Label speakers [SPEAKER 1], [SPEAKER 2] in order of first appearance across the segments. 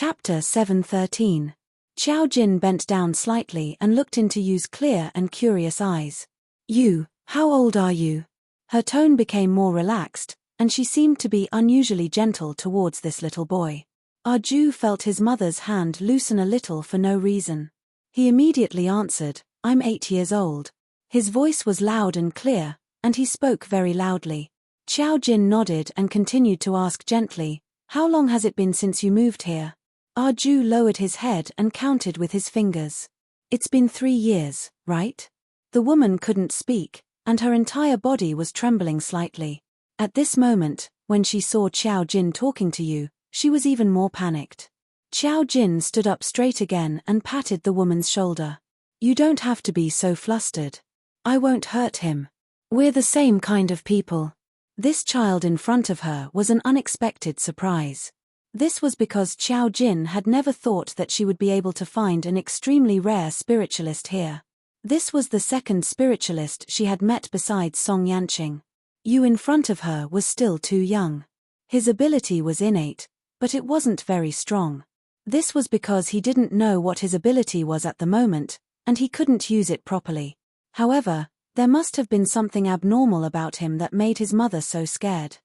[SPEAKER 1] Chapter 7:13. Xiao Jin bent down slightly and looked into Yu's clear and curious eyes. "You, how old are you?" Her tone became more relaxed, and she seemed to be unusually gentle towards this little boy. Arju felt his mother's hand loosen a little for no reason. He immediately answered, "I'm 8 years old." His voice was loud and clear, and he spoke very loudly. Xiao Jin nodded and continued to ask gently, "How long has it been since you moved here?" Arju lowered his head and counted with his fingers. "It's been 3 years, right?" The woman couldn't speak, and her entire body was trembling slightly. At this moment, when she saw Xiao Jin talking to you, she was even more panicked. Xiao Jin stood up straight again and patted the woman's shoulder. "You don't have to be so flustered. I won't hurt him. We're the same kind of people." This child in front of her was an unexpected surprise. This was because Xiao Jin had never thought that she would be able to find an extremely rare spiritualist here. This was the second spiritualist she had met besides Song Yanqing. Yu in front of her was still too young. His ability was innate, but it wasn't very strong. This was because he didn't know what his ability was at the moment, and he couldn't use it properly. However, there must have been something abnormal about him that made his mother so scared.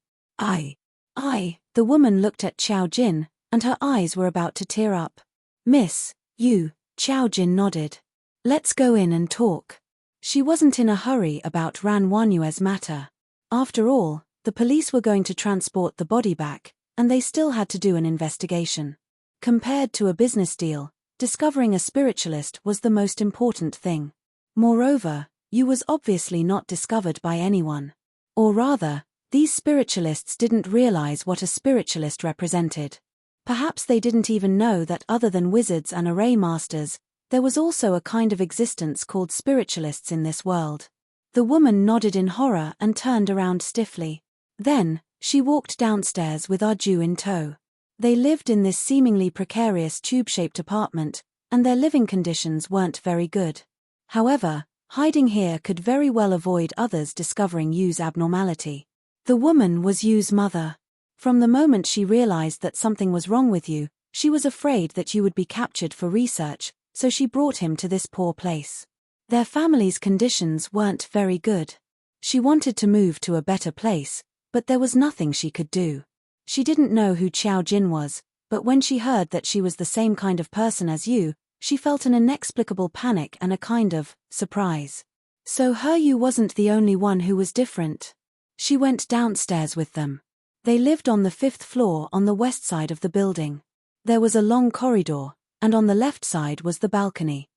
[SPEAKER 1] The woman looked at Xiao Jin, and her eyes were about to tear up. "Miss, you," Xiao Jin nodded. "Let's go in and talk." She wasn't in a hurry about Ran Wanyue's matter. After all, the police were going to transport the body back, and they still had to do an investigation. Compared to a business deal, discovering a spiritualist was the most important thing. Moreover, Yu was obviously not discovered by anyone. Or rather, these spiritualists didn't realize what a spiritualist represented. Perhaps they didn't even know that other than wizards and array masters, there was also a kind of existence called spiritualists in this world. The woman nodded in horror and turned around stiffly. Then, she walked downstairs with Arju in tow. They lived in this seemingly precarious tube-shaped apartment, and their living conditions weren't very good. However, hiding here could very well avoid others discovering Yu's abnormality. The woman was Yu's mother. From the moment she realized that something was wrong with Yu, she was afraid that Yu would be captured for research, so she brought him to this poor place. Their family's conditions weren't very good. She wanted to move to a better place, but there was nothing she could do. She didn't know who Xiao Jin was, but when she heard that she was the same kind of person as Yu, she felt an inexplicable panic and a kind of surprise. So her Yu wasn't the only one who was different. She went downstairs with them. They lived on the 5th floor on the west side of the building. There was a long corridor, and on the left side was the balcony.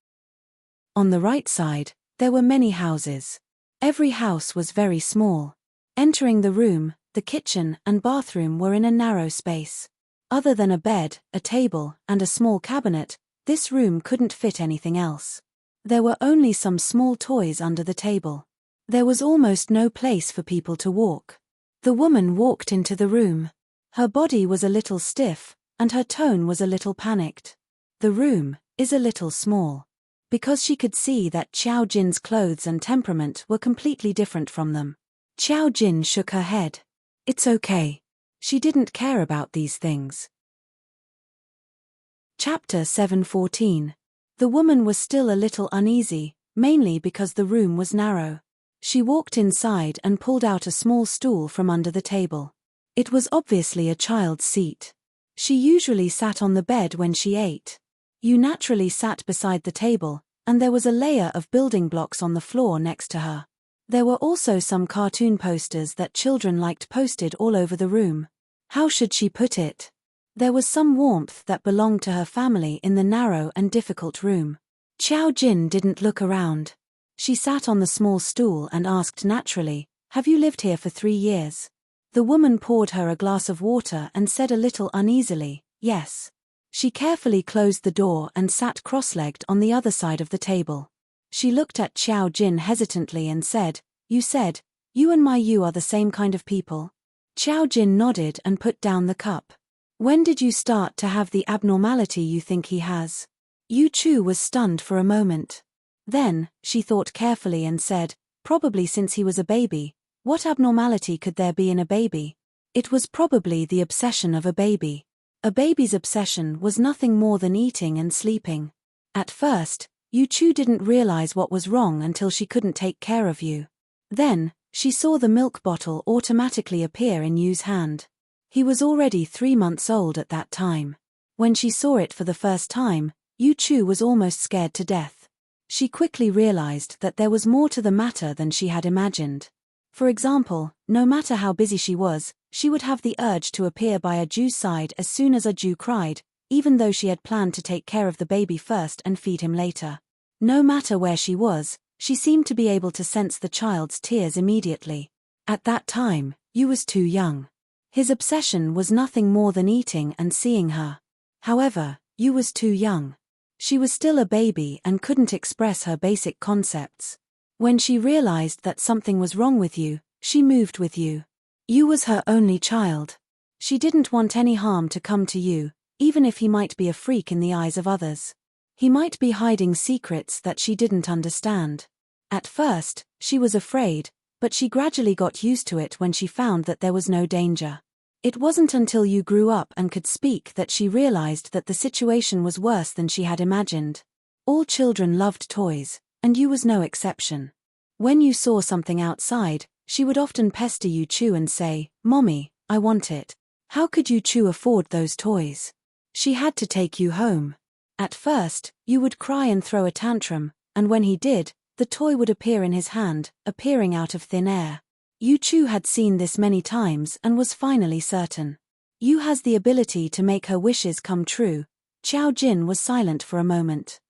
[SPEAKER 1] On the right side, there were many houses. Every house was very small. Entering the room, the kitchen and bathroom were in a narrow space. Other than a bed, a table, and a small cabinet, this room couldn't fit anything else. There were only some small toys under the table. There was almost no place for people to walk. The woman walked into the room. Her body was a little stiff, and her tone was a little panicked. "The room is a little small." Because she could see that Xiao Jin's clothes and temperament were completely different from them. Xiao Jin shook her head. "It's okay." She didn't care about these things. Chapter 7:14. The woman was still a little uneasy, mainly because the room was narrow. She walked inside and pulled out a small stool from under the table. It was obviously a child's seat. She usually sat on the bed when she ate. Yu naturally sat beside the table, and there was a layer of building blocks on the floor next to her. There were also some cartoon posters that children liked posted all over the room. How should she put it? There was some warmth that belonged to her family in the narrow and difficult room. Xiao Jin didn't look around. She sat on the small stool and asked naturally, "Have you lived here for 3 years?" The woman poured her a glass of water and said a little uneasily, "Yes." She carefully closed the door and sat cross-legged on the other side of the table. She looked at Xiao Jin hesitantly and said, "You said, you and my Yu are the same kind of people?" Xiao Jin nodded and put down the cup. "When did you start to have the abnormality you think he has?" Yu Chu was stunned for a moment. Then, she thought carefully and said, "Probably since he was a baby. What abnormality could there be in a baby?" It was probably the obsession of a baby. A baby's obsession was nothing more than eating and sleeping. At first, Yu-Chu didn't realize what was wrong until she couldn't take care of you. Then, she saw the milk bottle automatically appear in Yu's hand. He was already 3 months old at that time. When she saw it for the first time, Yu-Chu was almost scared to death. She quickly realized that there was more to the matter than she had imagined. For example, no matter how busy she was, she would have the urge to appear by Ju's side as soon as Ju cried, even though she had planned to take care of the baby first and feed him later. No matter where she was, she seemed to be able to sense the child's tears immediately. At that time, Yu was too young. His obsession was nothing more than eating and seeing her. However, Yu was too young. She was still a baby and couldn't express her basic concepts. When she realized that something was wrong with Yu, she moved with Yu. Yu was her only child. She didn't want any harm to come to Yu, even if he might be a freak in the eyes of others. He might be hiding secrets that she didn't understand. At first, she was afraid, but she gradually got used to it when she found that there was no danger. It wasn't until Yu grew up and could speak that she realized that the situation was worse than she had imagined. All children loved toys, and Yu was no exception. When Yu saw something outside, she would often pester Yu-Chu and say, "Mommy, I want it. How could Yu-Chu afford those toys?" She had to take Yu home. At first, Yu would cry and throw a tantrum, and when he did, the toy would appear in his hand, appearing out of thin air. Yu-Chu had seen this many times and was finally certain. Yu has the ability to make her wishes come true. Xiao Jin was silent for a moment.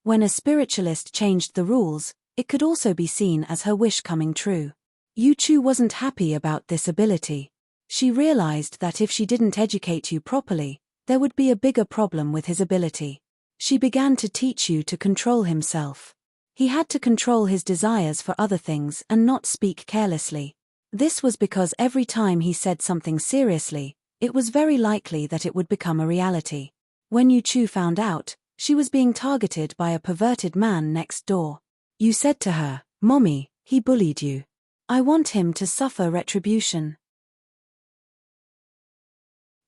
[SPEAKER 1] When a spiritualist changed the rules, it could also be seen as her wish coming true. Yu-Chu wasn't happy about this ability. She realized that if she didn't educate Yu properly, there would be a bigger problem with his ability. She began to teach Yu to control himself. He had to control his desires for other things and not speak carelessly. This was because every time he said something seriously, it was very likely that it would become a reality. When Yu-Chu found out, she was being targeted by a perverted man next door. Yu said to her, "Mommy, he bullied you. I want him to suffer retribution."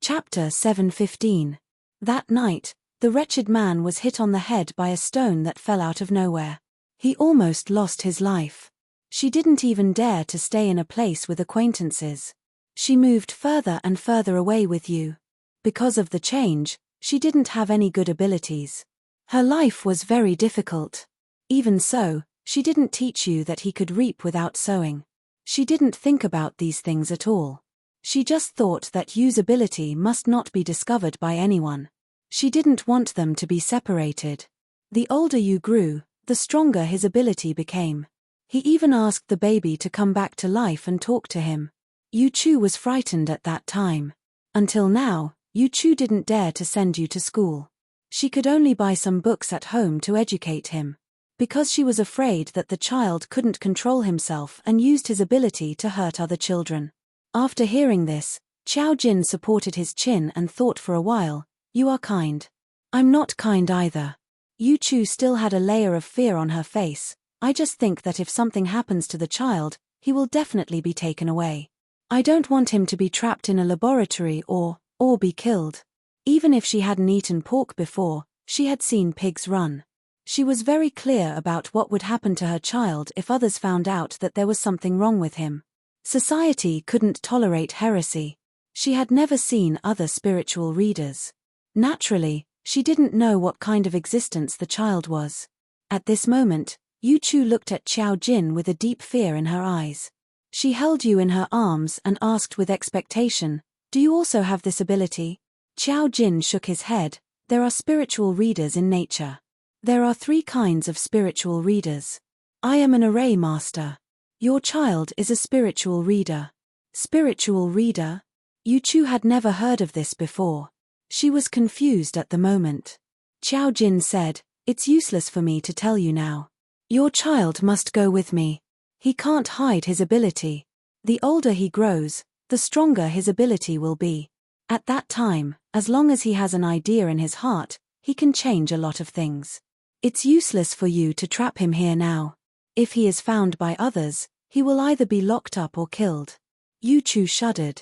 [SPEAKER 1] Chapter 7:15. That night, the wretched man was hit on the head by a stone that fell out of nowhere. He almost lost his life. She didn't even dare to stay in a place with acquaintances. She moved further and further away with Yu. Because of the change, she didn't have any good abilities. Her life was very difficult. Even so, she didn't teach Yu that he could reap without sowing. She didn't think about these things at all. She just thought that Yu's ability must not be discovered by anyone. She didn't want them to be separated. The older Yu grew, the stronger his ability became. He even asked the baby to come back to life and talk to him. Yu-Chu was frightened at that time. Until now, Yu-Chu didn't dare to send Yu to school. She could only buy some books at home to educate him. Because she was afraid that the child couldn't control himself and used his ability to hurt other children. After hearing this, Xiao Jin supported his chin and thought for a while, "You are kind." "I'm not kind either." Yu-Chu still had a layer of fear on her face. "I just think that if something happens to the child, he will definitely be taken away. I don't want him to be trapped in a laboratory or be killed." Even if she hadn't eaten pork before, she had seen pigs run. She was very clear about what would happen to her child if others found out that there was something wrong with him. Society couldn't tolerate heresy. She had never seen other spiritual readers. Naturally, she didn't know what kind of existence the child was. At this moment, Yu-Chu looked at Xiao Jin with a deep fear in her eyes. She held Yu in her arms and asked with expectation, "Do you also have this ability?" Xiao Jin shook his head. "There are spiritual readers in nature. There are 3 kinds of spiritual readers. I am an array master. Your child is a spiritual reader." Spiritual reader? Yu-Chu had never heard of this before. She was confused at the moment. Xiao Jin said, "It's useless for me to tell you now. Your child must go with me. He can't hide his ability. The older he grows, the stronger his ability will be. At that time, as long as he has an idea in his heart, he can change a lot of things. It's useless for you to trap him here now. If he is found by others, he will either be locked up or killed." Yu-Chu shuddered.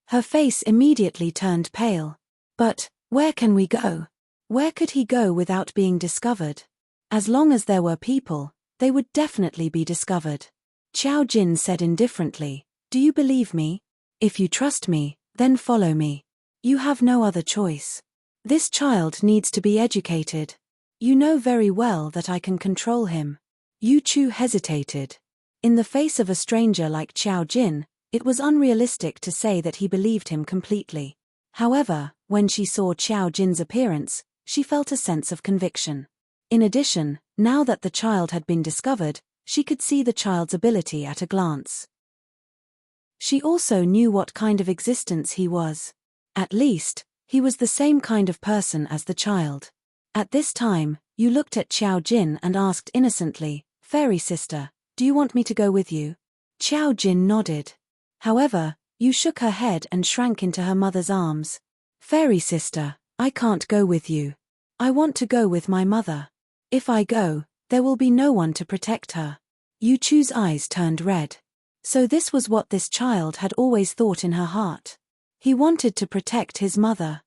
[SPEAKER 1] Her face immediately turned pale. But, where can we go? Where could he go without being discovered? As long as there were people, they would definitely be discovered. Qiao Jin said indifferently, "Do you believe me? If you trust me, then follow me. You have no other choice. This child needs to be educated. You know very well that I can control him." Yu Chu hesitated. In the face of a stranger like Qiao Jin, it was unrealistic to say that he believed him completely. However, when she saw Qiao Jin's appearance, she felt a sense of conviction. In addition, now that the child had been discovered, she could see the child's ability at a glance. She also knew what kind of existence he was. At least, he was the same kind of person as the child. At this time, Yu looked at Qiao Jin and asked innocently, "Fairy sister, do you want me to go with you?" Qiao Jin nodded. However, Yu shook her head and shrank into her mother's arms. "Fairy sister, I can't go with you. I want to go with my mother. If I go, there will be no one to protect her." Yu Chu's eyes turned red. So this was what this child had always thought in her heart. He wanted to protect his mother.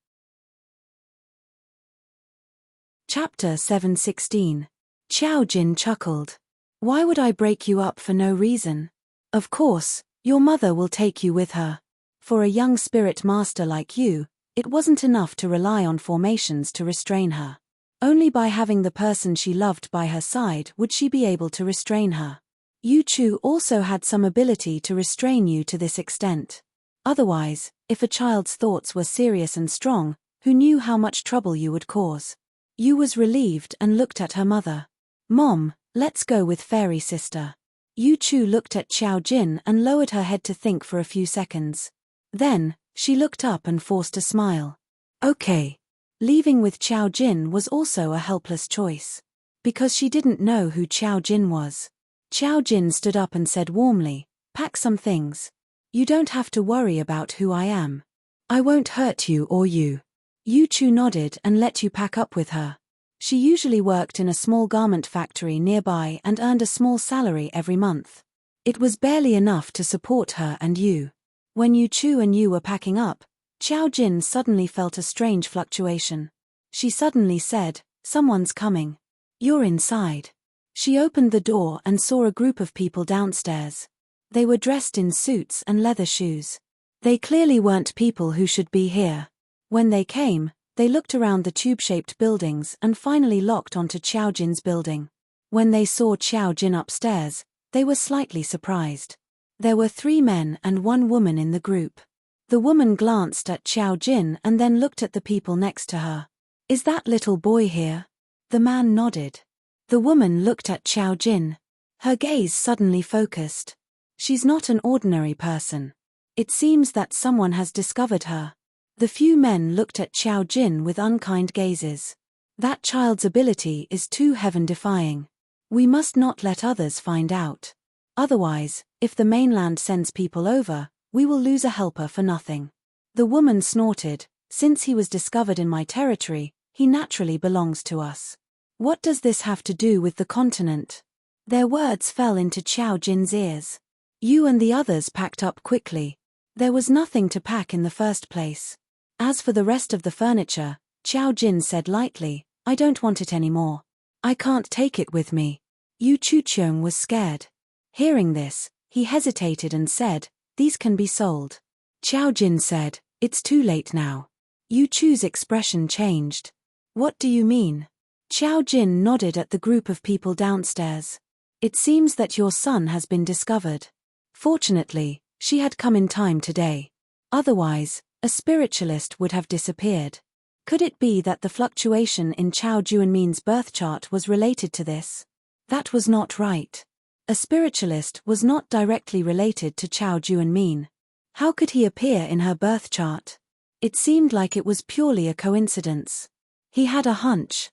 [SPEAKER 1] Chapter 7:16. Qiao Jin chuckled. "Why would I break you up for no reason? Of course, your mother will take you with her. For a young spirit master like you, it wasn't enough to rely on formations to restrain her. Only by having the person she loved by her side would she be able to restrain her. Yu Chu also had some ability to restrain you to this extent. Otherwise, if a child's thoughts were serious and strong, who knew how much trouble you would cause?" Yu was relieved and looked at her mother. "Mom, let's go with fairy sister." Yu Chu looked at Qiao Jin and lowered her head to think for a few seconds. Then, she looked up and forced a smile. Okay. Leaving with Qiao Jin was also a helpless choice. Because she didn't know who Qiao Jin was. Qiao Jin stood up and said warmly, "Pack some things. You don't have to worry about who I am. I won't hurt you or you." Yu Chu nodded and let Yu pack up with her. She usually worked in a small garment factory nearby and earned a small salary every month. It was barely enough to support her and Yu. When Yu Chu and Yu were packing up, Qiao Jin suddenly felt a strange fluctuation. She suddenly said, "Someone's coming. You're inside." She opened the door and saw a group of people downstairs. They were dressed in suits and leather shoes. They clearly weren't people who should be here. When they came, they looked around the tube-shaped buildings and finally locked onto Qiao Jin's building. When they saw Qiao Jin upstairs, they were slightly surprised. There were 3 men and 1 woman in the group. The woman glanced at Qiao Jin and then looked at the people next to her. "Is that little boy here?" The man nodded. The woman looked at Qiao Jin. Her gaze suddenly focused. "She's not an ordinary person. It seems that someone has discovered her." The few men looked at Qiao Jin with unkind gazes. "That child's ability is too heaven-defying. We must not let others find out. Otherwise, if the mainland sends people over, we will lose a helper for nothing." The woman snorted, "Since he was discovered in my territory, he naturally belongs to us. What does this have to do with the continent?" Their words fell into Qiao Jin's ears. Yu and the others packed up quickly. There was nothing to pack in the first place. As for the rest of the furniture, Qiao Jin said lightly, "I don't want it anymore. I can't take it with me." Yu Chucheong was scared. Hearing this, he hesitated and said, "These can be sold." Qiao Jin said, "It's too late now." Yu Chu's expression changed. "What do you mean?" Qiao Jin nodded at the group of people downstairs. "It seems that your son has been discovered. Fortunately, she had come in time today. Otherwise, a spiritualist would have disappeared. Could it be that the fluctuation in Qiao Juanmin's birth chart was related to this? That was not right. A spiritualist was not directly related to Qiao Juanmin. How could he appear in her birth chart? It seemed like it was purely a coincidence. He had a hunch.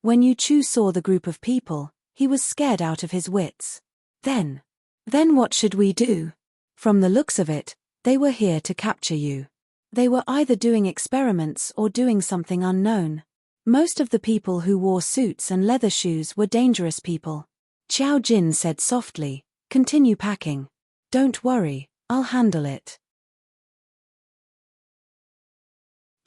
[SPEAKER 1] When Yu Chu saw the group of people, he was scared out of his wits. Then what should we do? From the looks of it, they were here to capture you. They were either doing experiments or doing something unknown. Most of the people who wore suits and leather shoes were dangerous people. Qiao Jin said softly, "Continue packing. Don't worry, I'll handle it."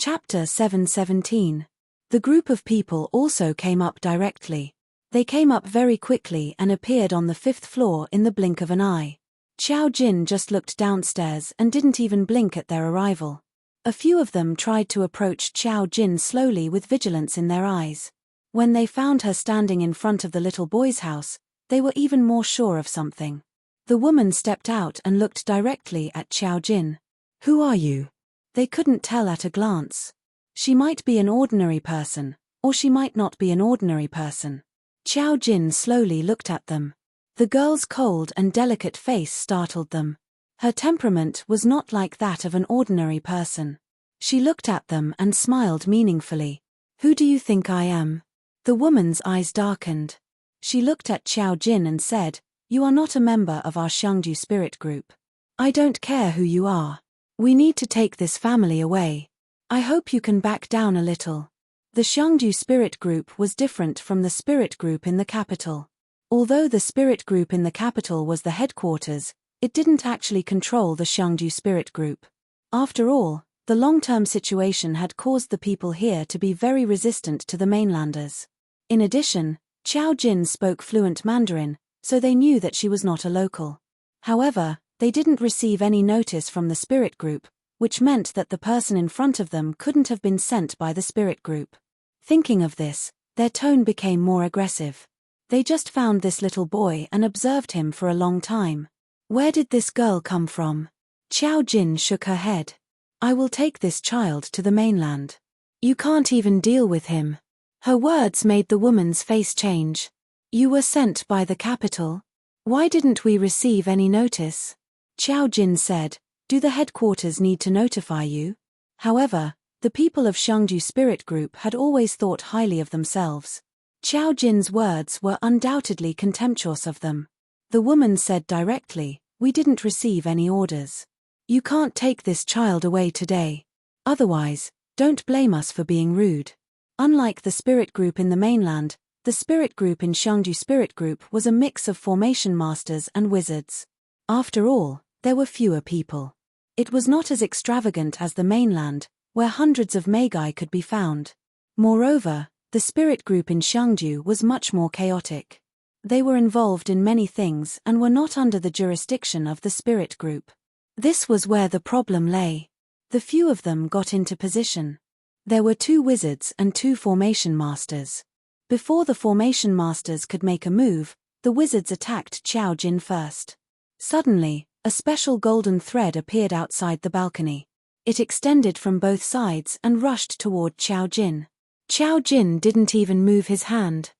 [SPEAKER 1] Chapter 7:17. The group of people also came up directly. They came up very quickly and appeared on the 5th floor in the blink of an eye. Xiao Jin just looked downstairs and didn't even blink at their arrival. A few of them tried to approach Xiao Jin slowly with vigilance in their eyes. When they found her standing in front of the little boy's house, they were even more sure of something. The woman stepped out and looked directly at Xiao Jin. "Who are you?" They couldn't tell at a glance. She might be an ordinary person, or she might not be an ordinary person. Xiao Jin slowly looked at them. The girl's cold and delicate face startled them. Her temperament was not like that of an ordinary person. She looked at them and smiled meaningfully. "Who do you think I am?" The woman's eyes darkened. She looked at Xiao Jin and said, "You are not a member of our Xiangju spirit group. I don't care who you are. We need to take this family away. I hope you can back down a little." The Xiangju spirit group was different from the spirit group in the capital. Although the spirit group in the capital was the headquarters, it didn't actually control the Xiangju spirit group. After all, the long-term situation had caused the people here to be very resistant to the mainlanders. In addition, Xiao Jin spoke fluent Mandarin, so they knew that she was not a local. However, they didn't receive any notice from the spirit group, which meant that the person in front of them couldn't have been sent by the spirit group. Thinking of this, their tone became more aggressive. They just found this little boy and observed him for a long time. Where did this girl come from? Xiao Jin shook her head. "I will take this child to the mainland. You can't even deal with him." Her words made the woman's face change. "You were sent by the capital? Why didn't we receive any notice?" Xiao Jin said, "Do the headquarters need to notify you?" However, the people of Xiangju Spirit Group had always thought highly of themselves. Xiao Jin's words were undoubtedly contemptuous of them. The woman said directly, "We didn't receive any orders. You can't take this child away today. Otherwise, don't blame us for being rude." Unlike the spirit group in the mainland, the spirit group in Xiangju Spirit Group was a mix of formation masters and wizards. After all, there were fewer people. It was not as extravagant as the mainland, where hundreds of magi could be found. Moreover, the spirit group in Xiangju was much more chaotic. They were involved in many things and were not under the jurisdiction of the spirit group. This was where the problem lay. The few of them got into position. There were 2 wizards and 2 formation masters. Before the formation masters could make a move, the wizards attacked Xiao Jin first. Suddenly, a special golden thread appeared outside the balcony. It extended from both sides and rushed toward Xiao Jin. Xiao Jin didn't even move his hand.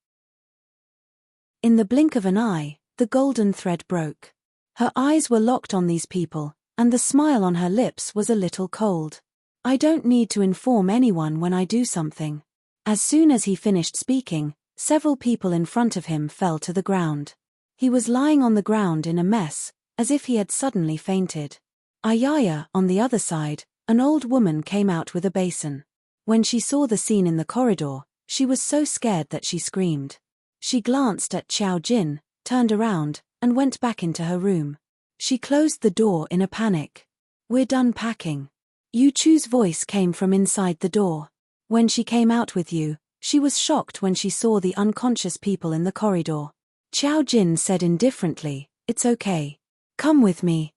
[SPEAKER 1] In the blink of an eye, the golden thread broke. Her eyes were locked on these people, and the smile on her lips was a little cold. "I don't need to inform anyone when I do something." As soon as he finished speaking, several people in front of him fell to the ground. He was lying on the ground in a mess, as if he had suddenly fainted. Ayaya, on the other side, an old woman came out with a basin. When she saw the scene in the corridor, she was so scared that she screamed. She glanced at Xiao Jin, turned around, and went back into her room. She closed the door in a panic. "We're done packing." Yu Chu's voice came from inside the door. When she came out with you, she was shocked when she saw the unconscious people in the corridor. Xiao Jin said indifferently, "It's okay. Come with me."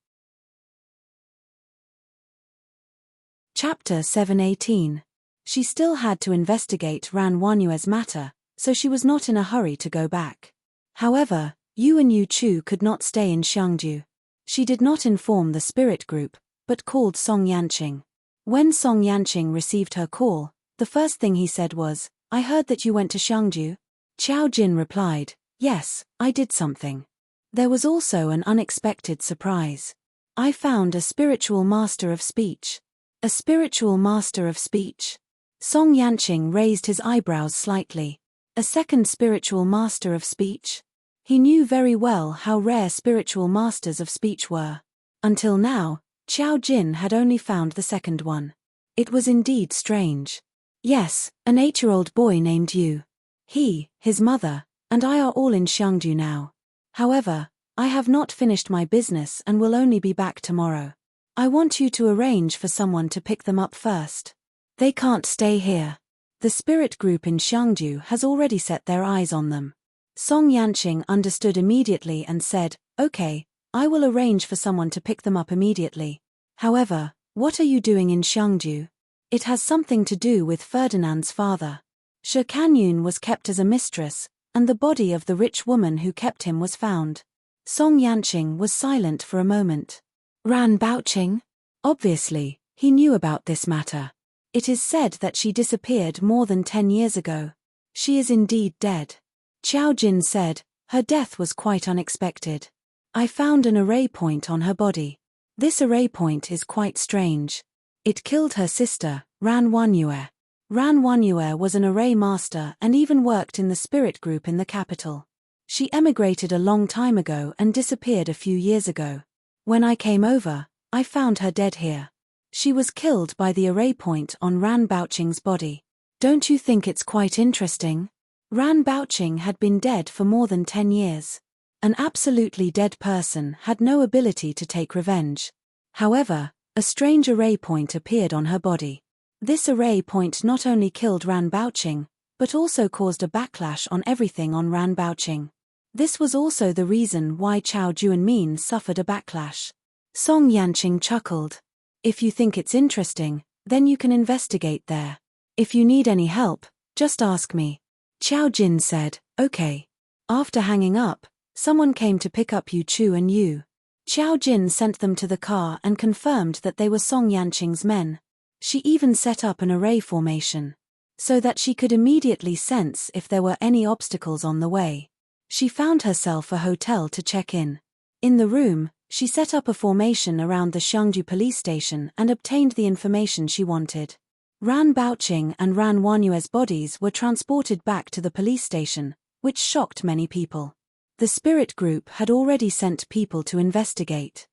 [SPEAKER 1] Chapter 7:18. She still had to investigate Ran Wanyue's matter, so she was not in a hurry to go back. However, Yu and Yu Chu could not stay in Xiangju. She did not inform the spirit group, but called Song Yanqing. When Song Yanqing received her call, the first thing he said was, "I heard that you went to Xiangju." Xiao Jin replied, "Yes, I did something." There was also an unexpected surprise. "I found a spiritual master of speech." A spiritual master of speech? Song Yanqing raised his eyebrows slightly. A second spiritual master of speech? He knew very well how rare spiritual masters of speech were. Until now, Xiao Jin had only found the second one. It was indeed strange. "Yes, an 8-year-old boy named Yu. He, his mother, and I are all in Xiangju now. However, I have not finished my business and will only be back tomorrow. I want you to arrange for someone to pick them up first." They can't stay here. The spirit group in Xiangju has already set their eyes on them. Song Yanqing understood immediately and said, "Okay, I will arrange for someone to pick them up immediately. However, what are you doing in Xiangju? It has something to do with Ferdinand's father. Shi Kanyun was kept as a mistress, and the body of the rich woman who kept him was found." Song Yanqing was silent for a moment. Ran Baoqing? Obviously, he knew about this matter. It is said that she disappeared more than 10 years ago. She is indeed dead. Qiao Jin said, "Her death was quite unexpected. I found an array point on her body. This array point is quite strange. It killed her sister, Ran Wanyue. Ran Wanyue was an array master and even worked in the spirit group in the capital. She emigrated a long time ago and disappeared a few years ago. When I came over, I found her dead here. She was killed by the array point on Ran Baoqing's body. Don't you think it's quite interesting? Ran Baoqing had been dead for more than 10 years. An absolutely dead person had no ability to take revenge. However, a strange array point appeared on her body. This array point not only killed Ran Baoqing, but also caused a backlash on everything on Ran Baoqing. This was also the reason why Chao Juanmin suffered a backlash. Song Yanqing chuckled. If you think it's interesting, then you can investigate there. If you need any help, just ask me. Qiao Jin said, "Okay." After hanging up, someone came to pick up Yu Chu and Yu. Qiao Jin sent them to the car and confirmed that they were Song Yanqing's men. She even set up an array formation, so that she could immediately sense if there were any obstacles on the way. She found herself a hotel to check in. In the room, she set up a formation around the Xiangju police station and obtained the information she wanted. Ran Baoqing and Ran Wanyue's bodies were transported back to the police station, which shocked many people. The spirit group had already sent people to investigate.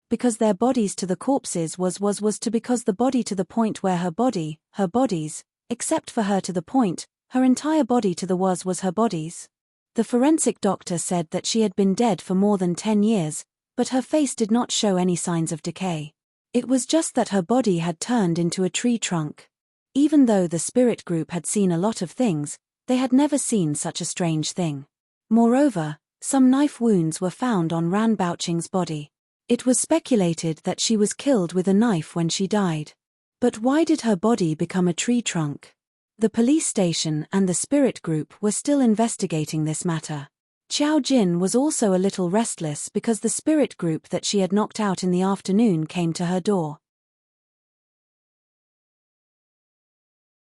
[SPEAKER 1] Because their bodies to the corpses was to because the body to the point where her bodies, except for her to the point, her entire body to the was her bodies. The forensic doctor said that she had been dead for more than 10 years, but her face did not show any signs of decay. It was just that her body had turned into a tree trunk. Even though the spirit group had seen a lot of things, they had never seen such a strange thing. Moreover, some knife wounds were found on Ran Baoqing's body. It was speculated that she was killed with a knife when she died. But why did her body become a tree trunk? The police station and the spirit group were still investigating this matter. Qiao Jin was also a little restless because the spirit group that she had knocked out in the afternoon came to her door.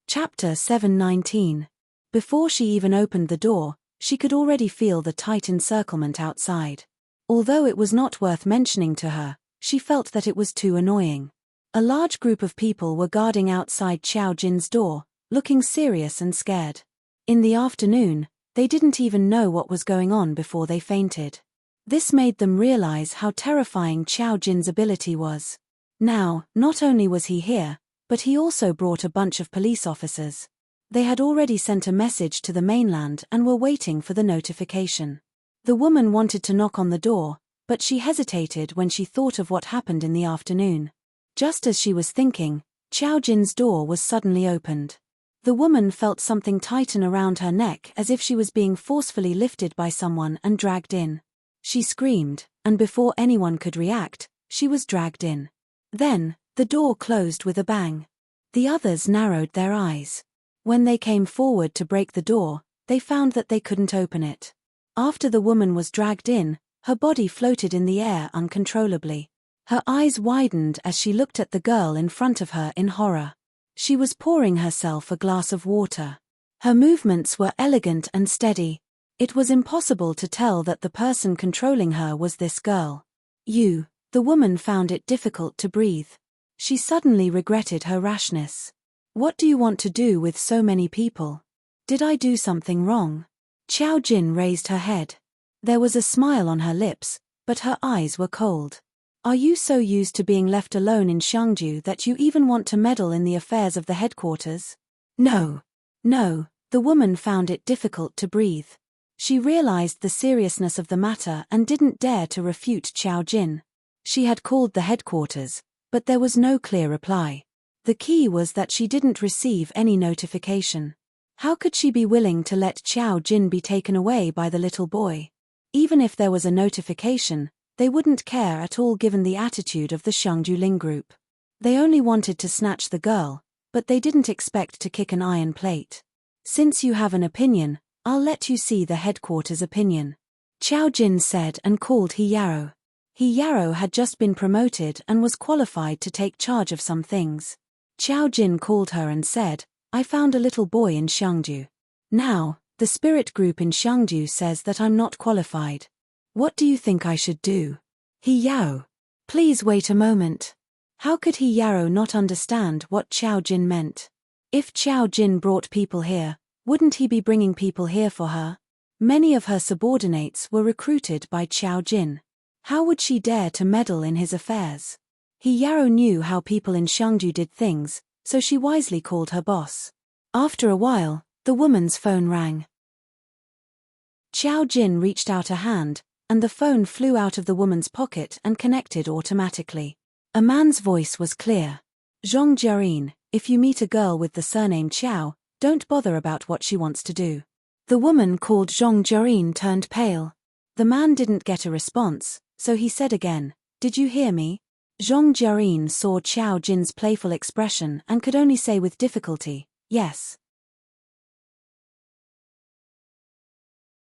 [SPEAKER 1] Chapter 719. Before she even opened the door, she could already feel the tight encirclement outside. Although it was not worth mentioning to her, she felt that it was too annoying. A large group of people were guarding outside Qiao Jin's door, looking serious and scared. In the afternoon, they didn't even know what was going on before they fainted. This made them realize how terrifying Qiao Jin's ability was. Now, not only was he here, but he also brought a bunch of police officers. They had already sent a message to the mainland and were waiting for the notification. The woman wanted to knock on the door, but she hesitated when she thought of what happened in the afternoon. Just as she was thinking, Qiao Jin's door was suddenly opened. The woman felt something tighten around her neck as if she was being forcefully lifted by someone and dragged in. She screamed, and before anyone could react, she was dragged in. Then, the door closed with a bang. The others narrowed their eyes. When they came forward to break the door, they found that they couldn't open it. After the woman was dragged in, her body floated in the air uncontrollably. Her eyes widened as she looked at the girl in front of her in horror. She was pouring herself a glass of water. Her movements were elegant and steady. It was impossible to tell that the person controlling her was this girl. The woman found it difficult to breathe. She suddenly regretted her rashness. What do you want to do with so many people? Did I do something wrong? Qiao Jin raised her head. There was a smile on her lips, but her eyes were cold. Are you so used to being left alone in Xiangju that you even want to meddle in the affairs of the headquarters? No, the woman found it difficult to breathe. She realized the seriousness of the matter and didn't dare to refute Qiao Jin. She had called the headquarters, but there was no clear reply. The key was that she didn't receive any notification. How could she be willing to let Qiao Jin be taken away by the little boy? Even if there was a notification, they wouldn't care at all given the attitude of the Xiangju Ling group. They only wanted to snatch the girl, but they didn't expect to kick an iron plate. Since you have an opinion, I'll let you see the headquarters opinion, Qiao Jin said and called He Yarou. He Yarou had just been promoted and was qualified to take charge of some things. Qiao Jin called her and said, I found a little boy in Xiangju. Now, the spirit group in Xiangju says that I'm not qualified. What do you think I should do? He Yarou. Please wait a moment. How could He Yarou not understand what Qiao Jin meant? If Qiao Jin brought people here, wouldn't he be bringing people here for her? Many of her subordinates were recruited by Qiao Jin. How would she dare to meddle in his affairs? He Yarou knew how people in Xiangju did things, so she wisely called her boss. After a while, the woman's phone rang. Qiao Jin reached out a hand, and the phone flew out of the woman's pocket and connected automatically. A man's voice was clear. Zhong Jiarin, if you meet a girl with the surname Qiao, don't bother about what she wants to do. The woman called Zhong Jiarin turned pale. The man didn't get a response, so he said again, Did you hear me? Zhong Jiarin saw Qiao Jin's playful expression and could only say with difficulty, Yes.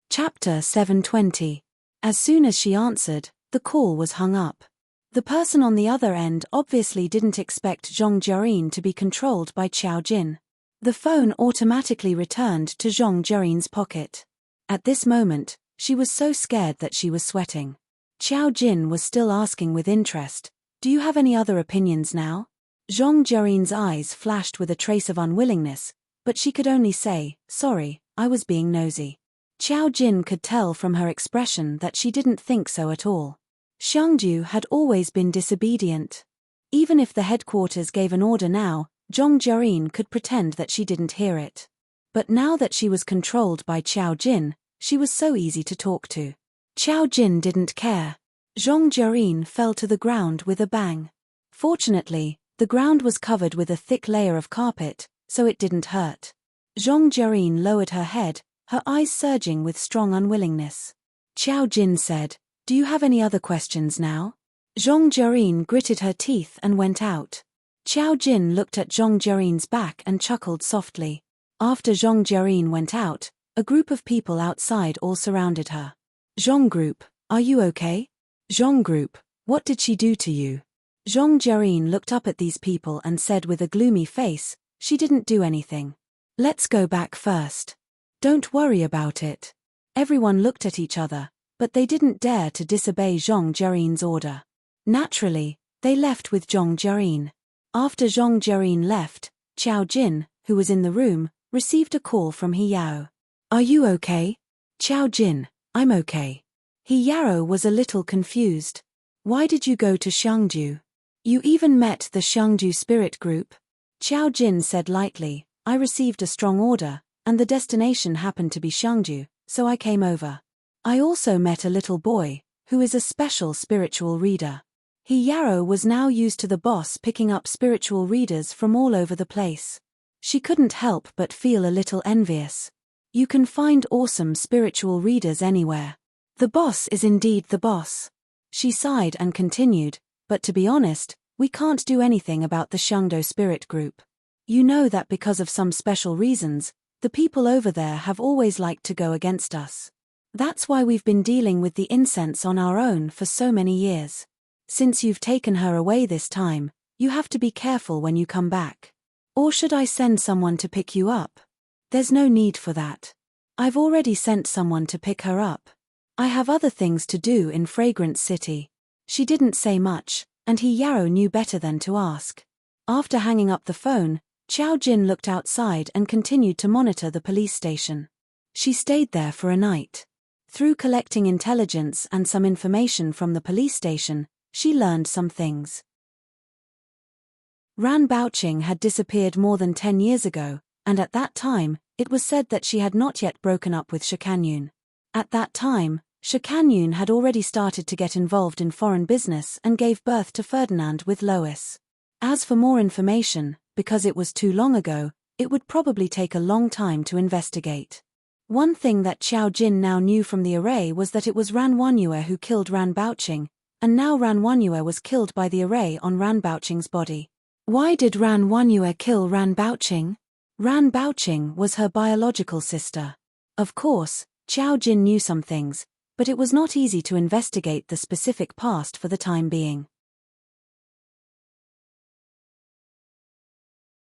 [SPEAKER 1] Chapter 720. As soon as she answered, the call was hung up. The person on the other end obviously didn't expect Zhong Jiarin to be controlled by Qiao Jin. The phone automatically returned to Zhong Jiarin's pocket. At this moment, she was so scared that she was sweating. Qiao Jin was still asking with interest, Do you have any other opinions now? Zhong Jiarin's eyes flashed with a trace of unwillingness, but she could only say, Sorry, I was being nosy. Qiao Jin could tell from her expression that she didn't think so at all. Xiangju had always been disobedient. Even if the headquarters gave an order now, Zhong Jiarin could pretend that she didn't hear it. But now that she was controlled by Qiao Jin, she was so easy to talk to. Qiao Jin didn't care. Zhong Jiarin fell to the ground with a bang. Fortunately, the ground was covered with a thick layer of carpet, so it didn't hurt. Zhong Jiarin lowered her head, her eyes surging with strong unwillingness. Qiao Jin said, Do you have any other questions now? Zhong Jiarin gritted her teeth and went out. Qiao Jin looked at Zhong Jiarin's back and chuckled softly. After Zhong Jiarin went out, a group of people outside all surrounded her. Zhong Group, are you okay? Zhong Group, what did she do to you? Zhong Jiarin looked up at these people and said with a gloomy face, She didn't do anything. Let's go back first. Don't worry about it. Everyone looked at each other, but they didn't dare to disobey Zhong Jiarin's order. Naturally, they left with Zhong Jiarin. After Zhong Jiarin left, Qiao Jin, who was in the room, received a call from He Yarou. Are you okay? Qiao Jin, I'm okay. He Yarou was a little confused. Why did you go to Xiangju? You even met the Xiangju spirit group? Qiao Jin said lightly, I received a strong order, and the destination happened to be Xiangju, so I came over. I also met a little boy, who is a special spiritual reader. He Yarou was now used to the boss picking up spiritual readers from all over the place. She couldn't help but feel a little envious. You can find awesome spiritual readers anywhere. The boss is indeed the boss. She sighed and continued, but to be honest, we can't do anything about the Xiangdo spirit group. You know that because of some special reasons, the people over there have always liked to go against us. That's why we've been dealing with the incense on our own for so many years. Since you've taken her away this time, you have to be careful when you come back. Or should I send someone to pick you up? There's no need for that. I've already sent someone to pick her up. I have other things to do in Fragrance City. She didn't say much, and He Yarou knew better than to ask. After hanging up the phone, Qiao Jin looked outside and continued to monitor the police station. She stayed there for a night. Through collecting intelligence and some information from the police station, she learned some things. Ran Baoqing had disappeared more than 10 years ago, and at that time, it was said that she had not yet broken up with Shikanyun. At that time, Shikanyun had already started to get involved in foreign business and gave birth to Ferdinand with Lois. As for more information, because it was too long ago, it would probably take a long time to investigate. One thing that Qiao Jin now knew from the array was that it was Ran Wanyue who killed Ran Baoqing, and now Ran Wanyue was killed by the array on Ran Baoqing's body. Why did Ran Wanyue kill Ran Baoqing? Ran Baoqing was her biological sister. Of course, Qiao Jin knew some things, but it was not easy to investigate the specific past for the time being.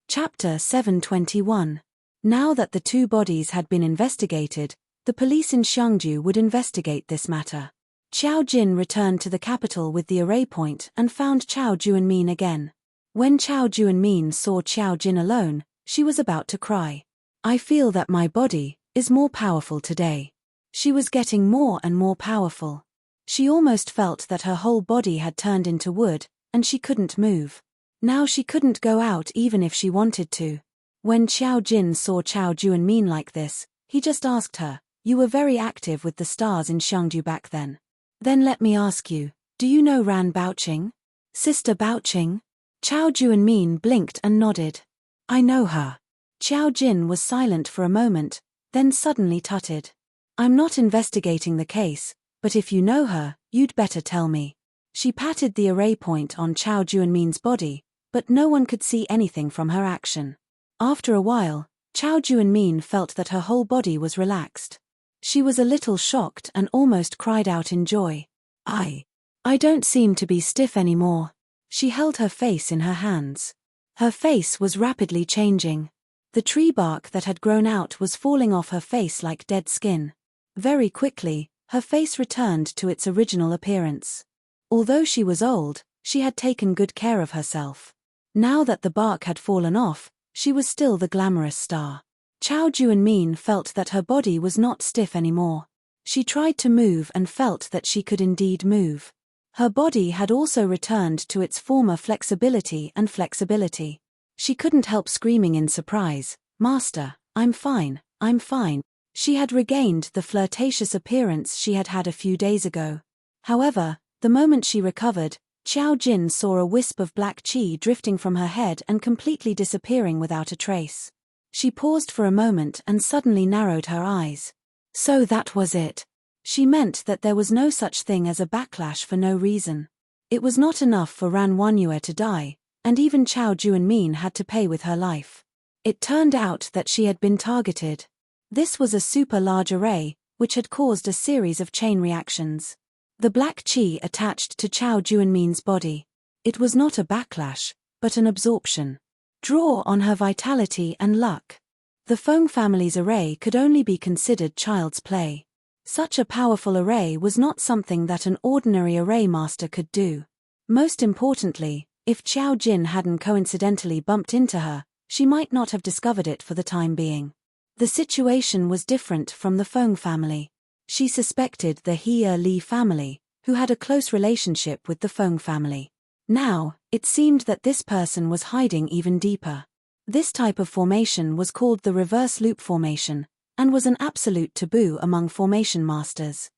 [SPEAKER 1] Chapter 721. Now that the two bodies had been investigated, the police in Xiangju would investigate this matter. Qiao Jin returned to the capital with the array point and found Qiao Juanmin again. When Qiao Juanmin saw Qiao Jin alone, she was about to cry. I feel that my body is more powerful today. She was getting more and more powerful. She almost felt that her whole body had turned into wood, and she couldn't move. Now she couldn't go out even if she wanted to. When Qiao Jin saw Qiao Juanmin like this, he just asked her, "You were very active with the stars in Xiangju back then. Then let me ask you, do you know Ran Baoqing? Sister Baoqing?" Qiao Juanmin blinked and nodded. I know her. Qiao Jin was silent for a moment, then suddenly tutted. I'm not investigating the case, but if you know her, you'd better tell me. She patted the array point on Qiao Juanmin's body, but no one could see anything from her action. After a while, Qiao Juanmin felt that her whole body was relaxed. She was a little shocked and almost cried out in joy. I don't seem to be stiff anymore. She held her face in her hands. Her face was rapidly changing. The tree bark that had grown out was falling off her face like dead skin. Very quickly, her face returned to its original appearance. Although she was old, she had taken good care of herself. Now that the bark had fallen off, she was still the glamorous star. Qiao Juanmin felt that her body was not stiff anymore. She tried to move and felt that she could indeed move. Her body had also returned to its former flexibility and flexibility. She couldn't help screaming in surprise, "Master, I'm fine, I'm fine." She had regained the flirtatious appearance she had had a few days ago. However, the moment she recovered, Qiao Jin saw a wisp of black qi drifting from her head and completely disappearing without a trace. She paused for a moment and suddenly narrowed her eyes. So that was it. She meant that there was no such thing as a backlash for no reason. It was not enough for Ran Wanyue to die, and even Qiao Juanmin had to pay with her life. It turned out that she had been targeted. This was a super large array, which had caused a series of chain reactions. The black qi attached to Qiao Juanmin's body. It was not a backlash, but an absorption. Draw on her vitality and luck. The Feng family's array could only be considered child's play. Such a powerful array was not something that an ordinary array master could do. Most importantly, if Qiao Jin hadn't coincidentally bumped into her, she might not have discovered it for the time being. The situation was different from the Feng family. She suspected the He Li family, who had a close relationship with the Feng family. Now, it seemed that this person was hiding even deeper. This type of formation was called the reverse loop formation, and was an absolute taboo among formation masters.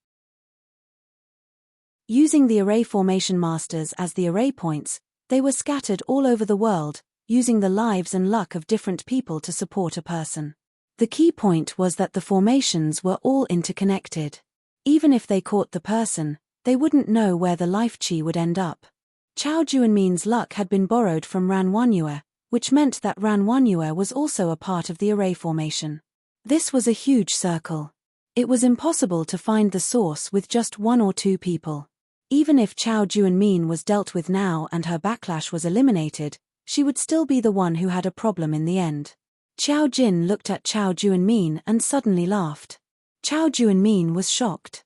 [SPEAKER 1] Using the array formation masters as the array points, they were scattered all over the world, using the lives and luck of different people to support a person. The key point was that the formations were all interconnected. Even if they caught the person, they wouldn't know where the life chi would end up. Qiao Juanmin's luck had been borrowed from Ran Wanyue, which meant that Ran Wanyue was also a part of the array formation. This was a huge circle. It was impossible to find the source with just one or two people. Even if Qiao Juanmin was dealt with now and her backlash was eliminated, she would still be the one who had a problem in the end. Qiao Jin looked at Qiao Juanmin and suddenly laughed. Qiao Juanmin was shocked.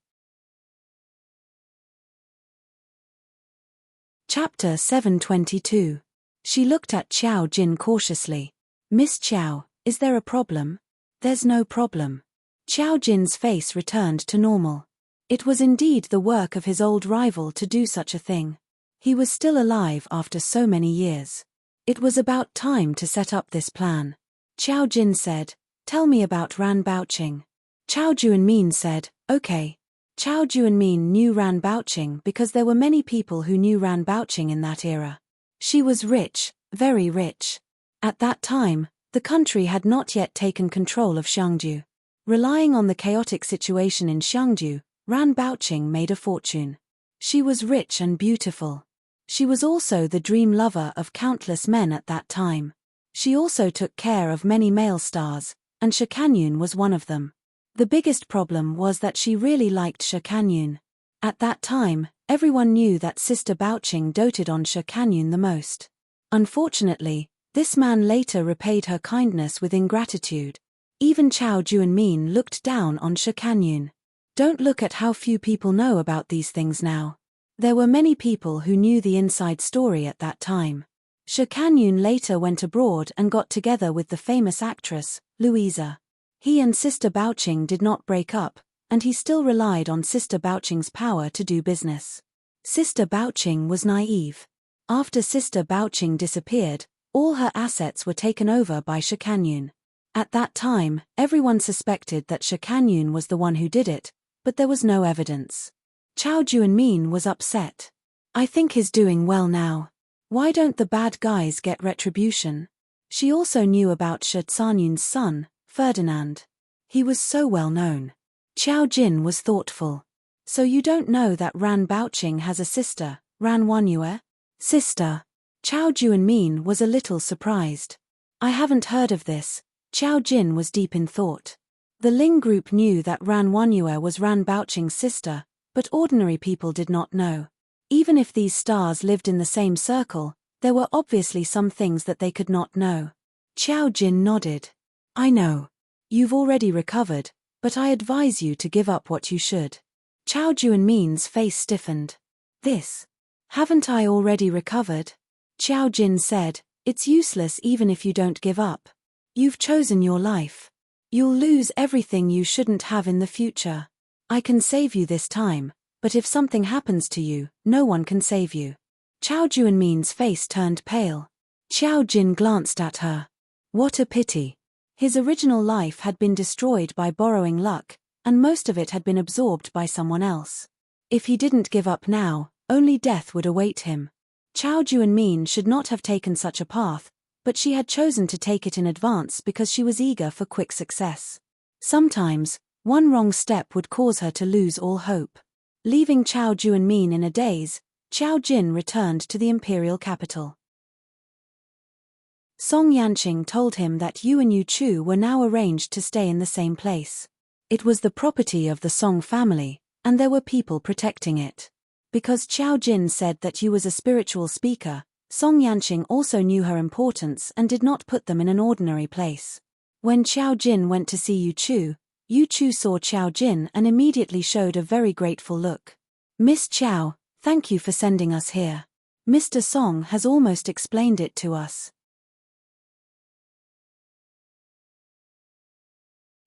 [SPEAKER 1] Chapter 722. She looked at Qiao Jin cautiously. "Miss Qiao, is there a problem?" "There's no problem." Qiao Jin's face returned to normal. It was indeed the work of his old rival to do such a thing. He was still alive after so many years. It was about time to set up this plan. Qiao Jin said, "Tell me about Ran Baoqing." Qiao Juanmin said, "Okay." Qiao Juanmin knew Ran Baoqing because there were many people who knew Ran Baoqing in that era. She was rich, Very rich. At that time, the country had not yet taken control of Xiangju. Relying on the chaotic situation in Xiangju, Ran Baoqing made a fortune. She was rich and beautiful. She was also the dream lover of countless men at that time. She also took care of many male stars, and Shi Kanyun was one of them. The biggest problem was that she really liked Shi Kanyun. At that time, everyone knew that Sister Baoqing doted on Shi Kanyun the most. Unfortunately, this man later repaid her kindness with ingratitude. Even Chao Juanmin looked down on Shi Kanyun. Don't look at how few people know about these things now. There were many people who knew the inside story at that time. Shi Kanyun later went abroad and got together with the famous actress, Louisa. He and Sister Baoqing did not break up, and he still relied on Sister Baoqing's power to do business. Sister Baoqing was naive. After Sister Baoqing disappeared, all her assets were taken over by Shi Kanyun. At that time, everyone suspected that Shi Kanyun was the one who did it, but there was no evidence. Chao Juanmin was upset. I think he's doing well now. Why don't the bad guys get retribution? She also knew about Shi Canyun's son, Ferdinand. He was so well known. Chao Jin was thoughtful. So you don't know that Ran Baoqing has a sister, Ran Wanyue? Sister. Chao Juanmin was a little surprised. I haven't heard of this. Chao Jin was deep in thought. The Ling group knew that Ran Wanyue was Ran Baoqing's sister, but ordinary people did not know. Even if these stars lived in the same circle, there were obviously some things that they could not know. Chao Jin nodded. I know. You've already recovered, but I advise you to give up what you should. Chao Juanmin's face stiffened. This. Haven't I already recovered? Chao Jin said, it's useless even if you don't give up. You've chosen your life. You'll lose everything you shouldn't have in the future. I can save you this time, but if something happens to you, no one can save you. Chao Juanmin's face turned pale. Chao Jin glanced at her. What a pity. His original life had been destroyed by borrowing luck, and most of it had been absorbed by someone else. If he didn't give up now, only death would await him. Chao Juanmin should not have taken such a path, but she had chosen to take it in advance because she was eager for quick success. Sometimes, one wrong step would cause her to lose all hope. Leaving Chao Juanmin in a daze, Chao Jin returned to the imperial capital. Song Yanqing told him that Yu and Yu Chu were now arranged to stay in the same place. It was the property of the Song family, and there were people protecting it. Because Chao Jin said that Yu was a spiritual speaker, Song Yanqing also knew her importance and did not put them in an ordinary place. When Chao Jin went to see Yu Chu saw Chao Jin and immediately showed a very grateful look. Miss Chao, thank you for sending us here. Mr. Song has almost explained it to us.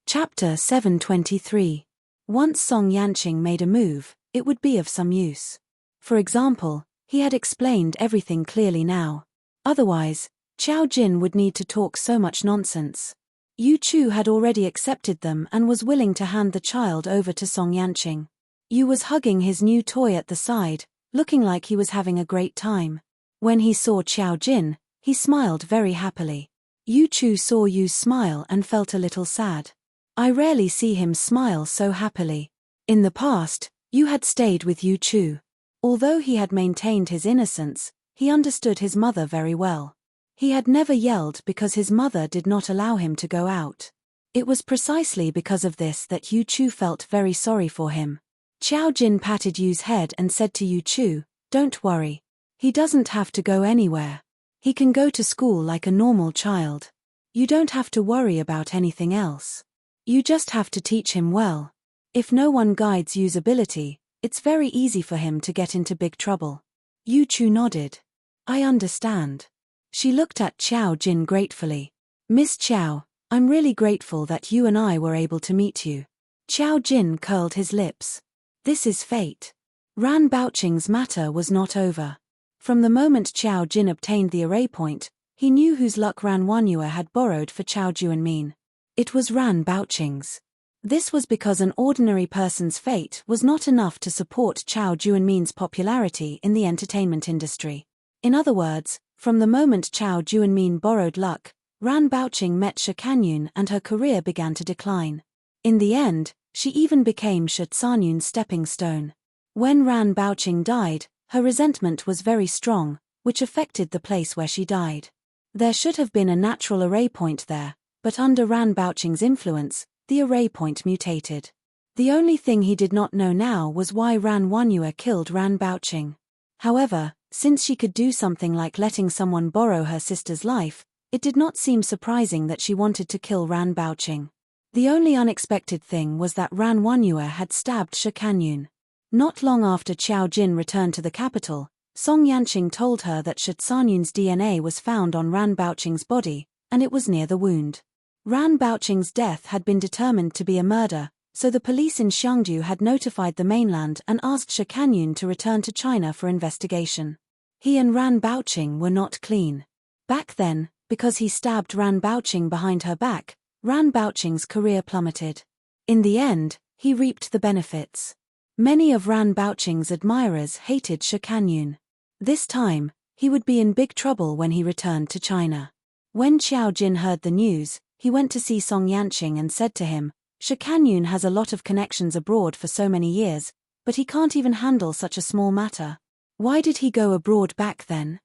[SPEAKER 1] Chapter 723. Once Song Yanqing made a move, it would be of some use. For example, he had explained everything clearly now. Otherwise, Chao Jin would need to talk so much nonsense. Yu Chu had already accepted them and was willing to hand the child over to Song Yanqing. Yu was hugging his new toy at the side, looking like he was having a great time. When he saw Chao Jin, he smiled very happily. Yu Chu saw Yu's smile and felt a little sad. I rarely see him smile so happily. In the past, Yu had stayed with Yu Chu. Although he had maintained his innocence, he understood his mother very well. He had never yelled because his mother did not allow him to go out. It was precisely because of this that Yu Chu felt very sorry for him. Chao Jin patted Yu's head and said to Yu Chu, "Don't worry. He doesn't have to go anywhere. He can go to school like a normal child. You don't have to worry about anything else. You just have to teach him well. If no one guides Yu's ability, it's very easy for him to get into big trouble." Yu Chu nodded. I understand. She looked at Chao Jin gratefully. Miss Chao, I'm really grateful that you and I were able to meet you. Chao Jin curled his lips. This is fate. Ran Baoqing's matter was not over. From the moment Chao Jin obtained the array point, he knew whose luck Ran Wanyue had borrowed for Chao Juanmin. It was Ran Baoqing's. This was because an ordinary person's fate was not enough to support Chao Juanmin's popularity in the entertainment industry. In other words, From the moment Chao Juanmin borrowed luck, Ran Baoqing met Shi Kanyun and her career began to decline. In the end, she even became Shi Canyun's stepping stone. When Ran Baoqing died, her resentment was very strong, which affected the place where she died. There should have been a natural array point there, but under Ran Baoqing's influence, the array point mutated. The only thing he did not know now was why Ran Wanyue killed Ran Baoqing. However, since she could do something like letting someone borrow her sister's life, it did not seem surprising that she wanted to kill Ran Baoqing. The only unexpected thing was that Ran Wanyue had stabbed Shi Kanyun. Not long after Qiao Jin returned to the capital, Song Yanqing told her that Shi Canyun's DNA was found on Ran Baoqing's body, and it was near the wound. Ran Baoqing's death had been determined to be a murder, so the police in Xiangju had notified the mainland and asked Shi Kanyun to return to China for investigation. He and Ran Baoqing were not clean. Back then, because he stabbed Ran Baoqing behind her back, Ran Baoqing's career plummeted. In the end, he reaped the benefits. Many of Ran Baoqing's admirers hated Shi Kanyun. This time, he would be in big trouble when he returned to China. When Qiao Jin heard the news, he went to see Song Yanqing and said to him, Shi Kanyun has a lot of connections abroad for so many years, but he can't even handle such a small matter. Why did he go abroad back then?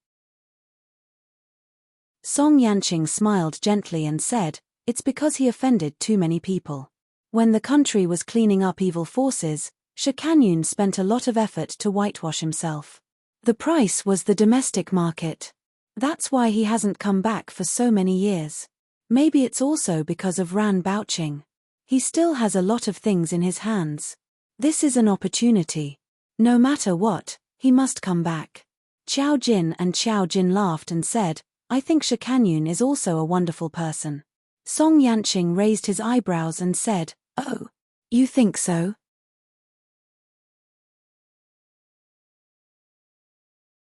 [SPEAKER 1] Song Yanqing smiled gently and said, it's because he offended too many people. When the country was cleaning up evil forces, Shi Kanyun spent a lot of effort to whitewash himself. The price was the domestic market. That's why he hasn't come back for so many years. Maybe it's also because of Ran Baoqing. He still has a lot of things in his hands. This is an opportunity. No matter what, he must come back. Qiao Jin and Qiao Jin laughed and said, I think Shi Kanyun is also a wonderful person. Song Yanqing raised his eyebrows and said, oh, you think so?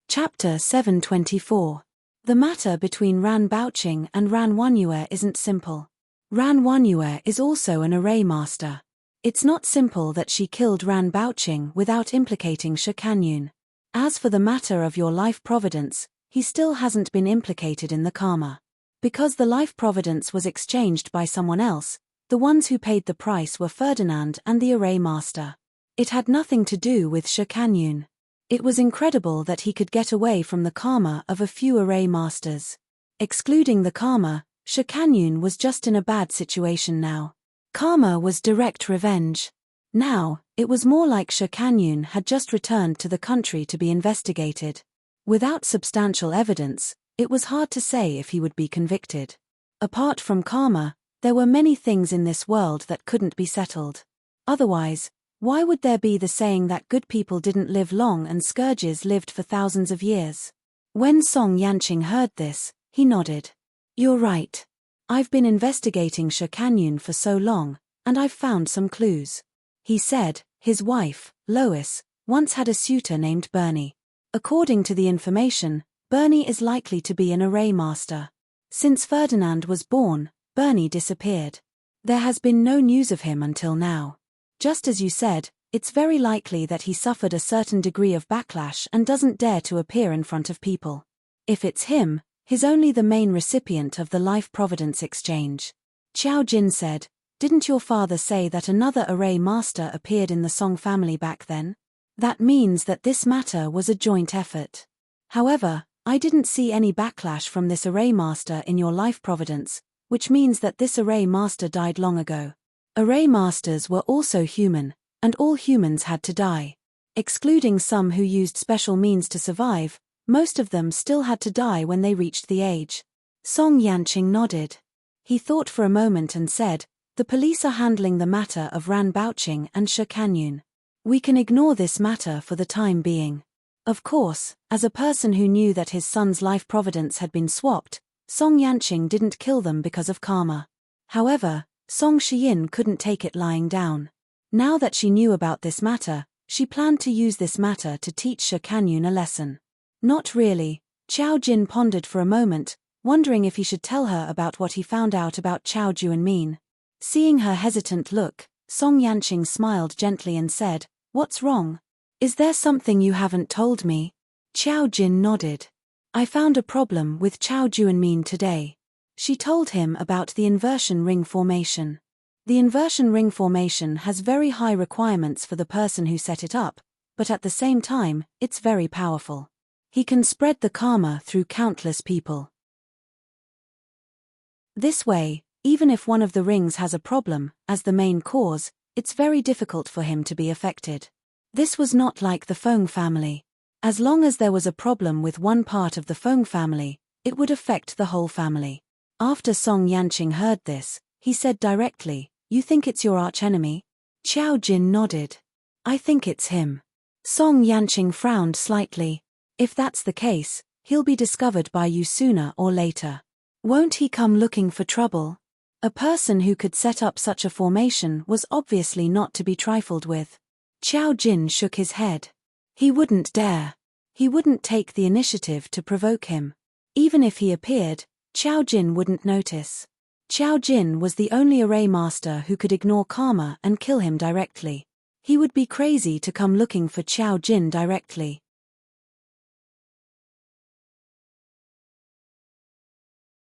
[SPEAKER 1] Chapter 724. The matter between Ran Baoqing and Ran Wanyue isn't simple. Ran Wanyue is also an array master. It's not simple that she killed Ran Baoqing without implicating Shi Kanyun. As for the matter of your life providence, he still hasn't been implicated in the karma. Because the life providence was exchanged by someone else, the ones who paid the price were Ferdinand and the array master. It had nothing to do with Shi Kanyun. It was incredible that he could get away from the karma of a few array masters. Excluding the karma, Shi Kanyun was just in a bad situation now. Karma was direct revenge. Now, it was more like Shi Kanyun had just returned to the country to be investigated. Without substantial evidence, it was hard to say if he would be convicted. Apart from karma, there were many things in this world that couldn't be settled. Otherwise, why would there be the saying that good people didn't live long and scourges lived for thousands of years? When Song Yanqing heard this, he nodded. You're right. I've been investigating Shi Kanyun for so long, and I've found some clues. He said, his wife, Lois, once had a suitor named Bernie. According to the information, Bernie is likely to be an array master. Since Ferdinand was born, Bernie disappeared. There has been no news of him until now. Just as you said, it's very likely that he suffered a certain degree of backlash and doesn't dare to appear in front of people. If it's him, he's only the main recipient of the life providence exchange. Qiao Jin said, didn't your father say that another array master appeared in the Song family back then? That means that this matter was a joint effort. However, I didn't see any backlash from this array master in your life providence, which means that this array master died long ago. Array masters were also human, and all humans had to die. Excluding some who used special means to survive, most of them still had to die when they reached the age. Song Yanqing nodded. He thought for a moment and said, the police are handling the matter of Ran Baoqing and Shi Kanyun. We can ignore this matter for the time being. Of course, as a person who knew that his son's life providence had been swapped, Song Yanqing didn't kill them because of karma. However, Song Shiyin couldn't take it lying down. Now that she knew about this matter, she planned to use this matter to teach Shi Kanyun a lesson. Not really. Qiao Jin pondered for a moment, wondering if he should tell her about what he found out about Chao Juanmin. Seeing her hesitant look, Song Yanqing smiled gently and said, what's wrong? Is there something you haven't told me? Qiao Jin nodded. I found a problem with Qiao Juanmin today. She told him about the inversion ring formation. The inversion ring formation has very high requirements for the person who set it up, but at the same time, it's very powerful. He can spread the karma through countless people. This way, even if one of the rings has a problem, as the main cause, it's very difficult for him to be affected. This was not like the Feng family. As long as there was a problem with one part of the Feng family, it would affect the whole family. After Song Yanqing heard this, he said directly, "You think it's your archenemy?" Qiao Jin nodded. "I think it's him." Song Yanqing frowned slightly. "If that's the case, he'll be discovered by you sooner or later. Won't he come looking for trouble?" A person who could set up such a formation was obviously not to be trifled with. Qiao Jin shook his head. He wouldn't dare. He wouldn't take the initiative to provoke him. Even if he appeared, Qiao Jin wouldn't notice. Qiao Jin was the only array master who could ignore karma and kill him directly. He would be crazy to come looking for Qiao Jin directly.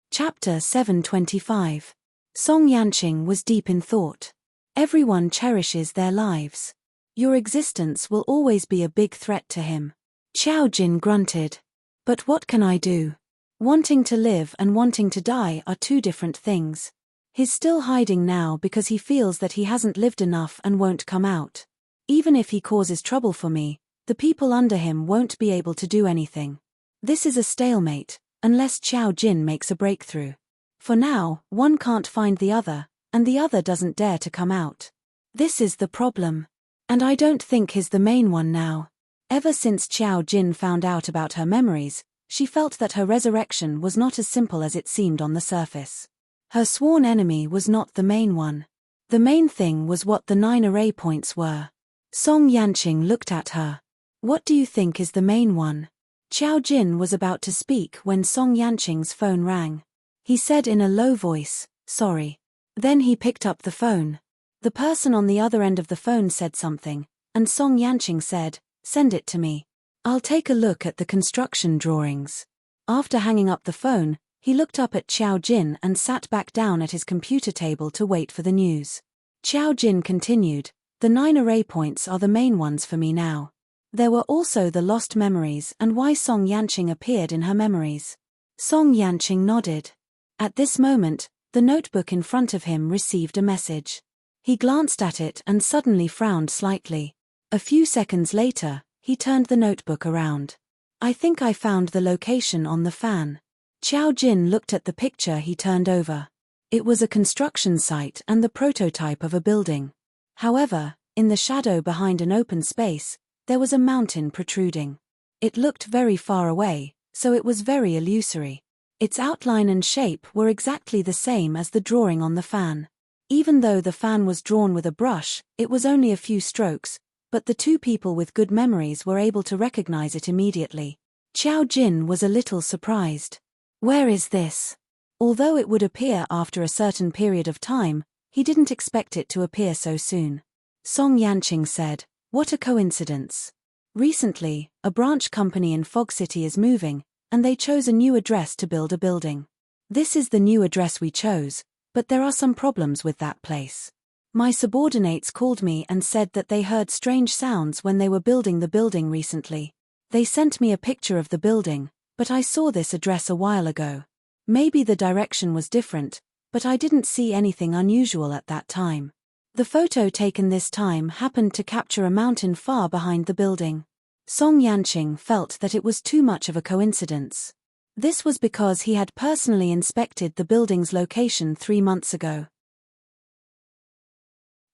[SPEAKER 1] Chapter 725. Song Yanqing was deep in thought. Everyone cherishes their lives. Your existence will always be a big threat to him. Qiao Jin grunted. But what can I do? Wanting to live and wanting to die are two different things. He's still hiding now because he feels that he hasn't lived enough and won't come out. Even if he causes trouble for me, the people under him won't be able to do anything. This is a stalemate, unless Qiao Jin makes a breakthrough. For now, one can't find the other, and the other doesn't dare to come out. This is the problem. And I don't think he's the main one now. Ever since Qiao Jin found out about her memories, she felt that her resurrection was not as simple as it seemed on the surface. Her sworn enemy was not the main one. The main thing was what the 9 array points were. Song Yanqing looked at her. What do you think is the main one? Qiao Jin was about to speak when Song Yanqing's phone rang. He said in a low voice, "Sorry." Then he picked up the phone. The person on the other end of the phone said something, and Song Yanqing said, "Send it to me. I'll take a look at the construction drawings." After hanging up the phone, he looked up at Qiao Jin and sat back down at his computer table to wait for the news. Qiao Jin continued, "The 9 array points are the main ones for me now. There were also the lost memories and why Song Yanqing appeared in her memories." Song Yanqing nodded. At this moment, the notebook in front of him received a message. He glanced at it and suddenly frowned slightly. A few seconds later, he turned the notebook around. "I think I found the location on the fan." Qiao Jin looked at the picture he turned over. It was a construction site and the prototype of a building. However, in the shadow behind an open space, there was a mountain protruding. It looked very far away, so it was very illusory. Its outline and shape were exactly the same as the drawing on the fan. Even though the fan was drawn with a brush, it was only a few strokes, but the two people with good memories were able to recognize it immediately. Qiao Jin was a little surprised. Where is this? Although it would appear after a certain period of time, he didn't expect it to appear so soon. Song Yanqing said, "What a coincidence. Recently, a branch company in Fog City is moving, and they chose a new address to build a building. This is the new address we chose, but there are some problems with that place. My subordinates called me and said that they heard strange sounds when they were building the building recently. They sent me a picture of the building, but I saw this address a while ago. Maybe the direction was different, but I didn't see anything unusual at that time. The photo taken this time happened to capture a mountain far behind the building." Song Yanqing felt that it was too much of a coincidence. This was because he had personally inspected the building's location 3 months ago.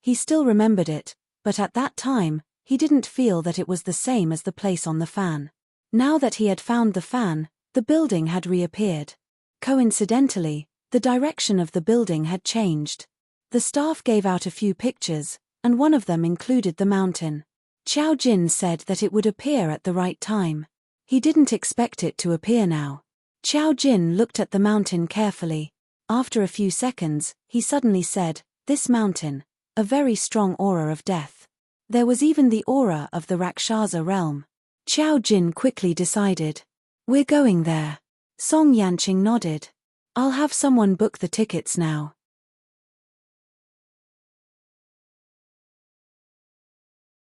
[SPEAKER 1] He still remembered it, but at that time, he didn't feel that it was the same as the place on the fan. Now that he had found the fan, the building had reappeared. Coincidentally, the direction of the building had changed. The staff gave out a few pictures, and one of them included the mountain. Qiao Jin said that it would appear at the right time. He didn't expect it to appear now. Qiao Jin looked at the mountain carefully. After a few seconds, he suddenly said, "This mountain, a very strong aura of death. There was even the aura of the Rakshasa realm." Qiao Jin quickly decided. We're going there. Song Yanqing nodded. I'll have someone book the tickets now.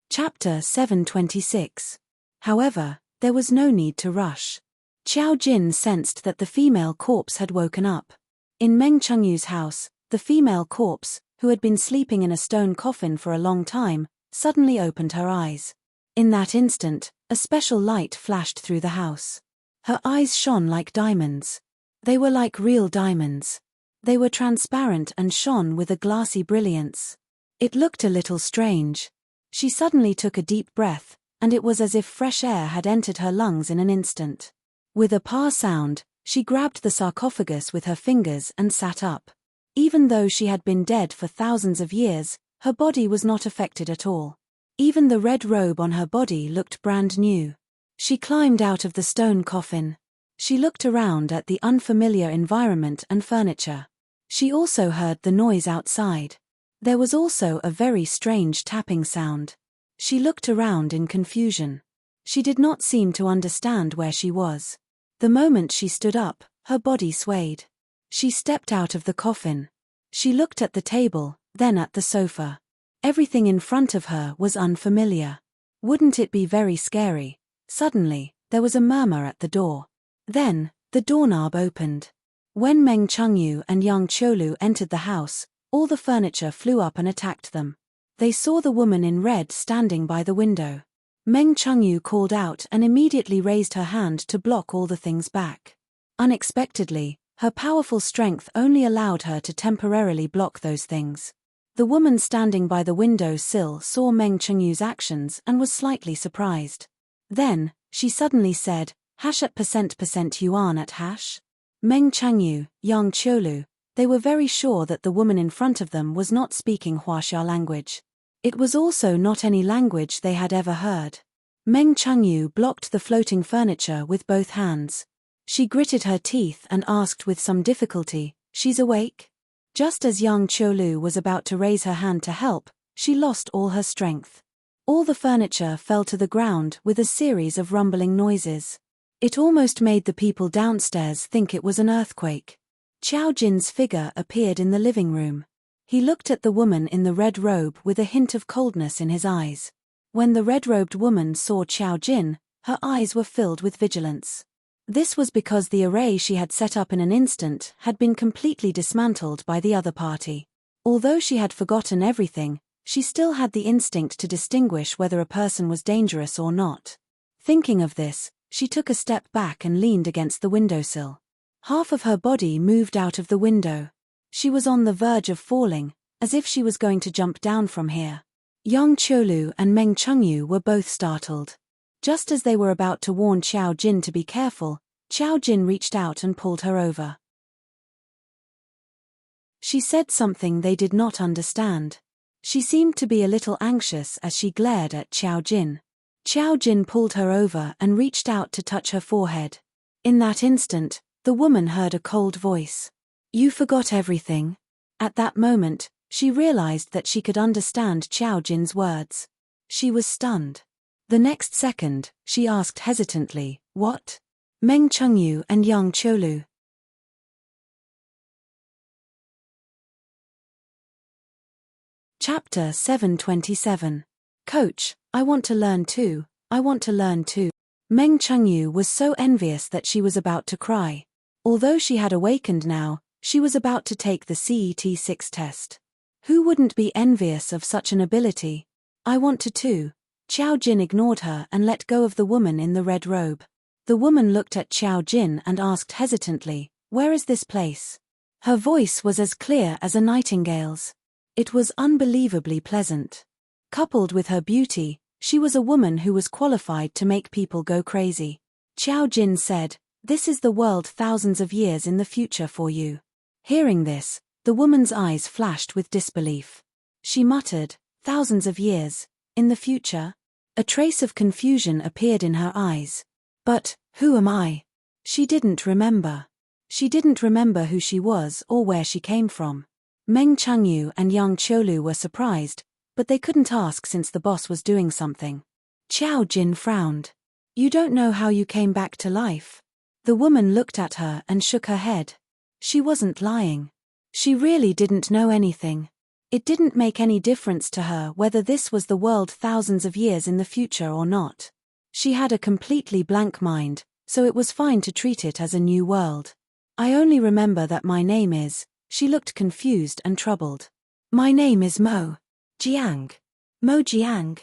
[SPEAKER 1] Chapter 726. However, there was no need to rush. Qiao Jin sensed that the female corpse had woken up. In Meng Chengyu's house, the female corpse, who had been sleeping in a stone coffin for a long time, suddenly opened her eyes. In that instant, a special light flashed through the house. Her eyes shone like diamonds. They were like real diamonds. They were transparent and shone with a glassy brilliance. It looked a little strange. She suddenly took a deep breath, and it was as if fresh air had entered her lungs in an instant. With a pa sound, she grabbed the sarcophagus with her fingers and sat up. Even though she had been dead for thousands of years, her body was not affected at all. Even the red robe on her body looked brand new. She climbed out of the stone coffin. She looked around at the unfamiliar environment and furniture. She also heard the noise outside. There was also a very strange tapping sound. She looked around in confusion. She did not seem to understand where she was. The moment she stood up, her body swayed. She stepped out of the coffin. She looked at the table, then at the sofa. Everything in front of her was unfamiliar. Wouldn't it be very scary? Suddenly, there was a murmur at the door. Then, the doorknob opened. When Meng Chengyu and Yang Qiulu entered the house, all the furniture flew up and attacked them. They saw the woman in red standing by the window. Meng Chengyu called out and immediately raised her hand to block all the things back. Unexpectedly, her powerful strength only allowed her to temporarily block those things. The woman standing by the window sill saw Meng Chengyu's actions and was slightly surprised. Then, she suddenly said, hash at % yuan at hash. Meng Chengyu, Yang Qiulu, they were very sure that the woman in front of them was not speaking Huaxia language. It was also not any language they had ever heard. Meng Chengyu blocked the floating furniture with both hands. She gritted her teeth and asked with some difficulty, she's awake? Just as Yang Qiulu was about to raise her hand to help, she lost all her strength. All the furniture fell to the ground with a series of rumbling noises. It almost made the people downstairs think it was an earthquake. Qiao Jin's figure appeared in the living room. He looked at the woman in the red robe with a hint of coldness in his eyes. When the red-robed woman saw Qiao Jin, her eyes were filled with vigilance. This was because the array she had set up in an instant had been completely dismantled by the other party. Although she had forgotten everything, she still had the instinct to distinguish whether a person was dangerous or not. Thinking of this, she took a step back and leaned against the windowsill. Half of her body moved out of the window. She was on the verge of falling, as if she was going to jump down from here. Yang Qiulu and Meng Chengyu were both startled. Just as they were about to warn Qiao Jin to be careful, Qiao Jin reached out and pulled her over. She said something they did not understand. She seemed to be a little anxious as she glared at Qiao Jin. Qiao Jin pulled her over and reached out to touch her forehead. In that instant, the woman heard a cold voice. You forgot everything. At that moment, she realized that she could understand Qiao Jin's words. She was stunned. The next second, she asked hesitantly, what? Meng Chengyu and Yang Qiulu. Chapter 727. Coach, I want to learn too, I want to learn too. Meng Chengyu was so envious that she was about to cry. Although she had awakened now, she was about to take the CET-6 test. Who wouldn't be envious of such an ability? I want to too. Qiao Jin ignored her and let go of the woman in the red robe. The woman looked at Qiao Jin and asked hesitantly, where is this place? Her voice was as clear as a nightingale's. It was unbelievably pleasant. Coupled with her beauty, she was a woman who was qualified to make people go crazy. Qiao Jin said, this is the world thousands of years in the future for you. Hearing this, the woman's eyes flashed with disbelief. She muttered, thousands of years, in the future? A trace of confusion appeared in her eyes. But, who am I? She didn't remember. She didn't remember who she was or where she came from. Meng Chengyu and Yang Qiulu were surprised, but they couldn't ask since the boss was doing something. Qiao Jin frowned. You don't know how you came back to life? The woman looked at her and shook her head. She wasn't lying. She really didn't know anything. It didn't make any difference to her whether this was the world thousands of years in the future or not. She had a completely blank mind, so it was fine to treat it as a new world. I only remember that my name is. She looked confused and troubled. My name is Mo Jiang. Mo Jiang.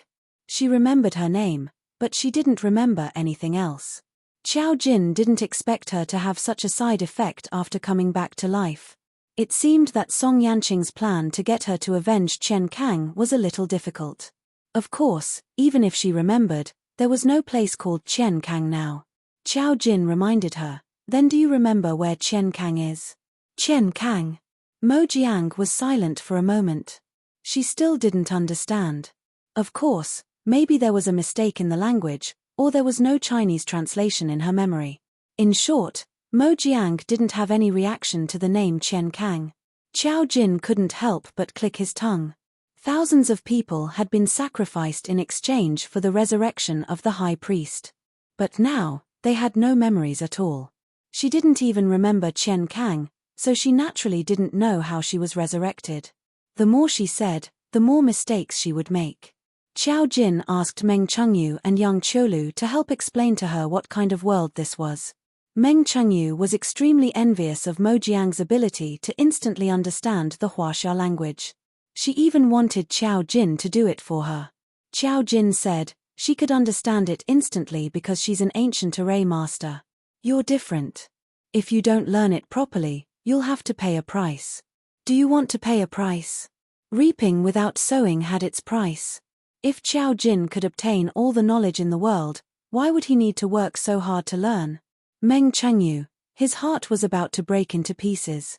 [SPEAKER 1] She remembered her name, but she didn't remember anything else. Qiao Jin didn't expect her to have such a side effect after coming back to life. It seemed that Song Yanqing's plan to get her to avenge Chen Kang was a little difficult. Of course, even if she remembered, there was no place called Chen Kang now. Qiao Jin reminded her, then do you remember where Chen Kang is? Chen Kang. Mo Jiang was silent for a moment. She still didn't understand. Of course, maybe there was a mistake in the language, or there was no Chinese translation in her memory. In short, Mo Jiang didn't have any reaction to the name Chen Kang. Qiao Jin couldn't help but click his tongue. Thousands of people had been sacrificed in exchange for the resurrection of the high priest. But now, they had no memories at all. She didn't even remember Chen Kang, so she naturally didn't know how she was resurrected. The more she said, the more mistakes she would make. Qiao Jin asked Meng Chengyu and Yang Qiulu to help explain to her what kind of world this was. Meng Chengyu was extremely envious of Mo Jiang's ability to instantly understand the Huaxia language. She even wanted Qiao Jin to do it for her. Qiao Jin said, she could understand it instantly because she's an ancient array master. You're different. If you don't learn it properly, you'll have to pay a price. Do you want to pay a price? Reaping without sowing had its price. If Qiao Jin could obtain all the knowledge in the world, why would he need to work so hard to learn? Meng Chengyu, his heart was about to break into pieces.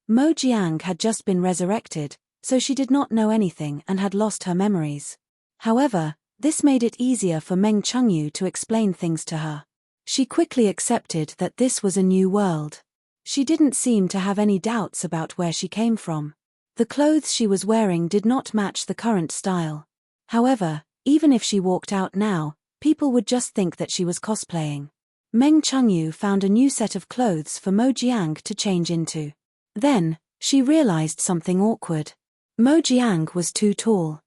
[SPEAKER 1] Mo Jiang had just been resurrected, so she did not know anything and had lost her memories. However, this made it easier for Meng Chengyu to explain things to her. She quickly accepted that this was a new world. She didn't seem to have any doubts about where she came from. The clothes she was wearing did not match the current style. However, even if she walked out now, people would just think that she was cosplaying. Meng Chengyu found a new set of clothes for Mo Jiang to change into. Then, she realized something awkward. Mo Jiang was too tall.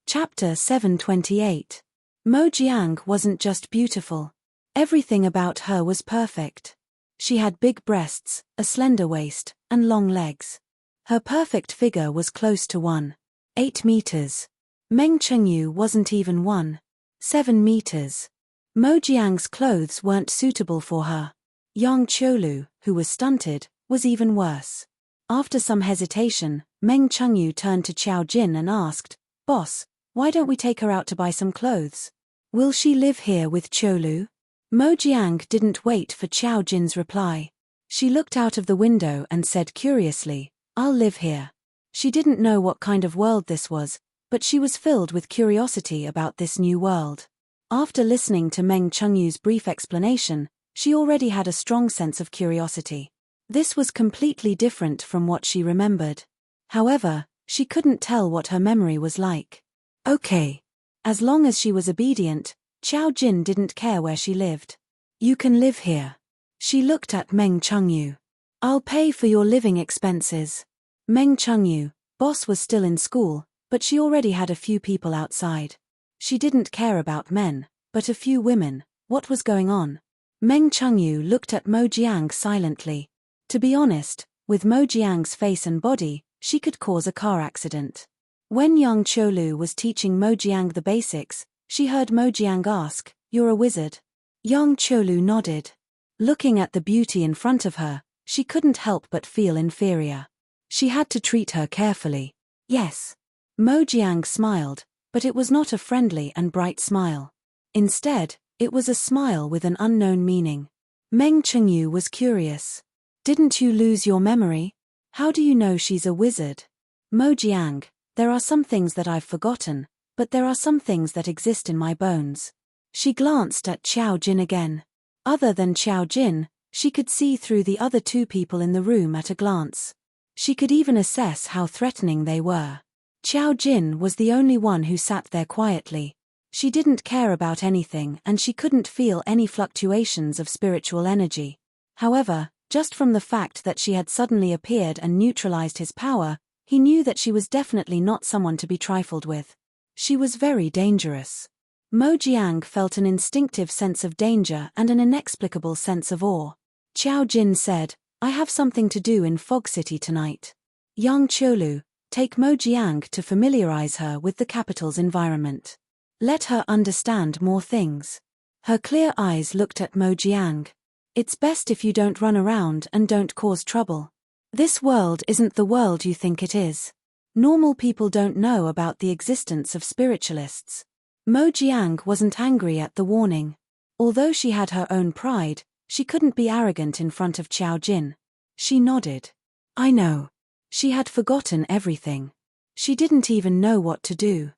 [SPEAKER 1] Chapter 728. Mo Jiang wasn't just beautiful. Everything about her was perfect. She had big breasts, a slender waist, and long legs. Her perfect figure was close to 1.8 meters. Meng Chengyu wasn't even 1.7 meters. Mo Jiang's clothes weren't suitable for her. Yang Qiulu, who was stunted, was even worse. After some hesitation, Meng Chengyu turned to Qiao Jin and asked, "Boss, why don't we take her out to buy some clothes? Will she live here with Qiulu?" Mo Jiang didn't wait for Qiao Jin's reply. She looked out of the window and said curiously, "I'll live here." She didn't know what kind of world this was, but she was filled with curiosity about this new world. After listening to Meng Chengyu's brief explanation, she already had a strong sense of curiosity. This was completely different from what she remembered. However, she couldn't tell what her memory was like. Okay. As long as she was obedient, Qiao Jin didn't care where she lived. "You can live here." She looked at Meng Chengyu. "I'll pay for your living expenses." Meng Chengyu, boss, was still in school, but she already had a few people outside. She didn't care about men, but a few women. What was going on? Meng Chengyu looked at Mo Jiang silently. To be honest, with Mo Jiang's face and body, she could cause a car accident. When Yang Qiulu was teaching Mo Jiang the basics, she heard Mo Jiang ask, "You're a wizard?" Yang Qiulu nodded. Looking at the beauty in front of her, she couldn't help but feel inferior. She had to treat her carefully. "Yes." Mo Jiang smiled, but it was not a friendly and bright smile. Instead, it was a smile with an unknown meaning. Meng Chengyu was curious. "Didn't you lose your memory? How do you know she's a wizard?" "Mo Jiang, there are some things that I've forgotten, but there are some things that exist in my bones." She glanced at Qiao Jin again. Other than Qiao Jin, she could see through the other two people in the room at a glance. She could even assess how threatening they were. Qiao Jin was the only one who sat there quietly. She didn't care about anything and she couldn't feel any fluctuations of spiritual energy. However, just from the fact that she had suddenly appeared and neutralized his power, he knew that she was definitely not someone to be trifled with. She was very dangerous. Mo Jiang felt an instinctive sense of danger and an inexplicable sense of awe. Qiao Jin said, "I have something to do in Fog City tonight. Young Qiulu, take Mo Jiang to familiarize her with the capital's environment. Let her understand more things." Her clear eyes looked at Mo Jiang. "It's best if you don't run around and don't cause trouble. This world isn't the world you think it is. Normal people don't know about the existence of spiritualists." Mo Jiang wasn't angry at the warning. Although she had her own pride, she couldn't be arrogant in front of Qiao Jin. She nodded. "I know." She had forgotten everything. She didn't even know what to do.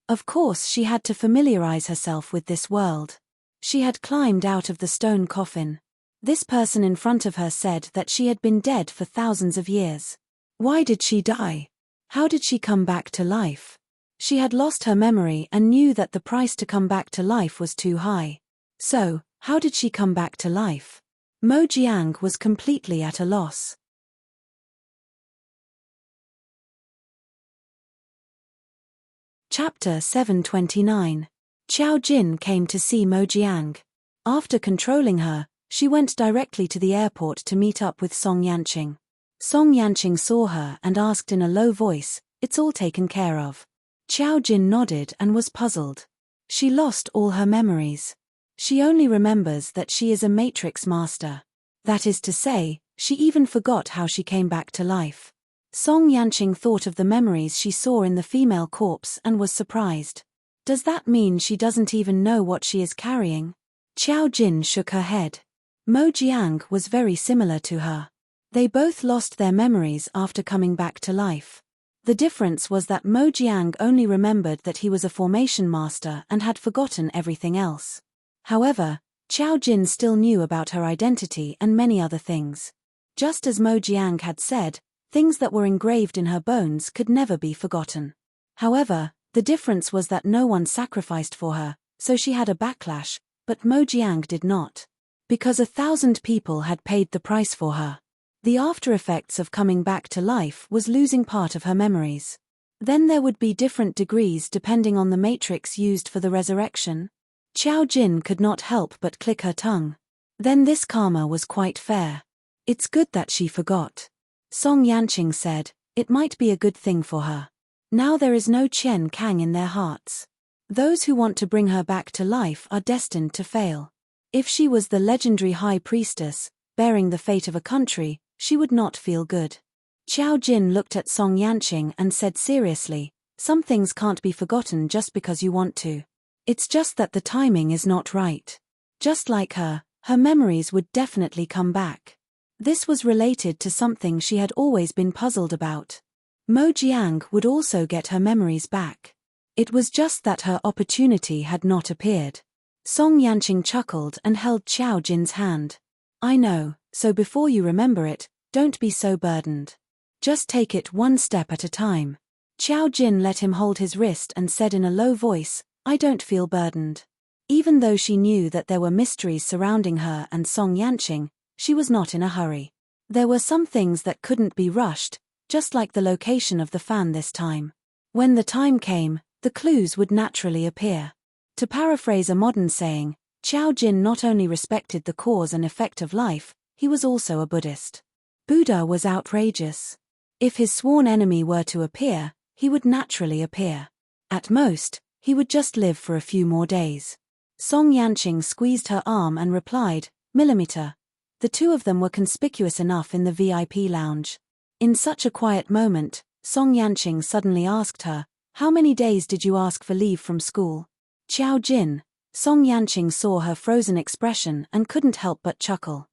[SPEAKER 1] Of course she had to familiarize herself with this world. She had climbed out of the stone coffin. This person in front of her said that she had been dead for thousands of years. Why did she die? How did she come back to life? She had lost her memory and knew that the price to come back to life was too high. So, how did she come back to life? Mo Jiang was completely at a loss. Chapter 729. Qiao Jin came to see Mo Jiang. After controlling her, she went directly to the airport to meet up with Song Yanqing. Song Yanqing saw her and asked in a low voice, "It's all taken care of?" Qiao Jin nodded and was puzzled. She lost all her memories. She only remembers that she is a matrix master. That is to say, she even forgot how she came back to life. Song Yanqing thought of the memories she saw in the female corpse and was surprised. Does that mean she doesn't even know what she is carrying? Qiao Jin shook her head. Mo Jiang was very similar to her. They both lost their memories after coming back to life. The difference was that Mo Jiang only remembered that he was a formation master and had forgotten everything else. However, Qiao Jin still knew about her identity and many other things. Just as Mo Jiang had said, things that were engraved in her bones could never be forgotten. However, the difference was that no one sacrificed for her, so she had a backlash, but Mo Jiang did not. Because 1,000 people had paid the price for her. The after effects of coming back to life was losing part of her memories. Then there would be different degrees depending on the matrix used for the resurrection. Qiao Jin could not help but click her tongue. Then this karma was quite fair. It's good that she forgot. Song Yanqing said, it might be a good thing for her. Now there is no Chen Kang in their hearts. Those who want to bring her back to life are destined to fail. If she was the legendary high priestess, bearing the fate of a country, she would not feel good. Qiao Jin looked at Song Yanqing and said seriously, some things can't be forgotten just because you want to. It's just that the timing is not right. Just like her memories would definitely come back. This was related to something she had always been puzzled about. Mo Jiang would also get her memories back. It was just that her opportunity had not appeared. Song Yanqing chuckled and held Qiao Jin's hand. I know, so before you remember it, don't be so burdened. Just take it one step at a time. Qiao Jin let him hold his wrist and said in a low voice, I don't feel burdened. Even though she knew that there were mysteries surrounding her and Song Yanqing, she was not in a hurry. There were some things that couldn't be rushed, just like the location of the fan this time. When the time came, the clues would naturally appear. To paraphrase a modern saying, Qiao Jin not only respected the cause and effect of life, he was also a Buddhist. Buddha was outrageous. If his sworn enemy were to appear, he would naturally appear. At most, he would just live for a few more days. Song Yanqing squeezed her arm and replied, Millimeter. The two of them were conspicuous enough in the VIP lounge. In such a quiet moment, Song Yanqing suddenly asked her, how many days did you ask for leave from school? Qiao Jin. Song Yanqing saw her frozen expression and couldn't help but chuckle.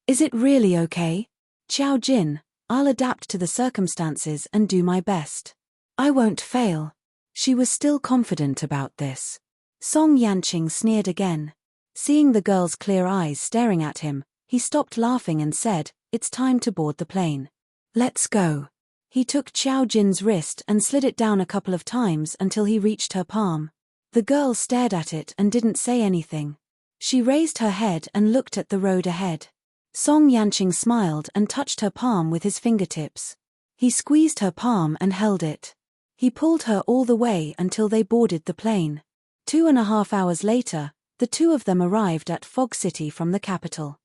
[SPEAKER 1] Is it really okay? Qiao Jin, I'll adapt to the circumstances and do my best. I won't fail. She was still confident about this. Song Yanqing sneered again. Seeing the girl's clear eyes staring at him, he stopped laughing and said, it's time to board the plane. Let's go. He took Xiao Jin's wrist and slid it down a couple of times until he reached her palm. The girl stared at it and didn't say anything. She raised her head and looked at the road ahead. Song Yanqing smiled and touched her palm with his fingertips. He squeezed her palm and held it. He pulled her all the way until they boarded the plane. 2.5 hours later, the two of them arrived at Fog City from the capital.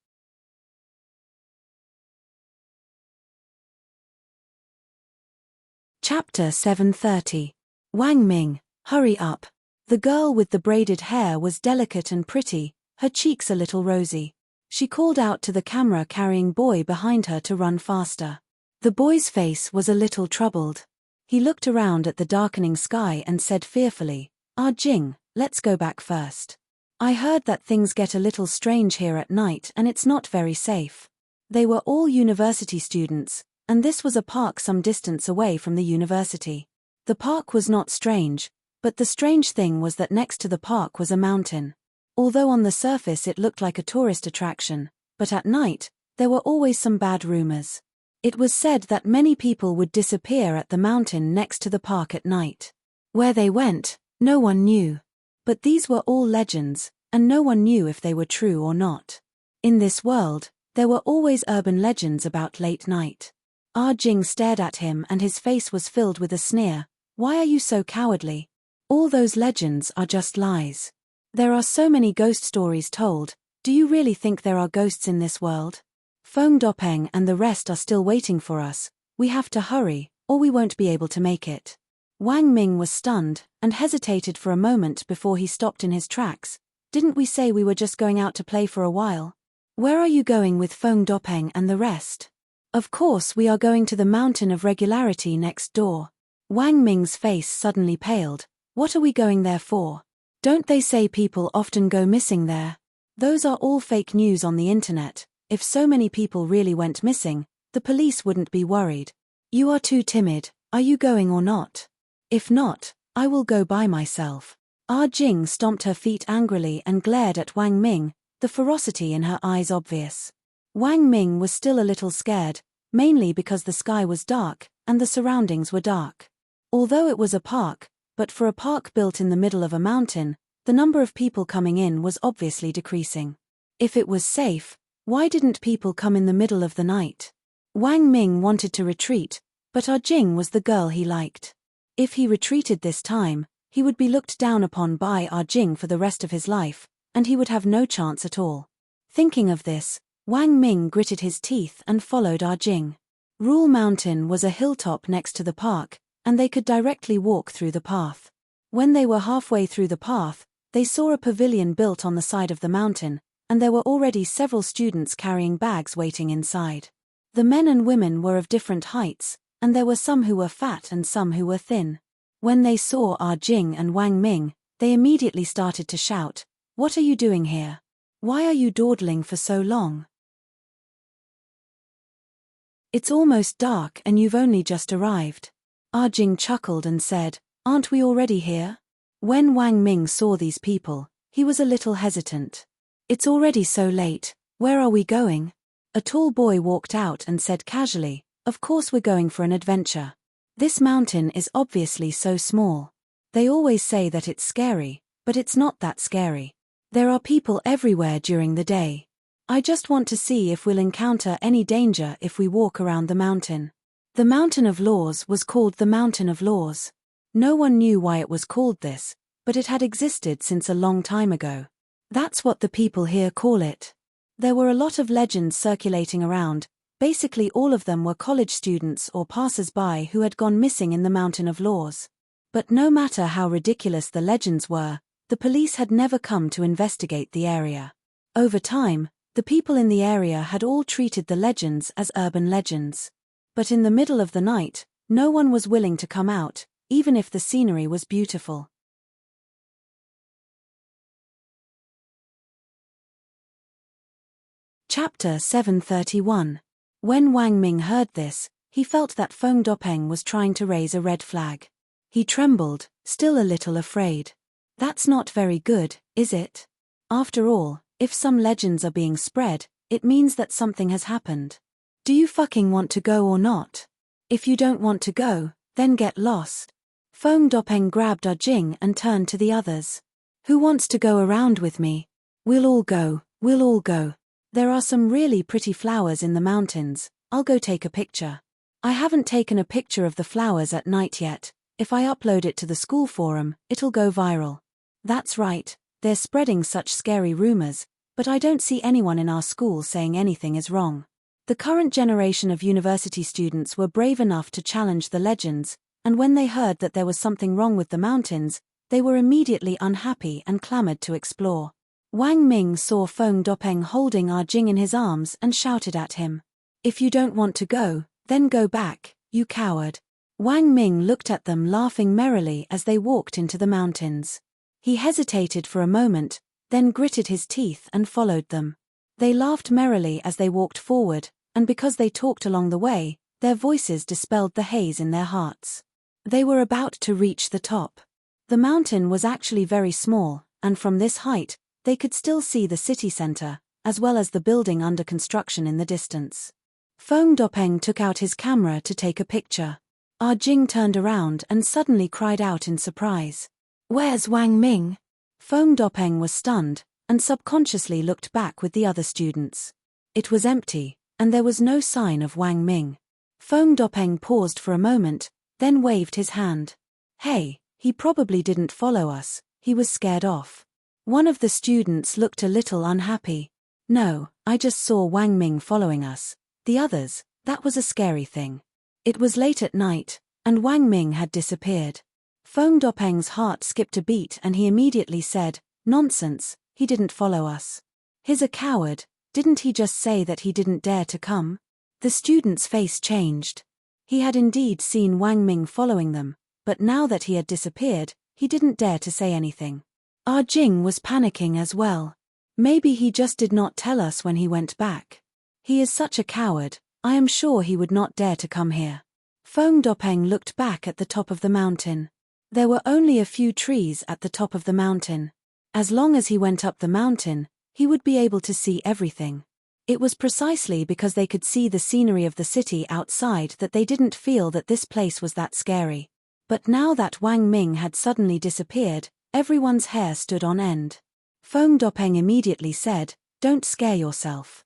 [SPEAKER 1] Chapter 730. Wang Ming, hurry up. The girl with the braided hair was delicate and pretty, her cheeks a little rosy. She called out to the camera-carrying boy behind her to run faster. The boy's face was a little troubled. He looked around at the darkening sky and said fearfully, "Ah Jing, let's go back first. I heard that things get a little strange here at night and it's not very safe." They were all university students, and this was a park some distance away from the university. The park was not strange, but the strange thing was that next to the park was a mountain. Although on the surface it looked like a tourist attraction, but at night, there were always some bad rumors. It was said that many people would disappear at the mountain next to the park at night. Where they went, no one knew. But these were all legends, and no one knew if they were true or not. In this world, there were always urban legends about late night. Ah Jing stared at him and his face was filled with a sneer. "Why are you so cowardly? All those legends are just lies. There are so many ghost stories told, do you really think there are ghosts in this world? Feng Dopeng and the rest are still waiting for us, we have to hurry, or we won't be able to make it." Wang Ming was stunned, and hesitated for a moment before he stopped in his tracks. "Didn't we say we were just going out to play for a while? Where are you going with Feng Dopeng and the rest?" "Of course we are going to the Mountain of Regularity next door." Wang Ming's face suddenly paled. "What are we going there for? Don't they say people often go missing there?" "Those are all fake news on the internet. If so many people really went missing, the police wouldn't be worried." "You are too timid, are you going or not?" "If not, I will go by myself." Ah Jing stomped her feet angrily and glared at Wang Ming, the ferocity in her eyes obvious. Wang Ming was still a little scared, mainly because the sky was dark, and the surroundings were dark. Although it was a park, but for a park built in the middle of a mountain, the number of people coming in was obviously decreasing. If it was safe, why didn't people come in the middle of the night? Wang Ming wanted to retreat, but Ah Jing was the girl he liked. If he retreated this time, he would be looked down upon by Ah Jing for the rest of his life, and he would have no chance at all. Thinking of this, Wang Ming gritted his teeth and followed Ah Jing. Rule Mountain was a hilltop next to the park, and they could directly walk through the path. When they were halfway through the path, they saw a pavilion built on the side of the mountain, and there were already several students carrying bags waiting inside. The men and women were of different heights, and there were some who were fat and some who were thin. When they saw Ah Jing and Wang Ming, they immediately started to shout, "What are you doing here? Why are you dawdling for so long? It's almost dark and you've only just arrived." Ah Jing chuckled and said, "Aren't we already here?" When Wang Ming saw these people, he was a little hesitant. "It's already so late, where are we going?" A tall boy walked out and said casually, "Of course we're going for an adventure. This mountain is obviously so small. They always say that it's scary, but it's not that scary. There are people everywhere during the day. I just want to see if we'll encounter any danger if we walk around the mountain." The Mountain of Laws was called the Mountain of Laws. No one knew why it was called this, but it had existed since a long time ago. That's what the people here call it. There were a lot of legends circulating around. Basically all of them were college students or passers-by who had gone missing in the Mountain of Laws. But no matter how ridiculous the legends were, the police had never come to investigate the area. Over time, the people in the area had all treated the legends as urban legends. But in the middle of the night, no one was willing to come out, even if the scenery was beautiful. Chapter 731. When Wang Ming heard this, he felt that Feng Dopeng was trying to raise a red flag. He trembled, still a little afraid. That's not very good, is it? After all, if some legends are being spread, it means that something has happened. Do you fucking want to go or not? If you don't want to go, then get lost. Feng Dopeng grabbed Ah Jing and turned to the others. Who wants to go around with me? We'll all go. There are some really pretty flowers in the mountains, I'll go take a picture. I haven't taken a picture of the flowers at night yet. If I upload it to the school forum, it'll go viral. That's right, they're spreading such scary rumors, but I don't see anyone in our school saying anything is wrong. The current generation of university students were brave enough to challenge the legends, and when they heard that there was something wrong with the mountains, they were immediately unhappy and clamored to explore. Wang Ming saw Feng Dopeng holding Ah Jing in his arms and shouted at him. If you don't want to go, then go back, you coward. Wang Ming looked at them laughing merrily as they walked into the mountains. He hesitated for a moment, then gritted his teeth and followed them. They laughed merrily as they walked forward, and because they talked along the way, their voices dispelled the haze in their hearts. They were about to reach the top. The mountain was actually very small, and from this height, they could still see the city center, as well as the building under construction in the distance. Feng Dopeng took out his camera to take a picture. Ah Jing turned around and suddenly cried out in surprise. Where's Wang Ming? Feng Dopeng was stunned, and subconsciously looked back with the other students. It was empty, and there was no sign of Wang Ming. Feng Dopeng paused for a moment, then waved his hand. Hey, he probably didn't follow us, he was scared off. One of the students looked a little unhappy. No, I just saw Wang Ming following us. The others, that was a scary thing. It was late at night, and Wang Ming had disappeared. Feng Dopeng's heart skipped a beat and he immediately said, Nonsense, he didn't follow us. He's a coward, didn't he just say that he didn't dare to come? The student's face changed. He had indeed seen Wang Ming following them, but now that he had disappeared, he didn't dare to say anything. Ah Jing was panicking as well. Maybe he just did not tell us when he went back. He is such a coward, I am sure he would not dare to come here. Feng Dopeng looked back at the top of the mountain. There were only a few trees at the top of the mountain. As long as he went up the mountain, he would be able to see everything. It was precisely because they could see the scenery of the city outside that they didn't feel that this place was that scary. But now that Wang Ming had suddenly disappeared, everyone's hair stood on end. Feng Dopeng immediately said, Don't scare yourself.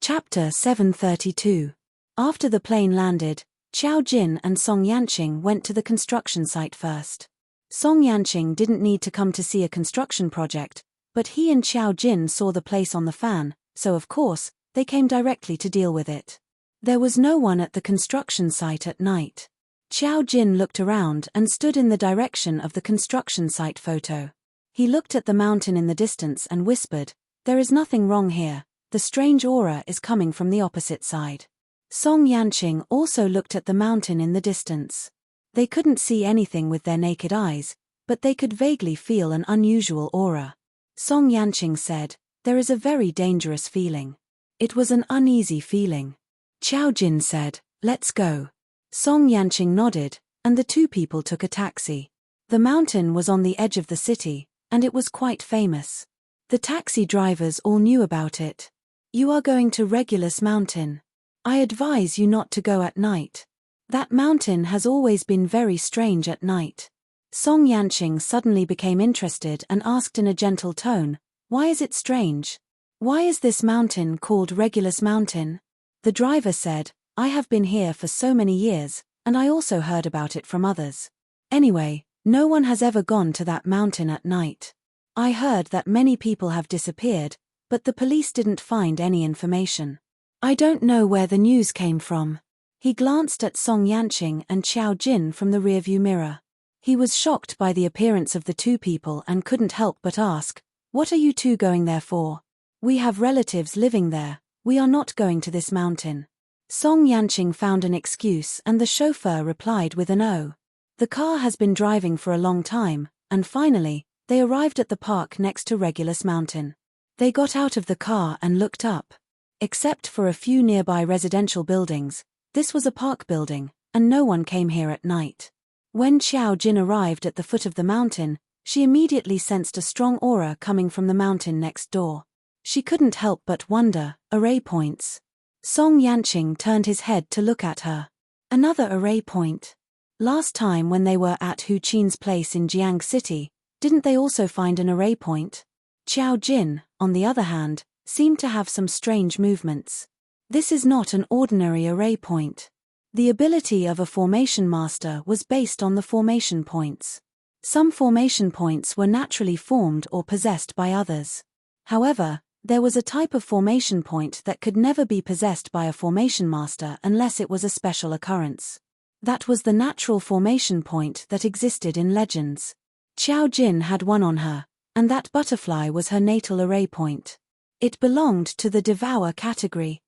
[SPEAKER 1] Chapter 732. After the plane landed, Xiao Jin and Song Yanqing went to the construction site first. Song Yanqing didn't need to come to see a construction project, but he and Xiao Jin saw the place on the fan, so of course, they came directly to deal with it. There was no one at the construction site at night. Xiao Jin looked around and stood in the direction of the construction site photo. He looked at the mountain in the distance and whispered, There is nothing wrong here, the strange aura is coming from the opposite side. Song Yanqing also looked at the mountain in the distance. They couldn't see anything with their naked eyes, but they could vaguely feel an unusual aura. Song Yanqing said, There is a very dangerous feeling. It was an uneasy feeling. Xiao Jin said, Let's go. Song Yanqing nodded, and the two people took a taxi. The mountain was on the edge of the city, and it was quite famous. The taxi drivers all knew about it. You are going to Regulus Mountain. I advise you not to go at night. That mountain has always been very strange at night. Song Yanqing suddenly became interested and asked in a gentle tone, Why is it strange? Why is this mountain called Regulus Mountain? The driver said, I have been here for so many years, and I also heard about it from others. Anyway, no one has ever gone to that mountain at night. I heard that many people have disappeared, but the police didn't find any information. I don't know where the news came from. He glanced at Song Yanqing and Xiao Jin from the rearview mirror. He was shocked by the appearance of the two people and couldn't help but ask, What are you two going there for? We have relatives living there, we are not going to this mountain. Song Yanqing found an excuse and the chauffeur replied with an O. The car has been driving for a long time, and finally, they arrived at the park next to Regulus Mountain. They got out of the car and looked up. Except for a few nearby residential buildings, this was a park building, and no one came here at night. When Xiao Jin arrived at the foot of the mountain, She immediately sensed a strong aura coming from the mountain next door. She couldn't help but wonder, array points. Song Yanqing turned his head to look at her. Another array point. Last time when they were at Hu Qin's place in Jiang City, didn't they also find an array point? Qiao Jin, on the other hand, seemed to have some strange movements. This is not an ordinary array point. The ability of a formation master was based on the formation points. Some formation points were naturally formed or possessed by others. However, there was a type of formation point that could never be possessed by a formation master unless it was a special occurrence. That was the natural formation point that existed in legends. Qiao Jin had one on her, and that butterfly was her natal array point. It belonged to the Devour category.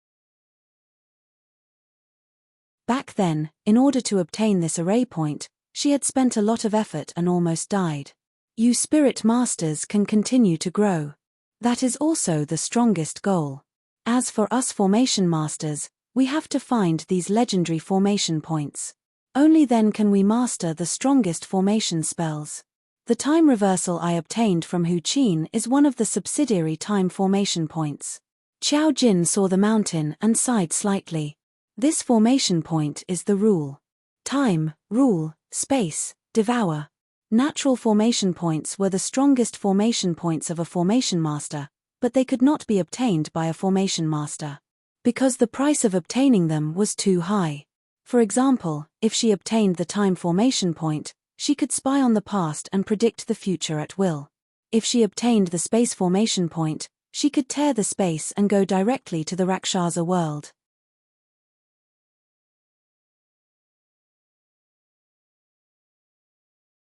[SPEAKER 1] Back then, in order to obtain this array point, she had spent a lot of effort and almost died. You spirit masters can continue to grow. That is also the strongest goal. As for us formation masters, we have to find these legendary formation points. Only then can we master the strongest formation spells. The time reversal I obtained from Hu Qin is one of the subsidiary time formation points. Qiao Jin saw the mountain and sighed slightly. This formation point is the rule. Time, rule, space, devour. Natural formation points were the strongest formation points of a formation master, but they could not be obtained by a formation master. Because the price of obtaining them was too high. For example, if she obtained the time formation point, she could spy on the past and predict the future at will. If she obtained the space formation point, she could tear the space and go directly to the Rakshasa world.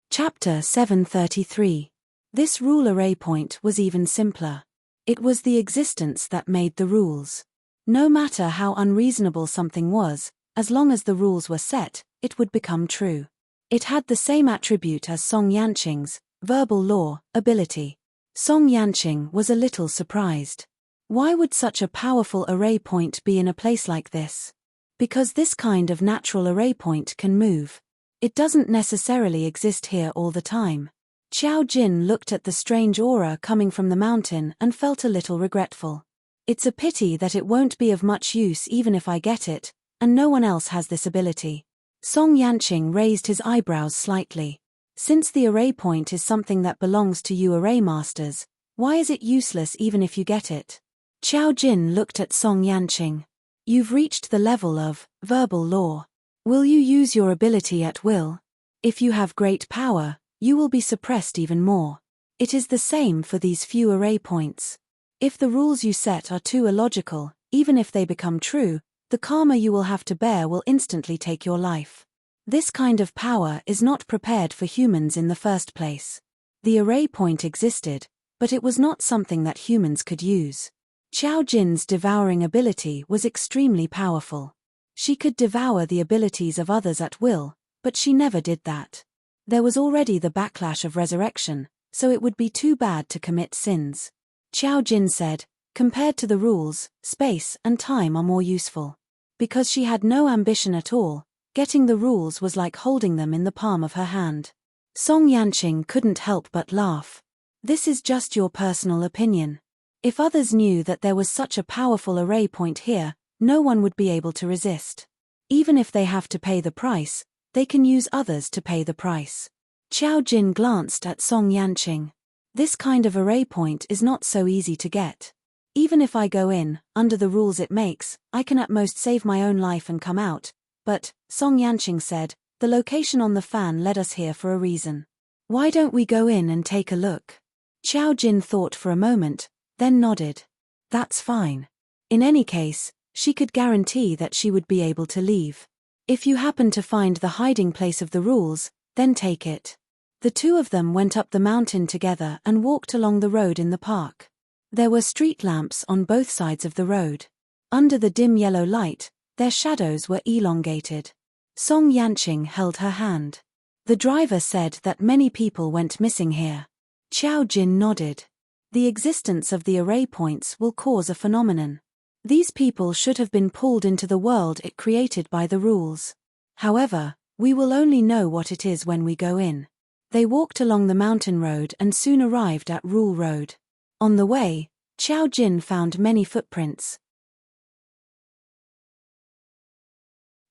[SPEAKER 1] Chapter 733. This rule array point was even simpler. It was the existence that made the rules. No matter how unreasonable something was, as long as the rules were set, it would become true. It had the same attribute as Song Yanqing's verbal law ability. Song Yanqing was a little surprised. Why would such a powerful array point be in a place like this? Because this kind of natural array point can move. It doesn't necessarily exist here all the time. Qiao Jin looked at the strange aura coming from the mountain and felt a little regretful. It's a pity that it won't be of much use even if I get it, and no one else has this ability. Song Yanqing raised his eyebrows slightly. Since the array point is something that belongs to you array masters, why is it useless even if you get it? Qiao Jin looked at Song Yanqing. You've reached the level of verbal law. Will you use your ability at will? If you have great power, you will be suppressed even more. It is the same for these few array points. If the rules you set are too illogical, even if they become true, the karma you will have to bear will instantly take your life. This kind of power is not prepared for humans in the first place. The array point existed, but it was not something that humans could use. Qiao Jin's devouring ability was extremely powerful. She could devour the abilities of others at will, but she never did that. There was already the backlash of resurrection, so it would be too bad to commit sins. Qiao Jin said, compared to the rules, space and time are more useful. Because she had no ambition at all, getting the rules was like holding them in the palm of her hand. Song Yanqing couldn't help but laugh. This is just your personal opinion. If others knew that there was such a powerful array point here, no one would be able to resist. Even if they have to pay the price, they can use others to pay the price. Qiao Jin glanced at Song Yanqing. This kind of array point is not so easy to get. Even if I go in, under the rules it makes, I can at most save my own life and come out. But, Song Yanqing said, the location on the fan led us here for a reason. Why don't we go in and take a look? Qiao Jin thought for a moment, then nodded. That's fine. In any case, she could guarantee that she would be able to leave. If you happen to find the hiding place of the rules, then take it. The two of them went up the mountain together and walked along the road in the park. There were street lamps on both sides of the road. Under the dim yellow light, their shadows were elongated. Song Yanqing held her hand. The driver said that many people went missing here. Qiao Jin nodded. The existence of the array points will cause a phenomenon. These people should have been pulled into the world it created by the rules. However, we will only know what it is when we go in. They walked along the mountain road and soon arrived at Rule Road. On the way, Xiao Jin found many footprints.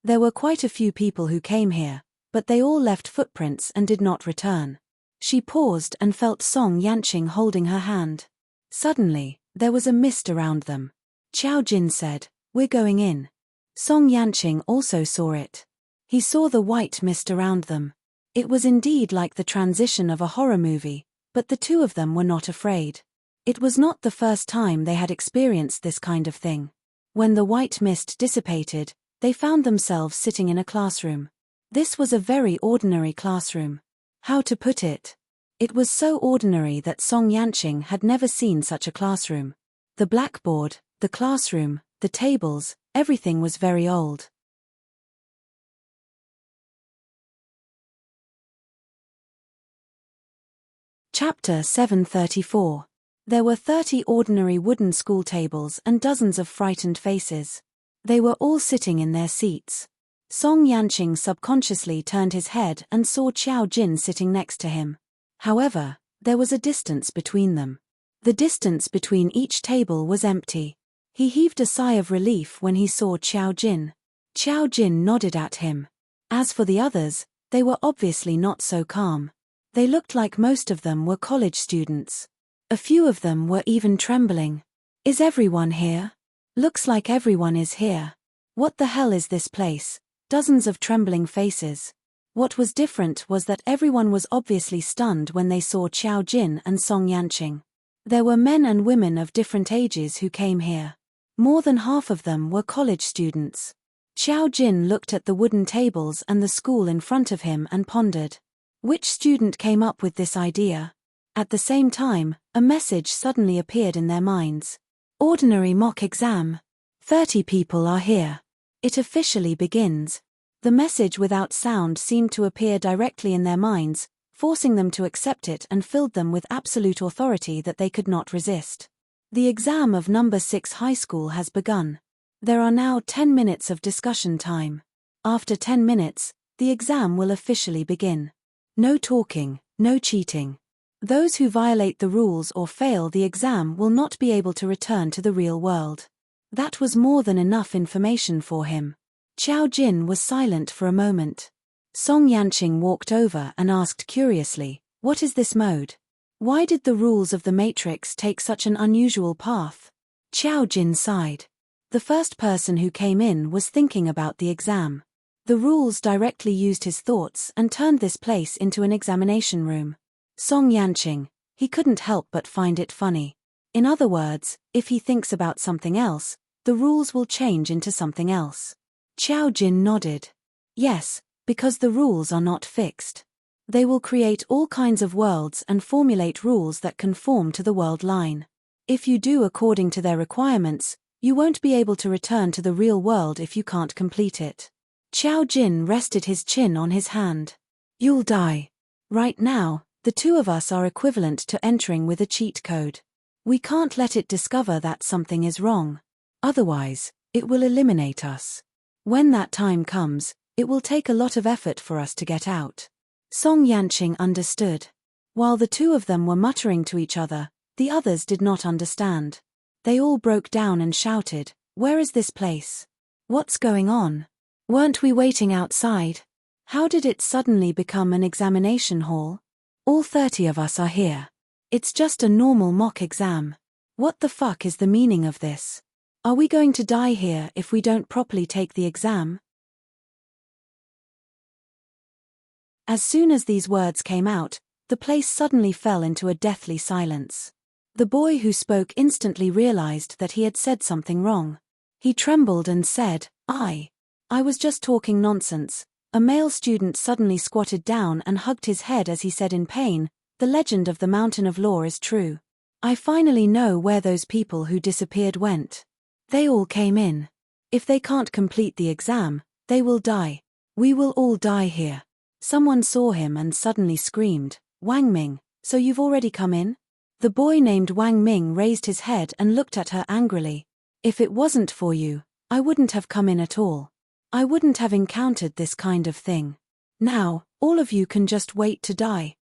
[SPEAKER 1] There were quite a few people who came here, but they all left footprints and did not return. She paused and felt Song Yanqing holding her hand. Suddenly, there was a mist around them. Xiao Jin said, "We're going in." Song Yanqing also saw it. He saw the white mist around them. It was indeed like the transition of a horror movie, but the two of them were not afraid. It was not the first time they had experienced this kind of thing. When the white mist dissipated, they found themselves sitting in a classroom. This was a very ordinary classroom. How to put it? It was so ordinary that Song Yanqing had never seen such a classroom. The blackboard, the classroom, the tables, everything was very old. Chapter 734. There were 30 ordinary wooden school tables and dozens of frightened faces. They were all sitting in their seats. Song Yanqing subconsciously turned his head and saw Xiao Jin sitting next to him. However, there was a distance between them. The distance between each table was empty. He heaved a sigh of relief when he saw Xiao Jin. Xiao Jin nodded at him. As for the others, they were obviously not so calm. They looked like most of them were college students. A few of them were even trembling. "Is everyone here? Looks like everyone is here. What the hell is this place?" Dozens of trembling faces. What was different was that everyone was obviously stunned when they saw Xiao Jin and Song Yanqing. There were men and women of different ages who came here. More than half of them were college students. Xiao Jin looked at the wooden tables and the school in front of him and pondered. Which student came up with this idea? At the same time, a message suddenly appeared in their minds. Ordinary mock exam. 30 people are here. It officially begins. The message without sound seemed to appear directly in their minds, forcing them to accept it and filled them with absolute authority that they could not resist. The exam of number 6 high school has begun. There are now 10 minutes of discussion time. After 10 minutes, the exam will officially begin. No talking, no cheating. Those who violate the rules or fail the exam will not be able to return to the real world. That was more than enough information for him. Xiao Jin was silent for a moment. Song Yanqing walked over and asked curiously, "What is this mode? Why did the rules of the Matrix take such an unusual path?" Xiao Jin sighed. The first person who came in was thinking about the exam. The rules directly used his thoughts and turned this place into an examination room. Song Yanqing, he couldn't help but find it funny. In other words, if he thinks about something else, the rules will change into something else. Xiao Jin nodded. Yes, because the rules are not fixed. They will create all kinds of worlds and formulate rules that conform to the world line. If you do according to their requirements, you won't be able to return to the real world if you can't complete it. Xiao Jin rested his chin on his hand. You'll die. Right now, the two of us are equivalent to entering with a cheat code. We can't let it discover that something is wrong. Otherwise, it will eliminate us. When that time comes, it will take a lot of effort for us to get out. Song Yanqing understood. While the two of them were muttering to each other, the others did not understand. They all broke down and shouted, "Where is this place? What's going on? Weren't we waiting outside? How did it suddenly become an examination hall? All 30 of us are here. It's just a normal mock exam. What the fuck is the meaning of this? Are we going to die here if we don't properly take the exam?" As soon as these words came out, the place suddenly fell into a deathly silence. The boy who spoke instantly realized that he had said something wrong. He trembled and said, I was just talking nonsense." A male student suddenly squatted down and hugged his head as he said in pain, "The legend of the Mountain of Law is true. I finally know where those people who disappeared went. They all came in. If they can't complete the exam, they will die. We will all die here." Someone saw him and suddenly screamed, "Wang Ming, so you've already come in?" The boy named Wang Ming raised his head and looked at her angrily. "If it wasn't for you, I wouldn't have come in at all. I wouldn't have encountered this kind of thing. Now, all of you can just wait to die."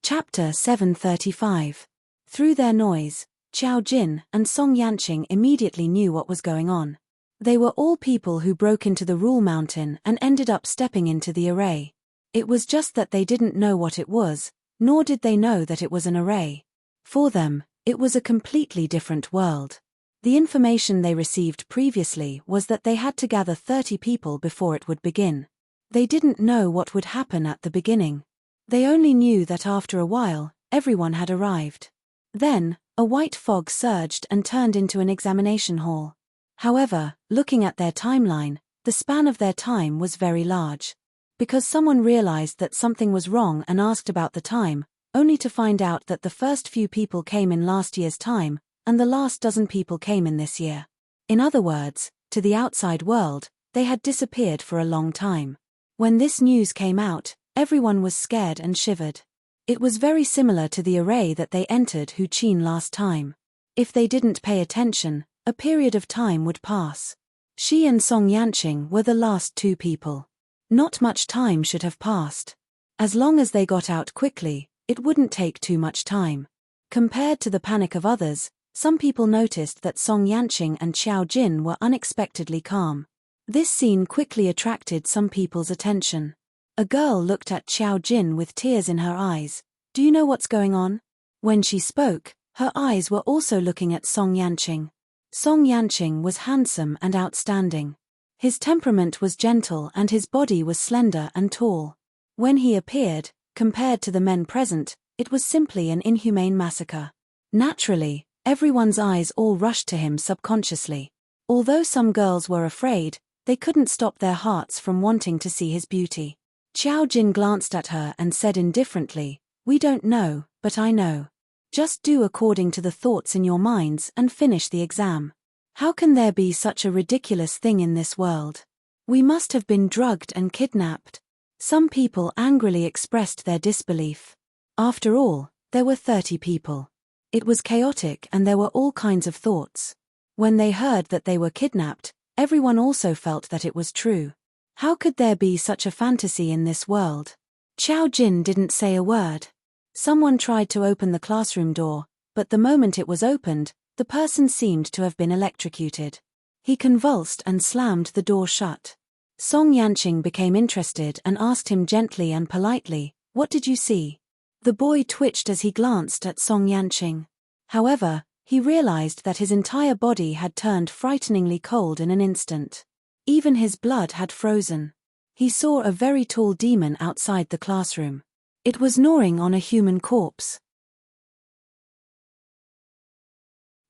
[SPEAKER 1] Chapter 735. Through their noise, Qiao Jin and Song Yanqing immediately knew what was going on. They were all people who broke into the Rule Mountain and ended up stepping into the array. It was just that they didn't know what it was, nor did they know that it was an array. For them, it was a completely different world. The information they received previously was that they had to gather 30 people before it would begin. They didn't know what would happen at the beginning. They only knew that after a while, everyone had arrived. Then, a white fog surged and turned into an examination hall. However, looking at their timeline, the span of their time was very large. Because someone realized that something was wrong and asked about the time, only to find out that the first few people came in last year's time, and the last dozen people came in this year. In other words, to the outside world, they had disappeared for a long time. When this news came out, everyone was scared and shivered. It was very similar to the array that they entered Hu Qin last time. If they didn't pay attention, a period of time would pass. She and Song Yanqing were the last two people. Not much time should have passed. As long as they got out quickly, it wouldn't take too much time. Compared to the panic of others, some people noticed that Song Yanqing and Qiao Jin were unexpectedly calm. This scene quickly attracted some people's attention. A girl looked at Qiao Jin with tears in her eyes. "Do you know what's going on?" When she spoke, her eyes were also looking at Song Yanqing. Song Yanqing was handsome and outstanding. His temperament was gentle and his body was slender and tall. When he appeared, compared to the men present, it was simply an inhumane massacre. Naturally, everyone's eyes all rushed to him subconsciously. Although some girls were afraid, they couldn't stop their hearts from wanting to see his beauty. Qiao Jin glanced at her and said indifferently, "We don't know, but I know. Just do according to the thoughts in your minds and finish the exam. How can there be such a ridiculous thing in this world? We must have been drugged and kidnapped." Some people angrily expressed their disbelief. After all, there were 30 people. It was chaotic and there were all kinds of thoughts. When they heard that they were kidnapped, everyone also felt that it was true. How could there be such a fantasy in this world? Qiao Jin didn't say a word. Someone tried to open the classroom door, but the moment it was opened, the person seemed to have been electrocuted. He convulsed and slammed the door shut. Song Yanqing became interested and asked him gently and politely, "What did you see?" The boy twitched as he glanced at Song Yanqing. However, he realized that his entire body had turned frighteningly cold in an instant. Even his blood had frozen. He saw a very tall demon outside the classroom. It was gnawing on a human corpse.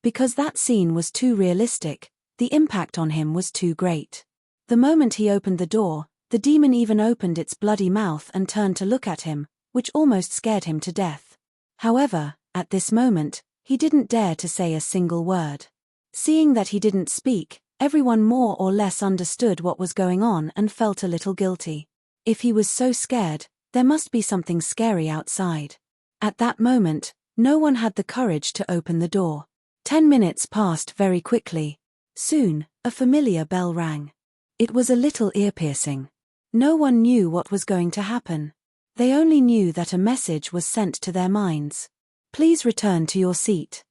[SPEAKER 1] Because that scene was too realistic, the impact on him was too great. The moment he opened the door, the demon even opened its bloody mouth and turned to look at him, which almost scared him to death. However, at this moment, he didn't dare to say a single word. Seeing that he didn't speak, everyone more or less understood what was going on and felt a little guilty. If he was so scared, there must be something scary outside. At that moment, no one had the courage to open the door. 10 minutes passed very quickly. Soon, a familiar bell rang. It was a little ear-piercing. No one knew what was going to happen. They only knew that a message was sent to their minds. "Please return to your seat."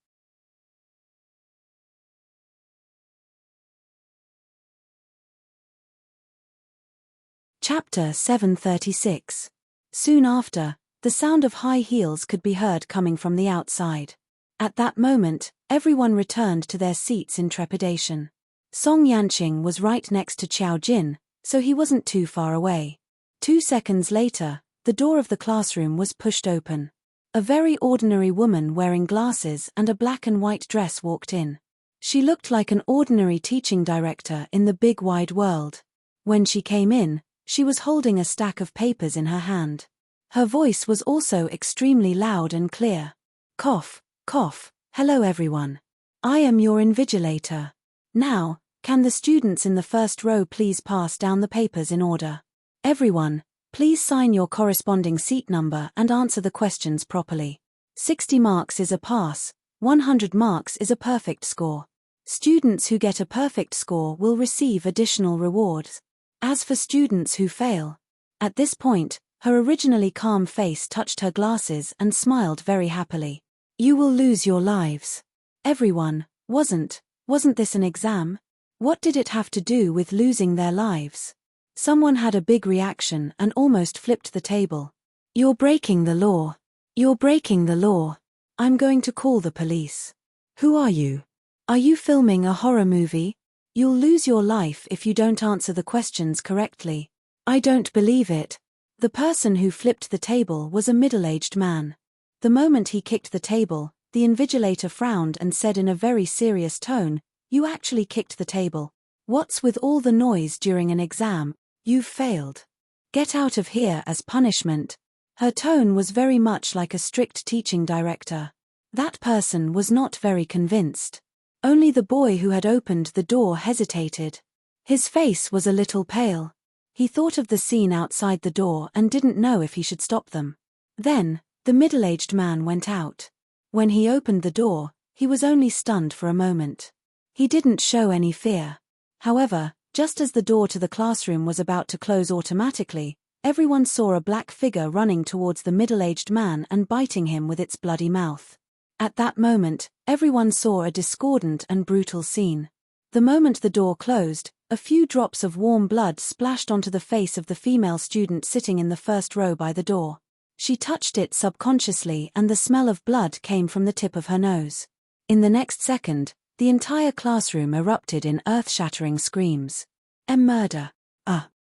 [SPEAKER 1] Chapter 736. Soon after, the sound of high heels could be heard coming from the outside. At that moment, everyone returned to their seats in trepidation. Song Yanqing was right next to Qiao Jin, so he wasn't too far away. 2 seconds later, the door of the classroom was pushed open. A very ordinary woman wearing glasses and a black and white dress walked in. She looked like an ordinary teaching director in the big wide world. When she came in, she was holding a stack of papers in her hand. Her voice was also extremely loud and clear. "Cough, cough, hello everyone. I am your invigilator. Now, can the students in the first row please pass down the papers in order? Everyone, please sign your corresponding seat number and answer the questions properly. 60 marks is a pass, 100 marks is a perfect score. Students who get a perfect score will receive additional rewards. As for students who fail..." At this point, Her originally calm face touched her glasses and smiled very happily. You will lose your lives. Everyone, wasn't this an exam? What did it have to do with losing their lives? Someone had a big reaction and almost flipped the table. You're breaking the law. You're breaking the law. I'm going to call the police. Who are you? Are you filming a horror movie? You'll lose your life if you don't answer the questions correctly. I don't believe it. The person who flipped the table was a middle-aged man. The moment he kicked the table, the invigilator frowned and said in a very serious tone, You actually kicked the table. What's with all the noise during an exam? You've failed. Get out of here as punishment. Her tone was very much like a strict teaching director. That person was not very convinced. Only the boy who had opened the door hesitated. His face was a little pale. He thought of the scene outside the door and didn't know if he should stop them. Then, the middle-aged man went out. When he opened the door, he was only stunned for a moment. He didn't show any fear. However, just as the door to the classroom was about to close automatically, everyone saw a black figure running towards the middle-aged man and biting him with its bloody mouth. At that moment, everyone saw a discordant and brutal scene. The moment the door closed, a few drops of warm blood splashed onto the face of the female student sitting in the first row by the door. She touched it subconsciously and the smell of blood came from the tip of her nose. In the next second, the entire classroom erupted in earth-shattering screams. Murder.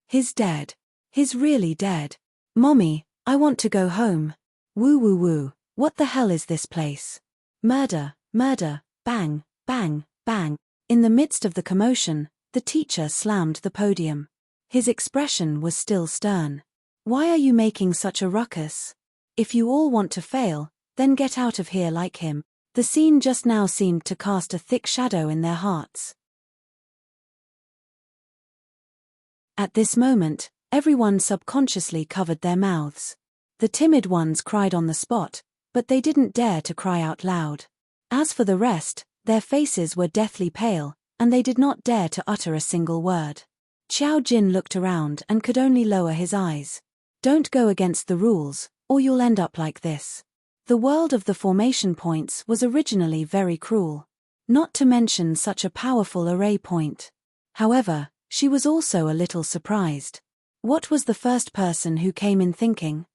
[SPEAKER 1] He's dead. He's really dead. Mommy, I want to go home. Woo woo woo, what the hell is this place? Murder, murder, bang, bang, bang. In the midst of the commotion, the teacher slammed the podium. His expression was still stern. Why are you making such a ruckus? If you all want to fail, then get out of here like him. The scene just now seemed to cast a thick shadow in their hearts. At this moment, everyone subconsciously covered their mouths. The timid ones cried on the spot, but they didn't dare to cry out loud. As for the rest, their faces were deathly pale, and they did not dare to utter a single word. Xiao Jin looked around and could only lower his eyes. Don't go against the rules, or you'll end up like this. The world of the formation points was originally very cruel. Not to mention such a powerful array point. However, she was also a little surprised. What was the first person who came in thinking?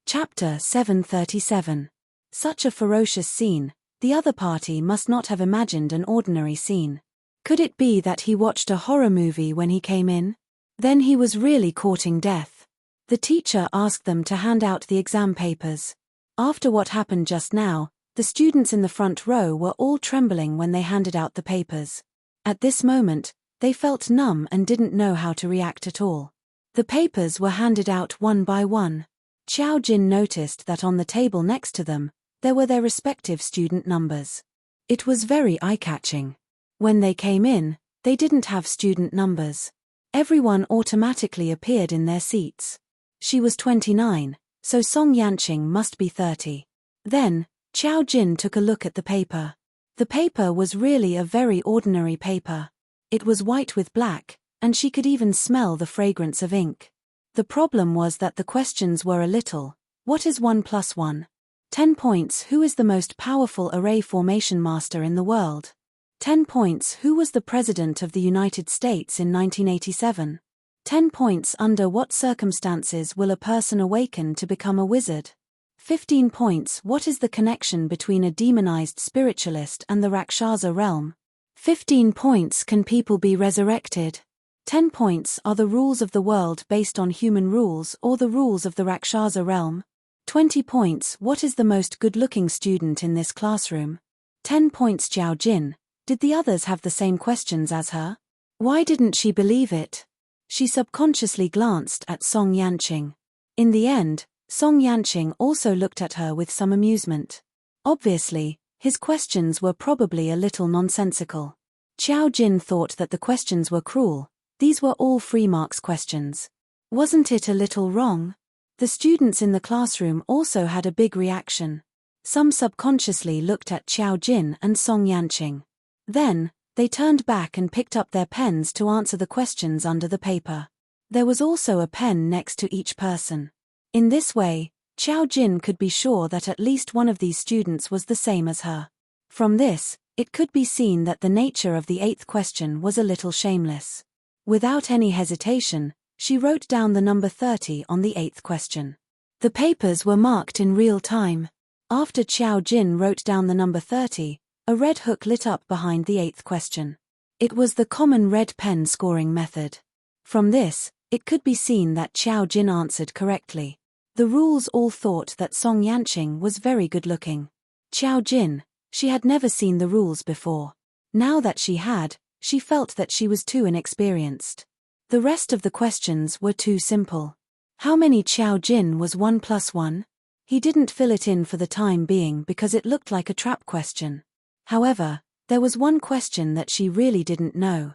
[SPEAKER 1] Chapter 737. Such a ferocious scene, the other party must not have imagined an ordinary scene. Could it be that he watched a horror movie when he came in? Then he was really courting death. The teacher asked them to hand out the exam papers. After what happened just now, the students in the front row were all trembling when they handed out the papers. At this moment, they felt numb and didn't know how to react at all. The papers were handed out one by one. Xiao Jin noticed that on the table next to them, there were their respective student numbers. It was very eye-catching. When they came in, they didn't have student numbers. Everyone automatically appeared in their seats. She was 29, so Song Yanqing must be 30. Then, Xiao Jin took a look at the paper. The paper was really a very ordinary paper. It was white with black, and she could even smell the fragrance of ink. The problem was that the questions were a little. What is 1 plus 1? 10 points. Who is the most powerful array formation master in the world? 10 points. Who was the President of the United States in 1987? 10 points. Under what circumstances will a person awaken to become a wizard? 15 points. What is the connection between a demonized spiritualist and the Rakshasa realm? 15 points. Can people be resurrected? 10 points. Are the rules of the world based on human rules or the rules of the Rakshasa realm? 20 points. What is the most good-looking student in this classroom? 10 points. Xiao Jin. Did the others have the same questions as her? Why didn't she believe it? She subconsciously glanced at Song Yanqing. In the end, Song Yanqing also looked at her with some amusement. Obviously, his questions were probably a little nonsensical. Xiao Jin thought that the questions were cruel. These were all free marks questions. Wasn't it a little wrong? The students in the classroom also had a big reaction. Some subconsciously looked at Xiao Jin and Song Yanqing. Then, They turned back and picked up their pens to answer the questions under the paper. There was also a pen next to each person. In this way, Qiao Jin could be sure that at least one of these students was the same as her. From this, it could be seen that the nature of the 8th question was a little shameless. Without any hesitation, she wrote down the number 30 on the 8th question. The papers were marked in real time. After Qiao Jin wrote down the number 30, a red hook lit up behind the 8th question. It was the common red pen scoring method. From this, it could be seen that Qiao Jin answered correctly. The rules all thought that Song Yanqing was very good looking. Qiao Jin, she had never seen the rules before. Now that she had, she felt that she was too inexperienced. The rest of the questions were too simple. How many Qiao Jin was 1 plus 1? He didn't fill it in for the time being because it looked like a trap question. However, there was one question that she really didn't know.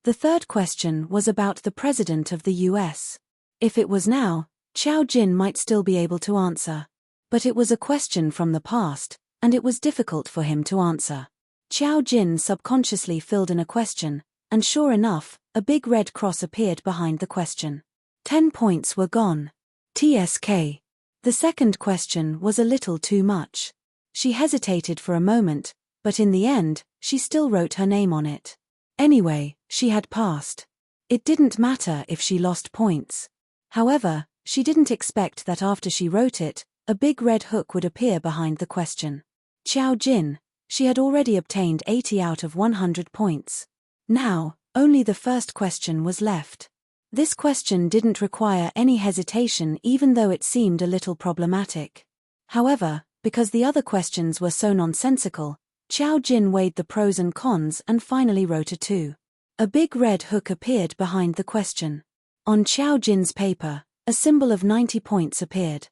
[SPEAKER 1] The third question was about the President of the US. If it was now, Qiao Jin might still be able to answer. But it was a question from the past, and it was difficult for him to answer. Qiao Jin subconsciously filled in a question, and sure enough, a big red cross appeared behind the question. 10 points were gone. TSK. The second question was a little too much. She hesitated for a moment, but in the end, she still wrote her name on it. Anyway, she had passed. It didn't matter if she lost points. However, she didn't expect that after she wrote it, a big red hook would appear behind the question. Qiao Jin, she had already obtained 80 out of 100 points. Now, only the first question was left. This question didn't require any hesitation even though it seemed a little problematic. However, because the other questions were so nonsensical, Qiao Jin weighed the pros and cons and finally wrote a 2. A big red hook appeared behind the question. On Qiao Jin's paper, a symbol of 90 points appeared.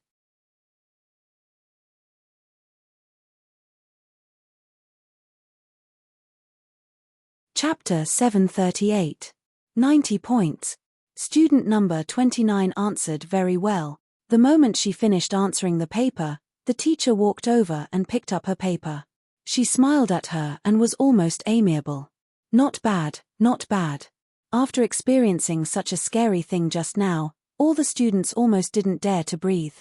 [SPEAKER 1] Chapter 738. 90 points. Student number 29 answered very well. The moment she finished answering the paper, the teacher walked over and picked up her paper. She smiled at her and was almost amiable. Not bad, not bad. After experiencing such a scary thing just now, all the students almost didn't dare to breathe.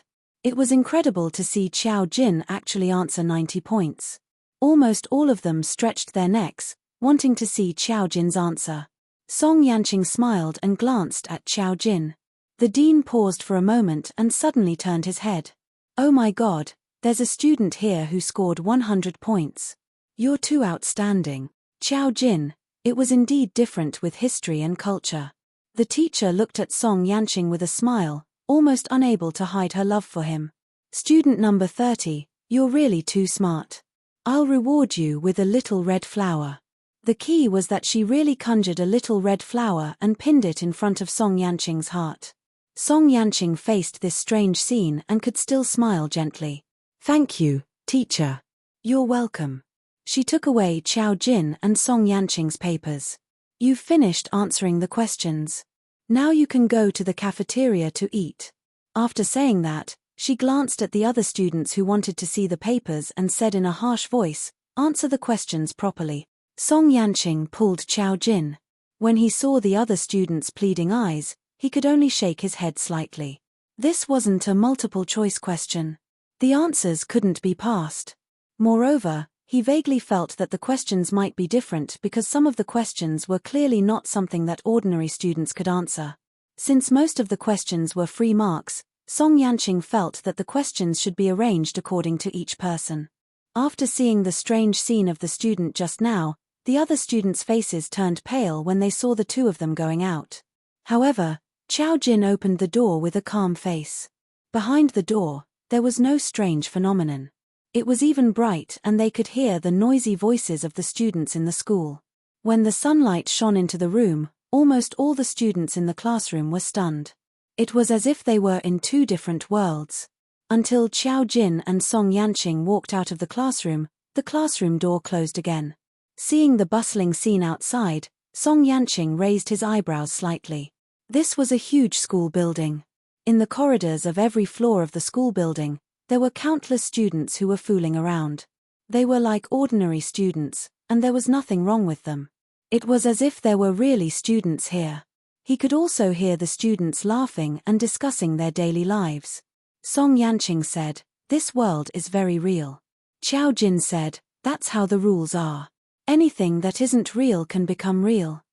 [SPEAKER 1] It was incredible to see Qiao Jin actually answer 90 points. Almost all of them stretched their necks, wanting to see Qiao Jin's answer. Song Yanqing smiled and glanced at Qiao Jin. The dean paused for a moment and suddenly turned his head. Oh my God, there's a student here who scored 100 points. You're too outstanding. Qiao Jin, it was indeed different with history and culture. The teacher looked at Song Yanqing with a smile, almost unable to hide her love for him. Student number 30, you're really too smart. I'll reward you with a little red flower. The key was that she really conjured a little red flower and pinned it in front of Song Yanqing's heart. Song Yanqing faced this strange scene and could still smile gently. Thank you, teacher. You're welcome. She took away Qiao Jin and Song Yanqing's papers. You've finished answering the questions. Now you can go to the cafeteria to eat. After saying that, she glanced at the other students who wanted to see the papers and said in a harsh voice, answer the questions properly. Song Yanqing pulled Qiao Jin. When he saw the other students' pleading eyes, he could only shake his head slightly. This wasn't a multiple-choice question. The answers couldn't be passed. Moreover, he vaguely felt that the questions might be different because some of the questions were clearly not something that ordinary students could answer. Since most of the questions were free marks, Song Yanqing felt that the questions should be arranged according to each person. After seeing the strange scene of the student just now, the other students' faces turned pale when they saw the two of them going out. However, Qiao Jin opened the door with a calm face. Behind the door, there was no strange phenomenon. It was even bright and they could hear the noisy voices of the students in the school. When the sunlight shone into the room, almost all the students in the classroom were stunned. It was as if they were in two different worlds. Until Qiao Jin and Song Yanqing walked out of the classroom door closed again. Seeing the bustling scene outside, Song Yanqing raised his eyebrows slightly. This was a huge school building. In the corridors of every floor of the school building, there were countless students who were fooling around. They were like ordinary students, and there was nothing wrong with them. It was as if there were really students here. He could also hear the students laughing and discussing their daily lives. Song Yanqing said, "This world is very real." Qiao Jin said, "That's how the rules are. Anything that isn't real can become real."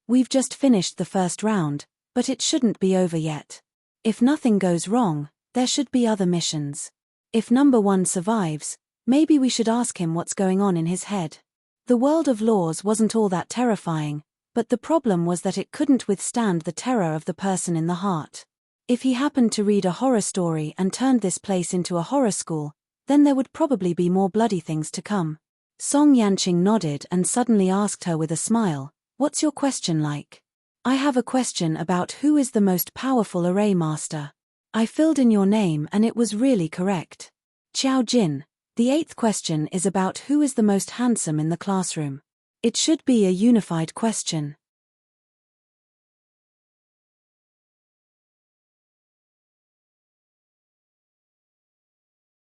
[SPEAKER 1] We've just finished the first round, but it shouldn't be over yet. If nothing goes wrong, there should be other missions. If number 1 survives, maybe we should ask him what's going on in his head. The world of laws wasn't all that terrifying, but the problem was that it couldn't withstand the terror of the person in the heart. If he happened to read a horror story and turned this place into a horror school, then there would probably be more bloody things to come. Song Yanqing nodded and suddenly asked her with a smile, "What's your question like?" "I have a question about who is the most powerful array master. I filled in your name and it was really correct." Qiao Jin, the 8th question is about who is the most handsome in the classroom. It should be a unified question.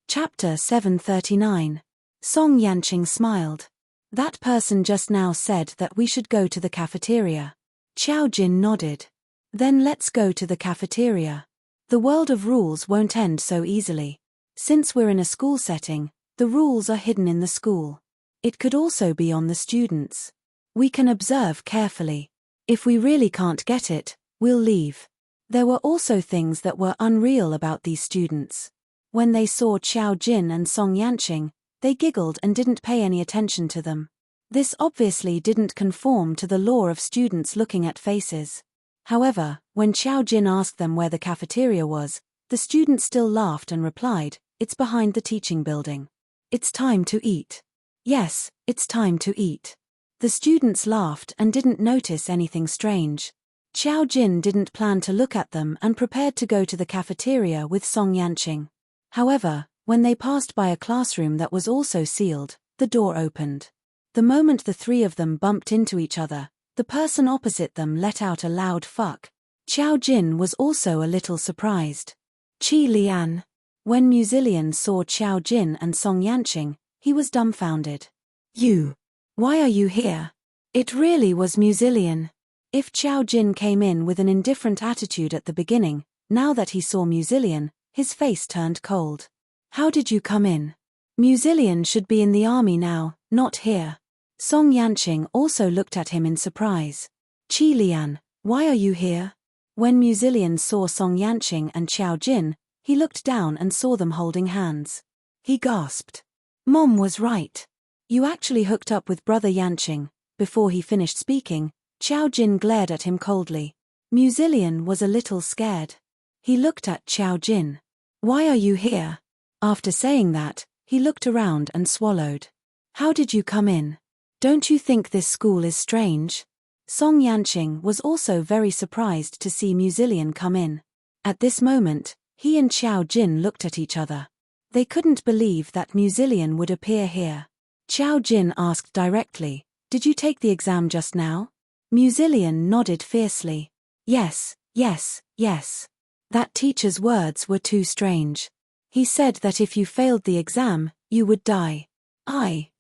[SPEAKER 1] Chapter 739. Song Yanqing smiled. "That person just now said that we should go to the cafeteria." Qiao Jin nodded. "Then let's go to the cafeteria. The world of rules won't end so easily. Since we're in a school setting, the rules are hidden in the school. It could also be on the students. We can observe carefully. If we really can't get it, we'll leave." There were also things that were unreal about these students. When they saw Qiao Jin and Song Yanqing, they giggled and didn't pay any attention to them. This obviously didn't conform to the law of students looking at faces. However, when Qiao Jin asked them where the cafeteria was, the students still laughed and replied, "It's behind the teaching building. It's time to eat." Yes, it's time to eat. The students laughed and didn't notice anything strange. Qiao Jin didn't plan to look at them and prepared to go to the cafeteria with Song Yanqing. However, when they passed by a classroom that was also sealed, the door opened. The moment the 3 of them bumped into each other, the person opposite them let out a loud fuck. Qiao Jin was also a little surprised. Qi Lian. When Musilian saw Qiao Jin and Song Yanqing, he was dumbfounded. "You. Why are you here?" It really was Musilian. If Qiao Jin came in with an indifferent attitude at the beginning, now that he saw Musilian, his face turned cold. "How did you come in? Musilian should be in the army now, not here." Song Yanqing also looked at him in surprise. "Qi Lian, why are you here?" When Musilian saw Song Yanqing and Qiao Jin, he looked down and saw them holding hands. He gasped. "Mom was right. You actually hooked up with brother Yanqing." Before he finished speaking, Qiao Jin glared at him coldly. Musilian was a little scared. He looked at Qiao Jin. "Why are you here?" After saying that, he looked around and swallowed. "How did you come in? Don't you think this school is strange?" Song Yanqing was also very surprised to see Musilian come in. At this moment, he and Qiao Jin looked at each other. They couldn't believe that Musilian would appear here. Qiao Jin asked directly, "Did you take the exam just now?" Musilian nodded fiercely. "Yes, yes, yes." That teacher's words were too strange. He said that if you failed the exam, you would die.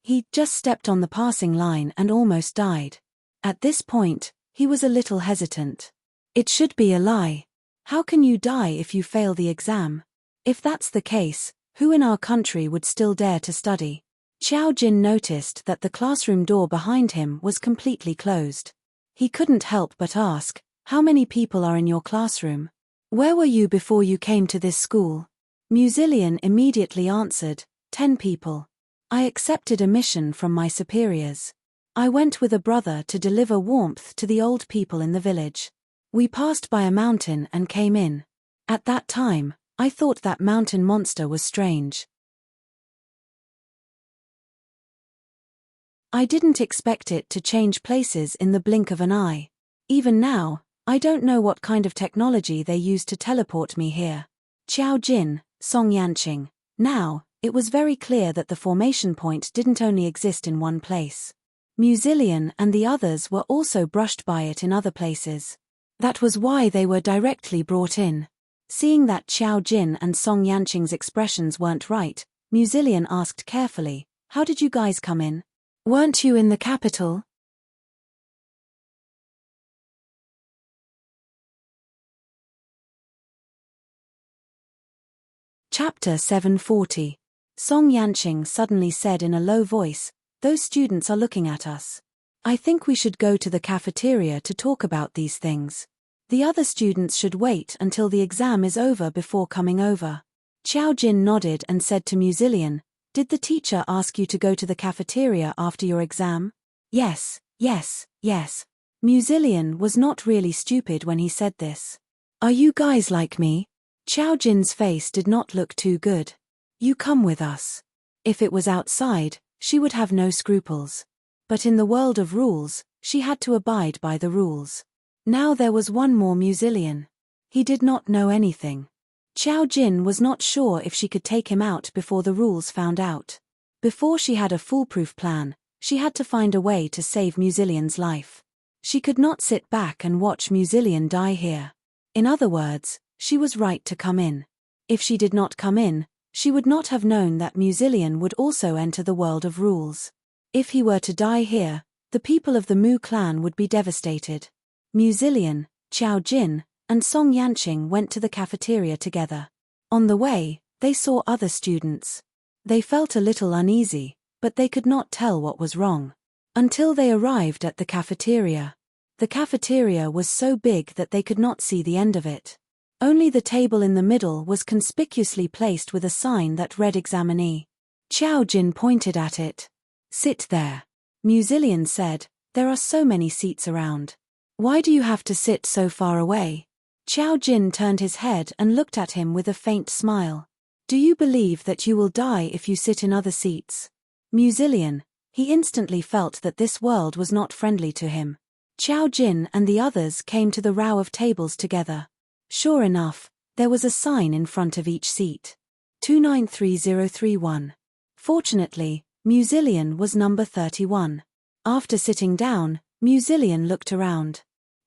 [SPEAKER 1] He just stepped on the passing line and almost died. At this point, he was a little hesitant. It should be a lie. How can you die if you fail the exam? If that's the case, who in our country would still dare to study? Qiao Jin noticed that the classroom door behind him was completely closed. He couldn't help but ask, "How many people are in your classroom? Where were you before you came to this school?" Musilian immediately answered, 10 people. "I accepted a mission from my superiors. I went with a brother to deliver warmth to the old people in the village. We passed by a mountain and came in. At that time, I thought that mountain monster was strange. I didn't expect it to change places in the blink of an eye. Even now, I don't know what kind of technology they used to teleport me here." Qiao Jin, Song Yanqing. Now, it was very clear that the formation point didn't only exist in one place. Musilian and the others were also brushed by it in other places. That was why they were directly brought in. Seeing that Qiao Jin and Song Yanqing's expressions weren't right, Mu Zilian asked carefully, "How did you guys come in? Weren't you in the capital?" Chapter 740. Song Yanqing suddenly said in a low voice, "Those students are looking at us. I think we should go to the cafeteria to talk about these things. The other students should wait until the exam is over before coming over." Qiao Jin nodded and said to Mu Zilian, "Did the teacher ask you to go to the cafeteria after your exam?" Yes. Mu Zilian was not really stupid when he said this. "Are you guys like me?" Qiao Jin's face did not look too good. "You come with us." If it was outside, she would have no scruples. But in the world of rules, she had to abide by the rules. Now there was one more Mu Zilian. He did not know anything. Qiao Jin was not sure if she could take him out before the rules found out. Before she had a foolproof plan, she had to find a way to save Mu Zilian's life. She could not sit back and watch Mu Zilian die here. In other words, she was right to come in. If she did not come in, she would not have known that Mu Zilian would also enter the world of rules. If he were to die here, the people of the Mu clan would be devastated. Mu Zilian, Qiao Jin, and Song Yanqing went to the cafeteria together. On the way, they saw other students. They felt a little uneasy, but they could not tell what was wrong. Until they arrived at the cafeteria. The cafeteria was so big that they could not see the end of it. Only the table in the middle was conspicuously placed with a sign that read "Examinee." Qiao Jin pointed at it. "Sit there." Mu Zilian said, "There are so many seats around. Why do you have to sit so far away?" Qiao Jin turned his head and looked at him with a faint smile. "Do you believe that you will die if you sit in other seats?" Mu Zilian, he instantly felt that this world was not friendly to him. Qiao Jin and the others came to the row of tables together. Sure enough, there was a sign in front of each seat. 293031. Fortunately, Mu Zilian was number 31. After sitting down, Mu Zilian looked around.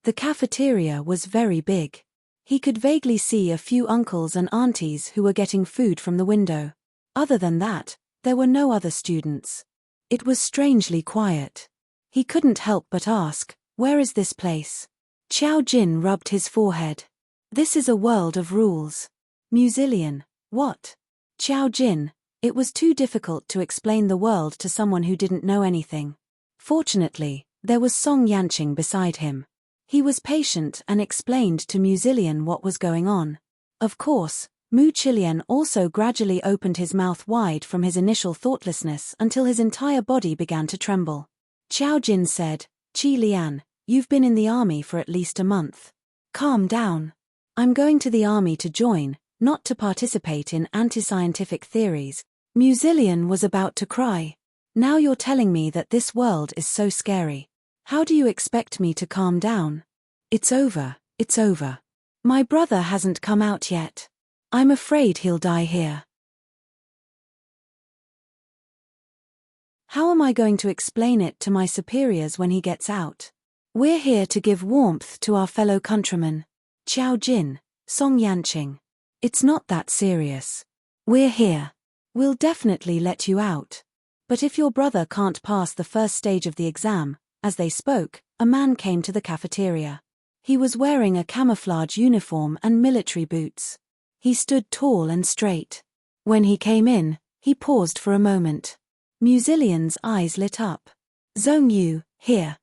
[SPEAKER 1] The cafeteria was very big. He could vaguely see a few uncles and aunties who were getting food from the window. Other than that, there were no other students. It was strangely quiet. He couldn't help but ask, "Where is this place?" Qiao Jin rubbed his forehead. "This is a world of rules." Mu Zilian, "What?" Qiao Jin, it was too difficult to explain the world to someone who didn't know anything. Fortunately, there was Song Yanqing beside him. He was patient and explained to Mu Zilian what was going on. Of course, Mu Zilian also gradually opened his mouth wide from his initial thoughtlessness until his entire body began to tremble. Qiao Jin said, "Qi Lian, you've been in the army for at least a month. Calm down. I'm going to the army to join, not to participate in anti-scientific theories." Mu Zilian was about to cry. "Now you're telling me that this world is so scary. How do you expect me to calm down? It's over. My brother hasn't come out yet. I'm afraid he'll die here. How am I going to explain it to my superiors when he gets out? We're here to give warmth to our fellow countrymen. Qiao Jin, Song Yanqing. It's not that serious. We're here. We'll definitely let you out. But if your brother can't pass the first stage of the exam," as they spoke, a man came to the cafeteria. He was wearing a camouflage uniform and military boots. He stood tall and straight. When he came in, he paused for a moment. Mu Zilian's eyes lit up. "Zhong Yu, here."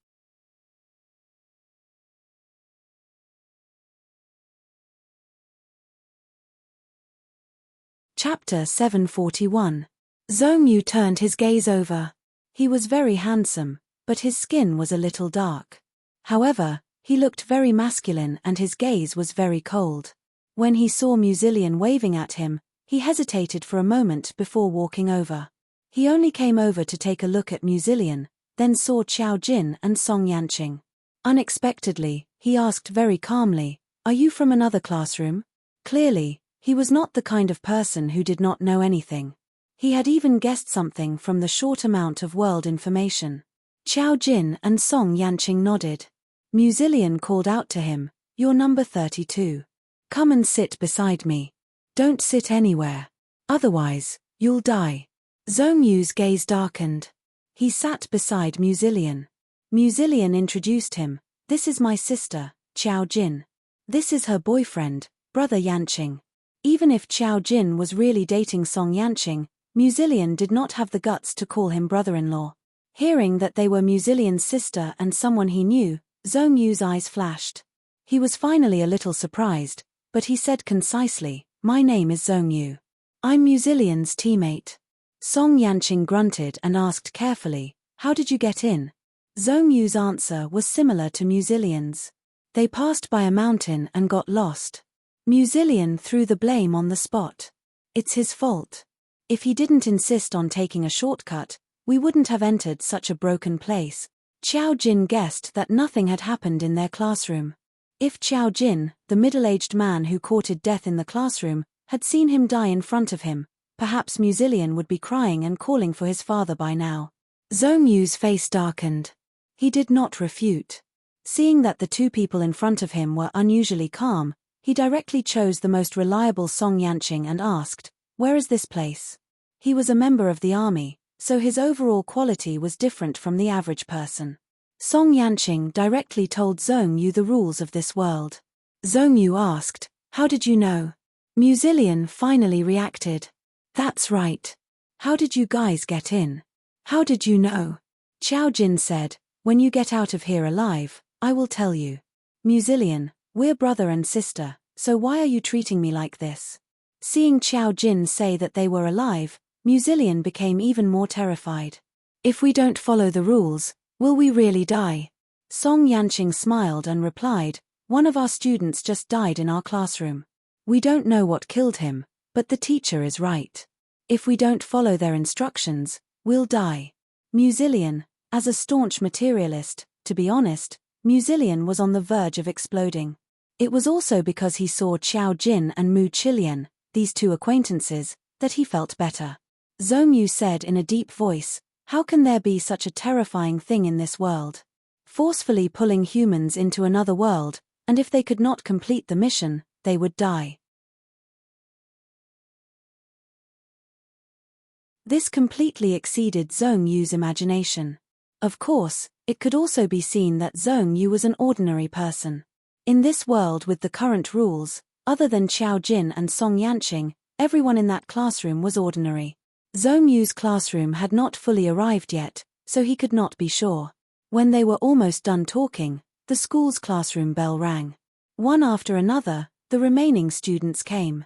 [SPEAKER 1] Chapter 741. Zhong Yu turned his gaze over. He was very handsome, but his skin was a little dark. However, he looked very masculine and his gaze was very cold. When he saw Mu Zilian waving at him, he hesitated for a moment before walking over. He only came over to take a look at Mu Zilian, then saw Qiao Jin and Song Yanqing. Unexpectedly, he asked very calmly, "Are you from another classroom?" Clearly, he was not the kind of person who did not know anything. He had even guessed something from the short amount of world information. Qiao Jin and Song Yanqing nodded. Mu Zilian called out to him, "You're number 32. Come and sit beside me. Don't sit anywhere. Otherwise, you'll die. Zongyu's gaze darkened. He sat beside Musilian. Musilian introduced him. This is my sister, Qiao Jin. This is her boyfriend, Brother Yanqing. Even if Qiao Jin was really dating Song Yanqing, Musilian did not have the guts to call him brother-in-law. Hearing that they were Musilian's sister and someone he knew, Zongyu's eyes flashed. He was finally a little surprised, but he said concisely, "My name is Zongyu. I'm Musilian's teammate." Song Yanqing grunted and asked carefully, "How did you get in?" Zongyu's answer was similar to Musilian's. They passed by a mountain and got lost. Musilian threw the blame on the spot. It's his fault. If he didn't insist on taking a shortcut, we wouldn't have entered such a broken place. Qiao Jin guessed that nothing had happened in their classroom. If Qiao Jin, the middle-aged man who courted death in the classroom, had seen him die in front of him, perhaps Musilian would be crying and calling for his father by now. Zongyu's face darkened. He did not refute. Seeing that the two people in front of him were unusually calm, he directly chose the most reliable Song Yanqing and asked, "Where is this place?" He was a member of the army, so his overall quality was different from the average person. Song Yanqing directly told Zongyu the rules of this world. Zongyu asked, "How did you know?" Musilian finally reacted. "That's right. How did you guys get in?" "How did you know?" Qiao Jin said, "When you get out of here alive, I will tell you." Musilian, "We're brother and sister, so why are you treating me like this?" Seeing Qiao Jin say that they were alive, Musilian became even more terrified. "If we don't follow the rules, will we really die?" Song Yanqing smiled and replied, "One of our students just died in our classroom. We don't know what killed him, but the teacher is right. If we don't follow their instructions, we'll die." Musilian, as a staunch materialist, to be honest, Musilian was on the verge of exploding. It was also because he saw Qiao Jin and Mu Qilian, these two acquaintances, that he felt better. Zongyu said in a deep voice, "How can there be such a terrifying thing in this world? Forcefully pulling humans into another world, and if they could not complete the mission, they would die." This completely exceeded Zongyu's imagination. Of course, it could also be seen that Zongyu was an ordinary person. In this world with the current rules, other than Qiao Jin and Song Yanqing, everyone in that classroom was ordinary. Zongyu's classroom had not fully arrived yet, so he could not be sure. When they were almost done talking, the school's classroom bell rang. One after another, the remaining students came.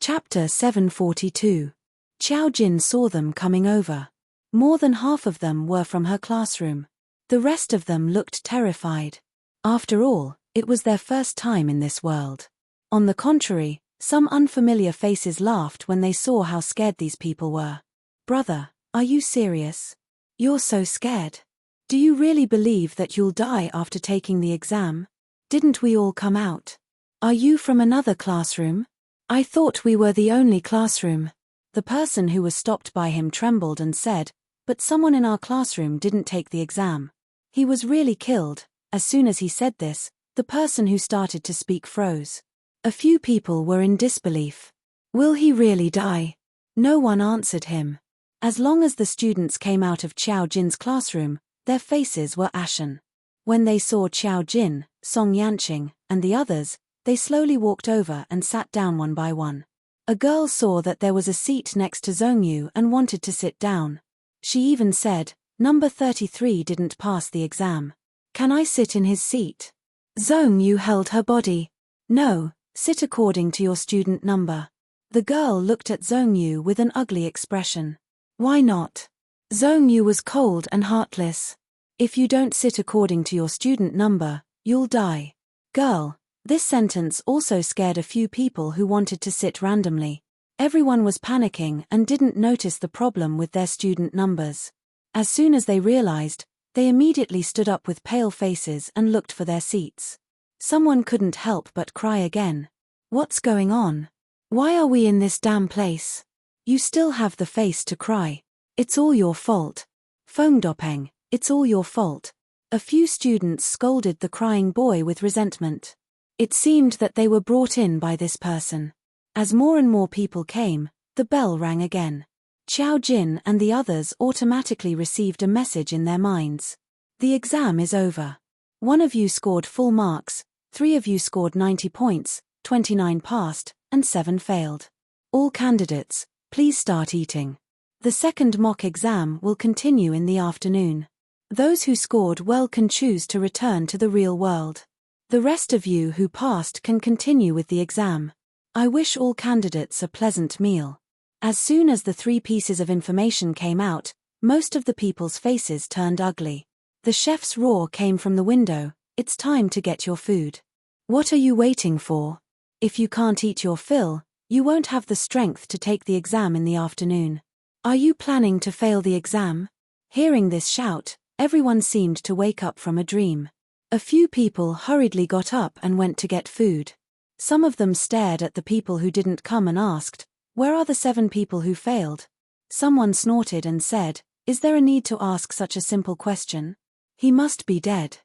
[SPEAKER 1] Chapter 742. Qiao Jin saw them coming over. More than half of them were from her classroom. The rest of them looked terrified. After all, it was their first time in this world. On the contrary, some unfamiliar faces laughed when they saw how scared these people were. "Brother, are you serious? You're so scared. Do you really believe that you'll die after taking the exam? Didn't we all come out? Are you from another classroom? I thought we were the only classroom." The person who was stopped by him trembled and said, "But someone in our classroom didn't take the exam. He was really killed." As soon as he said this, the person who started to speak froze. A few people were in disbelief. Will he really die? No one answered him. As long as the students came out of Qiao Jin's classroom, their faces were ashen. When they saw Qiao Jin, Song Yanqing, and the others, they slowly walked over and sat down one by one. A girl saw that there was a seat next to Zongyu and wanted to sit down. She even said, "Number 33 didn't pass the exam. Can I sit in his seat?" Zongyu held her body. "No, sit according to your student number." The girl looked at Zongyu with an ugly expression. "Why not?" Zongyu was cold and heartless. "If you don't sit according to your student number, you'll die." Girl. This sentence also scared a few people who wanted to sit randomly. Everyone was panicking and didn't notice the problem with their student numbers. As soon as they realized, they immediately stood up with pale faces and looked for their seats. Someone couldn't help but cry again. "What's going on? Why are we in this damn place?" "You still have the face to cry. It's all your fault. Fongdopeng, it's all your fault. A few students scolded the crying boy with resentment. It seemed that they were brought in by this person. As more and more people came, the bell rang again. Qiao Jin and the others automatically received a message in their minds. The exam is over. One of you scored full marks, 3 of you scored 90 points, 29 passed, and 7 failed. All candidates, please start eating. The second mock exam will continue in the afternoon. Those who scored well can choose to return to the real world. The rest of you who passed can continue with the exam. I wish all candidates a pleasant meal. As soon as the 3 pieces of information came out, most of the people's faces turned ugly. The chef's roar came from the window, "It's time to get your food. What are you waiting for? If you can't eat your fill, you won't have the strength to take the exam in the afternoon. Are you planning to fail the exam?" Hearing this shout, everyone seemed to wake up from a dream. A few people hurriedly got up and went to get food. Some of them stared at the people who didn't come and asked, "Where are the 7 people who failed?" Someone snorted and said, "Is there a need to ask such a simple question? He must be dead."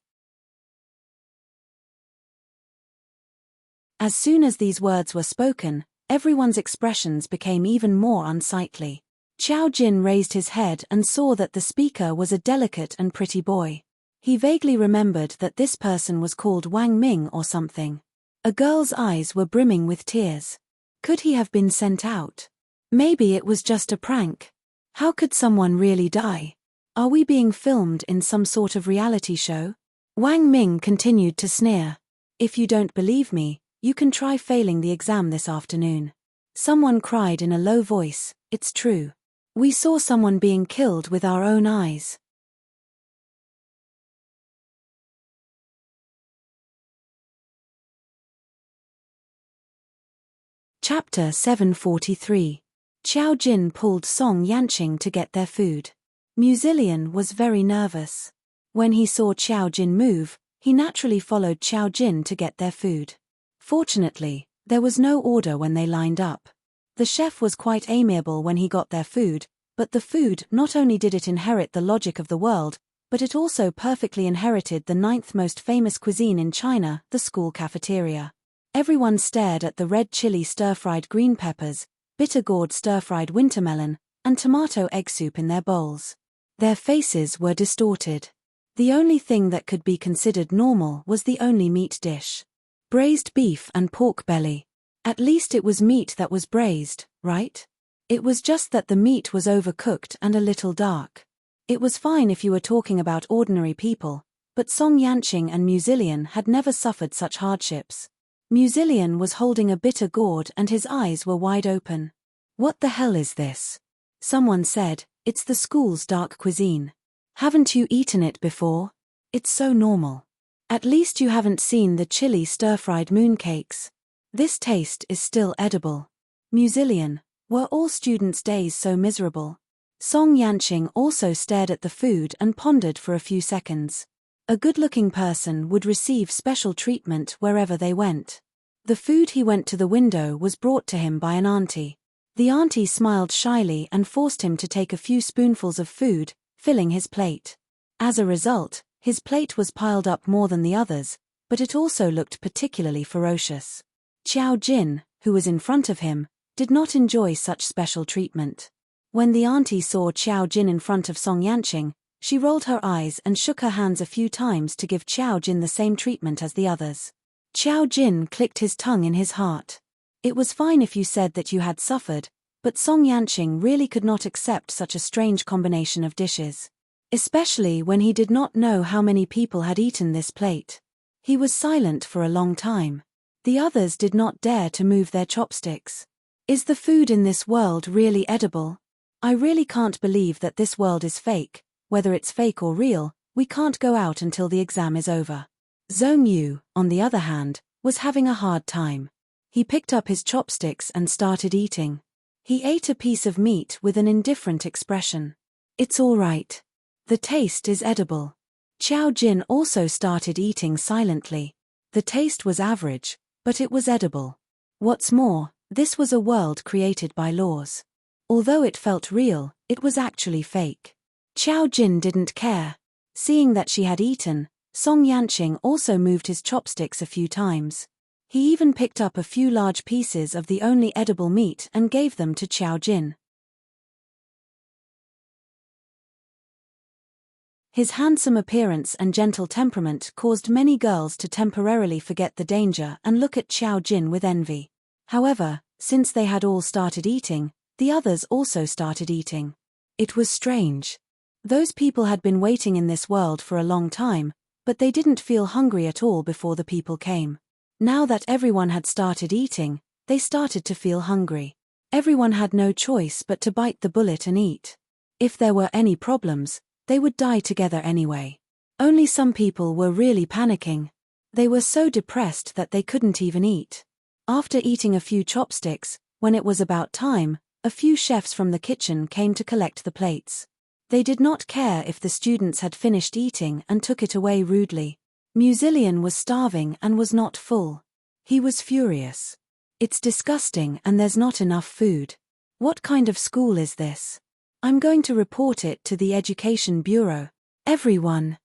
[SPEAKER 1] As soon as these words were spoken, everyone's expressions became even more unsightly. Qiao Jin raised his head and saw that the speaker was a delicate and pretty boy. He vaguely remembered that this person was called Wang Ming or something. A girl's eyes were brimming with tears. Could he have been sent out? Maybe it was just a prank. How could someone really die? Are we being filmed in some sort of reality show? Wang Ming continued to sneer. "If you don't believe me, you can try failing the exam this afternoon." Someone cried in a low voice, "It's true. We saw someone being killed with our own eyes." Chapter 743. Qiao Jin pulled Song Yanqing to get their food. Musilian was very nervous. When he saw Qiao Jin move, he naturally followed Qiao Jin to get their food. Fortunately, there was no order when they lined up. The chef was quite amiable when he got their food, but the food not only did it inherit the logic of the world, but it also perfectly inherited the 9th most famous cuisine in China, the school cafeteria. Everyone stared at the red chili stir-fried green peppers, bitter gourd stir-fried wintermelon, and tomato egg soup in their bowls. Their faces were distorted. The only thing that could be considered normal was the only meat dish. Braised beef and pork belly. At least it was meat that was braised, right? It was just that the meat was overcooked and a little dark. It was fine if you were talking about ordinary people, but Song Yanqing and Musilian had never suffered such hardships. Musilian was holding a bitter gourd and his eyes were wide open. "What the hell is this?" Someone said, "It's the school's dark cuisine. Haven't you eaten it before? It's so normal. At least you haven't seen the chili stir-fried mooncakes. This taste is still edible." Musilian, were all students' days so miserable? Song Yanqing also stared at the food and pondered for a few seconds. A good-looking person would receive special treatment wherever they went. The food he went to the window was brought to him by an auntie. The auntie smiled shyly and forced him to take a few spoonfuls of food, filling his plate. As a result, his plate was piled up more than the others, but it also looked particularly ferocious. Qiao Jin, who was in front of him, did not enjoy such special treatment. When the auntie saw Qiao Jin in front of Song Yanqing, she rolled her eyes and shook her hands a few times to give Qiao Jin the same treatment as the others. Qiao Jin clicked his tongue in his heart. It was fine if you said that you had suffered, but Song Yanqing really could not accept such a strange combination of dishes. Especially when he did not know how many people had eaten this plate. He was silent for a long time. The others did not dare to move their chopsticks. Is the food in this world really edible? I really can't believe that this world is fake. Whether it's fake or real, we can't go out until the exam is over. Zhong Yu, on the other hand, was having a hard time. He picked up his chopsticks and started eating. He ate a piece of meat with an indifferent expression. "It's all right. The taste is edible." Qiao Jin also started eating silently. The taste was average, but it was edible. What's more, this was a world created by laws. Although it felt real, It was actually fake. Qiao Jin didn't care. Seeing that she had eaten, Song Yanqing also moved his chopsticks a few times. He even picked up a few large pieces of the only edible meat and gave them to Qiao Jin. His handsome appearance and gentle temperament caused many girls to temporarily forget the danger and look at Qiao Jin with envy. However, since they had all started eating, the others also started eating. It was strange. Those people had been waiting in this world for a long time, but they didn't feel hungry at all before the people came. Now that everyone had started eating, they started to feel hungry. Everyone had no choice but to bite the bullet and eat. If there were any problems, they would die together anyway. Only some people were really panicking. They were so depressed that they couldn't even eat. After eating a few chopsticks, when it was about time, a few chefs from the kitchen came to collect the plates. They did not care if the students had finished eating and took it away rudely. Musilian was starving and was not full. He was furious. It's disgusting and there's not enough food. What kind of school is this? I'm going to report it to the Education Bureau. Everyone.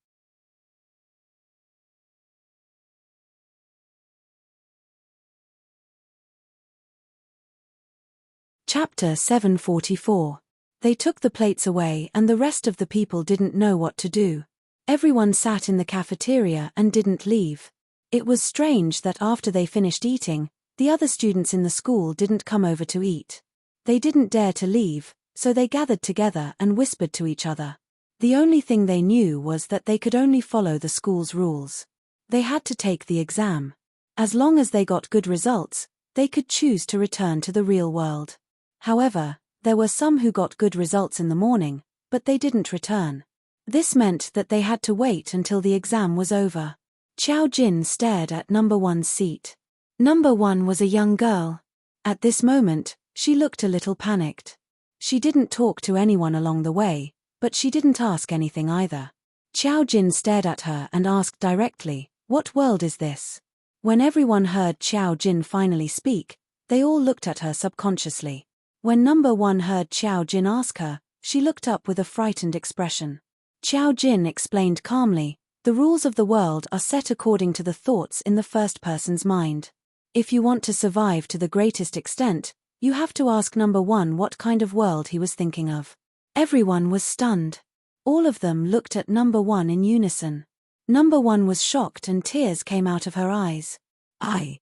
[SPEAKER 1] Chapter 744. They took the plates away and the rest of the people didn't know what to do. Everyone sat in the cafeteria and didn't leave. It was strange that after they finished eating, the other students in the school didn't come over to eat. They didn't dare to leave, so they gathered together and whispered to each other. The only thing they knew was that they could only follow the school's rules. They had to take the exam. As long as they got good results, they could choose to return to the real world. However, there were some who got good results in the morning, but they didn't return. This meant that they had to wait until the exam was over. Qiao Jin stared at number 1's seat. Number 1 was a young girl. At this moment, she looked a little panicked. She didn't talk to anyone along the way, but she didn't ask anything either. Qiao Jin stared at her and asked directly, "What world is this?" When everyone heard Qiao Jin finally speak, they all looked at her subconsciously. When number 1 heard Qiao Jin ask her, she looked up with a frightened expression. Qiao Jin explained calmly, "The rules of the world are set according to the thoughts in the first person's mind. If you want to survive to the greatest extent, you have to ask number 1 what kind of world he was thinking of." Everyone was stunned. All of them looked at number 1 in unison. Number 1 was shocked and tears came out of her eyes. I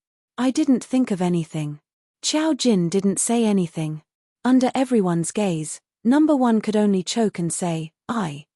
[SPEAKER 1] didn't think of anything." Qiao Jin didn't say anything. Under everyone's gaze, number 1 could only choke and say, I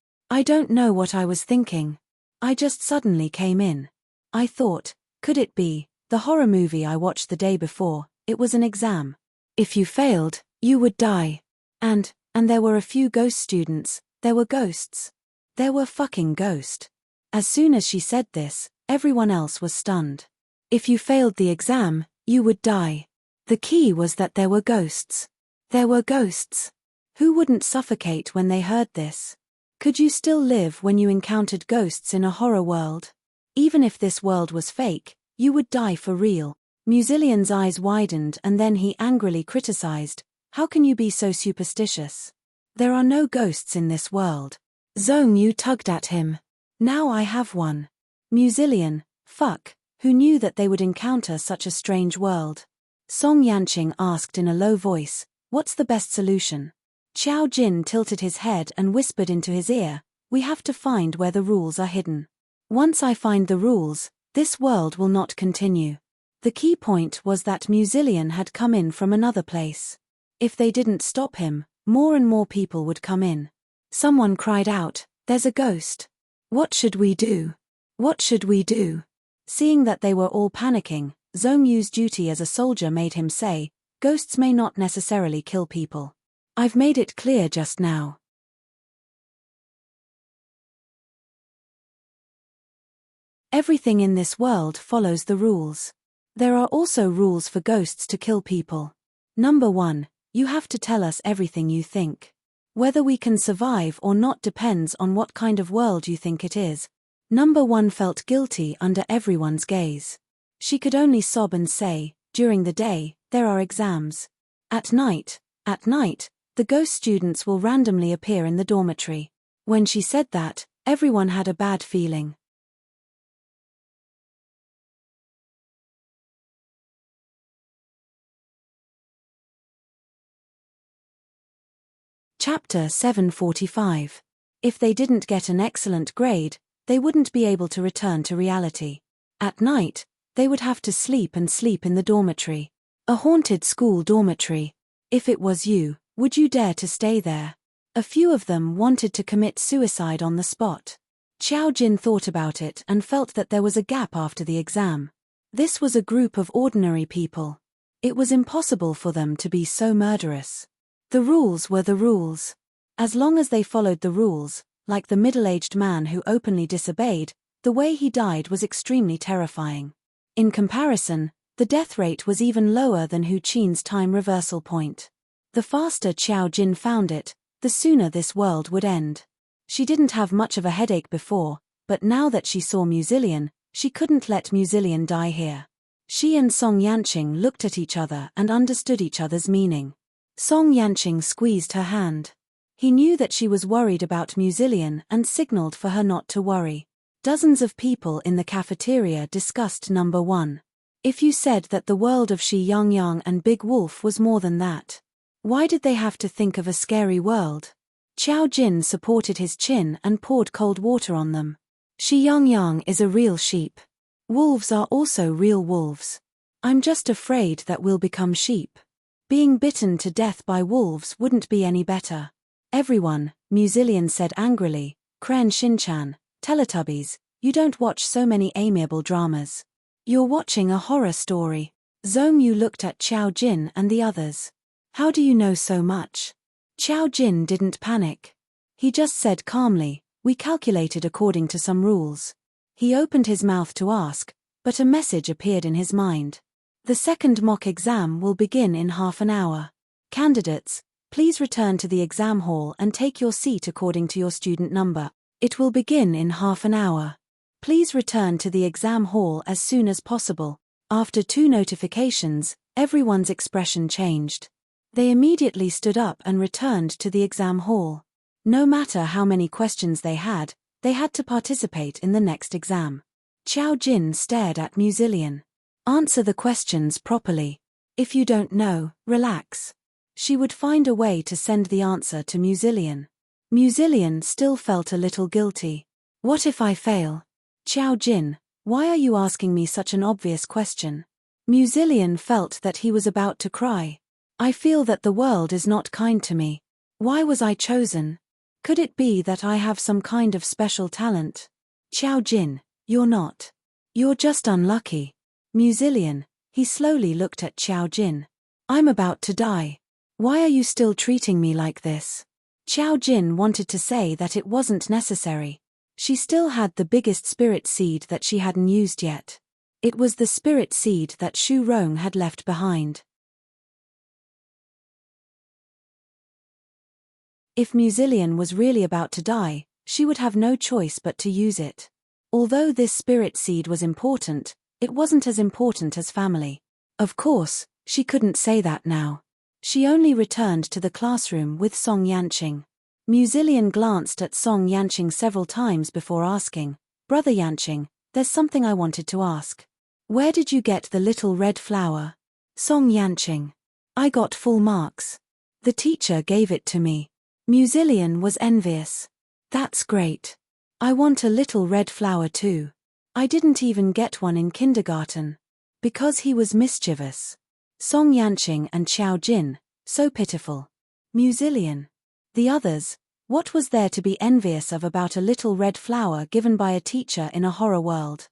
[SPEAKER 1] don't know what I was thinking. I just suddenly came in. I thought, could it be, the horror movie I watched the day before, it was an exam. If you failed, you would die. And there were a few ghost students, there were ghosts. There were fucking ghosts. As soon as she said this, everyone else was stunned. If you failed the exam, you would die. The key was that there were ghosts. There were ghosts. Who wouldn't suffocate when they heard this? Could you still live when you encountered ghosts in a horror world? Even if this world was fake, you would die for real. Musilian's eyes widened and then he angrily criticized, "How can you be so superstitious? There are no ghosts in this world." Zhong Yu tugged at him. "Now I have one." Musilian, fuck, who knew that they would encounter such a strange world. Song Yanqing asked in a low voice, "What's the best solution?" Qiao Jin tilted his head and whispered into his ear, "We have to find where the rules are hidden. Once I find the rules, this world will not continue." The key point was that Musilian had come in from another place. If they didn't stop him, more and more people would come in. Someone cried out, "There's a ghost. What should we do? What should we do?" Seeing that they were all panicking, Zhong Yu's duty as a soldier made him say, "Ghosts may not necessarily kill people. I've made it clear just now." Everything in this world follows the rules. There are also rules for ghosts to kill people. Number 1, you have to tell us everything you think. Whether we can survive or not depends on what kind of world you think it is. Number 1 felt guilty under everyone's gaze. She could only sob and say, "During the day, there are exams. At night, The ghost students will randomly appear in the dormitory. When she said that, everyone had a bad feeling. Chapter 745. If they didn't get an excellent grade, they wouldn't be able to return to reality. At night, they would have to sleep in the dormitory. A haunted school dormitory. If it was you, would you dare to stay there? A few of them wanted to commit suicide on the spot. Xiao Jin thought about it and felt that there was a gap after the exam. This was a group of ordinary people. It was impossible for them to be so murderous. The rules were the rules. As long as they followed the rules, like the middle-aged man who openly disobeyed, the way he died was extremely terrifying. In comparison, the death rate was even lower than Hu Qin's time reversal point. The faster Xiao Jin found it, the sooner this world would end. She didn't have much of a headache before, but now that she saw Muzillion, she couldn't let Muzillion die here. She and Song Yanqing looked at each other and understood each other's meaning. Song Yanqing squeezed her hand. He knew that she was worried about Muzillion and signaled for her not to worry. Dozens of people in the cafeteria discussed number 1. If you said that the world of Shi Yangyang and Big Wolf was more than that, why did they have to think of a scary world? Xiao Jin supported his chin and poured cold water on them. Shi Yangyang is a real sheep. Wolves are also real wolves. I'm just afraid that we'll become sheep. Being bitten to death by wolves wouldn't be any better. Everyone, Muzillion said angrily, Kren Shinchan, Teletubbies, you don't watch so many amiable dramas. You're watching a horror story. Zhong Yu looked at Xiao Jin and the others. How do you know so much? Xiao Jin didn't panic. He just said calmly, we calculated according to some rules. He opened his mouth to ask, but a message appeared in his mind. The second mock exam will begin in half an hour. Candidates, please return to the exam hall and take your seat according to your student number. It will begin in half an hour. Please return to the exam hall as soon as possible. After 2 notifications, everyone's expression changed. They immediately stood up and returned to the exam hall. No matter how many questions they had to participate in the next exam. Xiao Jin stared at Muzillion. Answer the questions properly. If you don't know, relax. She would find a way to send the answer to Muzillion. Muzillion still felt a little guilty. What if I fail? Xiao Jin, why are you asking me such an obvious question? Muzillion felt that he was about to cry. I feel that the world is not kind to me. Why was I chosen? Could it be that I have some kind of special talent? Xiao Jin, you're not. You're just unlucky. Muzillion, he slowly looked at Xiao Jin. I'm about to die. Why are you still treating me like this? Xiao Jin wanted to say that it wasn't necessary. She still had the biggest spirit seed that she hadn't used yet. It was the spirit seed that Shu Rong had left behind. If Muzillion was really about to die, she would have no choice but to use it. Although this spirit seed was important, it wasn't as important as family. Of course, she couldn't say that now. She only returned to the classroom with Song Yanqing. Muzillion glanced at Song Yanqing several times before asking, Brother Yanqing, there's something I wanted to ask. Where did you get the little red flower? Song Yanqing. I got full marks. The teacher gave it to me. Muzillion was envious. That's great. I want a little red flower too. I didn't even get one in kindergarten. Because he was mischievous. Song Yanqing and Xiao Jin, so pitiful. Muzillion. The others, what was there to be envious of about a little red flower given by a teacher in a horror world?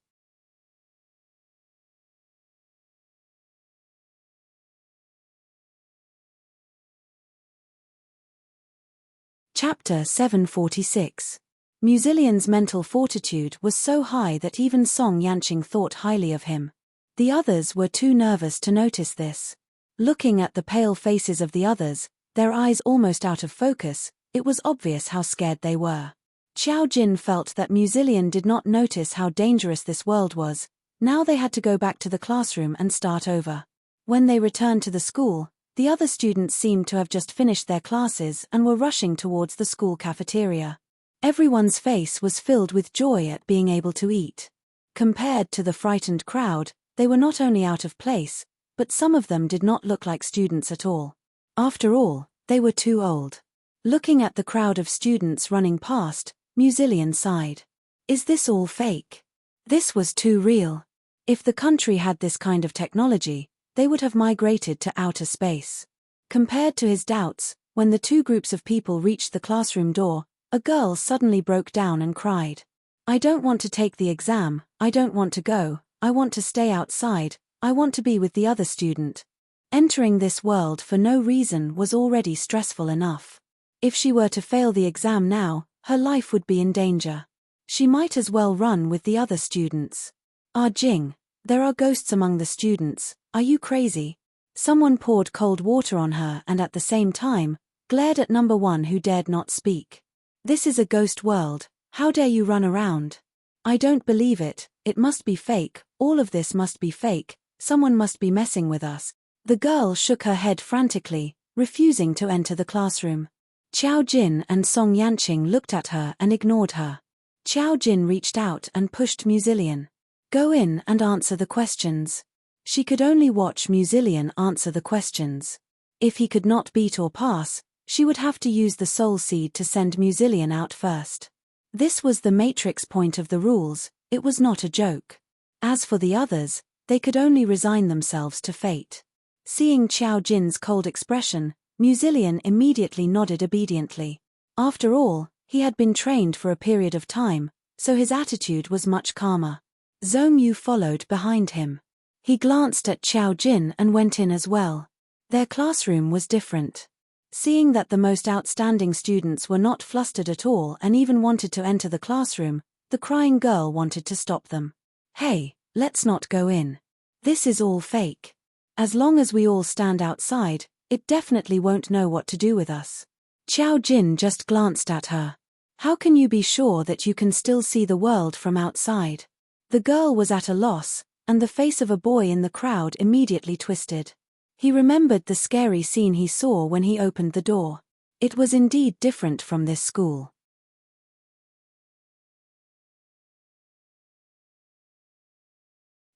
[SPEAKER 1] Chapter 746. Muzillion's mental fortitude was so high that even Song Yanqing thought highly of him. The others were too nervous to notice this. Looking at the pale faces of the others, their eyes almost out of focus, it was obvious how scared they were. Xiao Jin felt that Muzillion did not notice how dangerous this world was. Now they had to go back to the classroom and start over. When they returned to the school, The other students seemed to have just finished their classes and were rushing towards the school cafeteria. Everyone's face was filled with joy at being able to eat. Compared to the frightened crowd, they were not only out of place, but some of them did not look like students at all. After all, they were too old. Looking at the crowd of students running past, Musilian sighed. Is this all fake? This was too real. If the country had this kind of technology, they would have migrated to outer space. Compared to his doubts, when the two groups of people reached the classroom door, a girl suddenly broke down and cried. I don't want to take the exam, I don't want to go, I want to stay outside, I want to be with the other student. Entering this world for no reason was already stressful enough. If she were to fail the exam now, her life would be in danger. She might as well run with the other students. Ah Jing, there are ghosts among the students, are you crazy? Someone poured cold water on her and at the same time, glared at number one who dared not speak. This is a ghost world, how dare you run around? I don't believe it, it must be fake, all of this must be fake, someone must be messing with us. The girl shook her head frantically, refusing to enter the classroom. Qiao Jin and Song Yanqing looked at her and ignored her. Qiao Jin reached out and pushed Musilian. Go in and answer the questions. She could only watch Musilian answer the questions. If he could not beat or pass, she would have to use the soul seed to send Musilian out first. This was the matrix point of the rules, it was not a joke. As for the others, they could only resign themselves to fate. Seeing Qiao Jin's cold expression, Musilian immediately nodded obediently. After all, he had been trained for a period of time, so his attitude was much calmer. Zhong Yu followed behind him. He glanced at Qiao Jin and went in as well. Their classroom was different. Seeing that the most outstanding students were not flustered at all and even wanted to enter the classroom, the crying girl wanted to stop them. Hey, let's not go in. This is all fake. As long as we all stand outside, it definitely won't know what to do with us. Qiao Jin just glanced at her. How can you be sure that you can still see the world from outside? The girl was at a loss, and the face of a boy in the crowd immediately twisted. He remembered the scary scene he saw when he opened the door. It was indeed different from this school.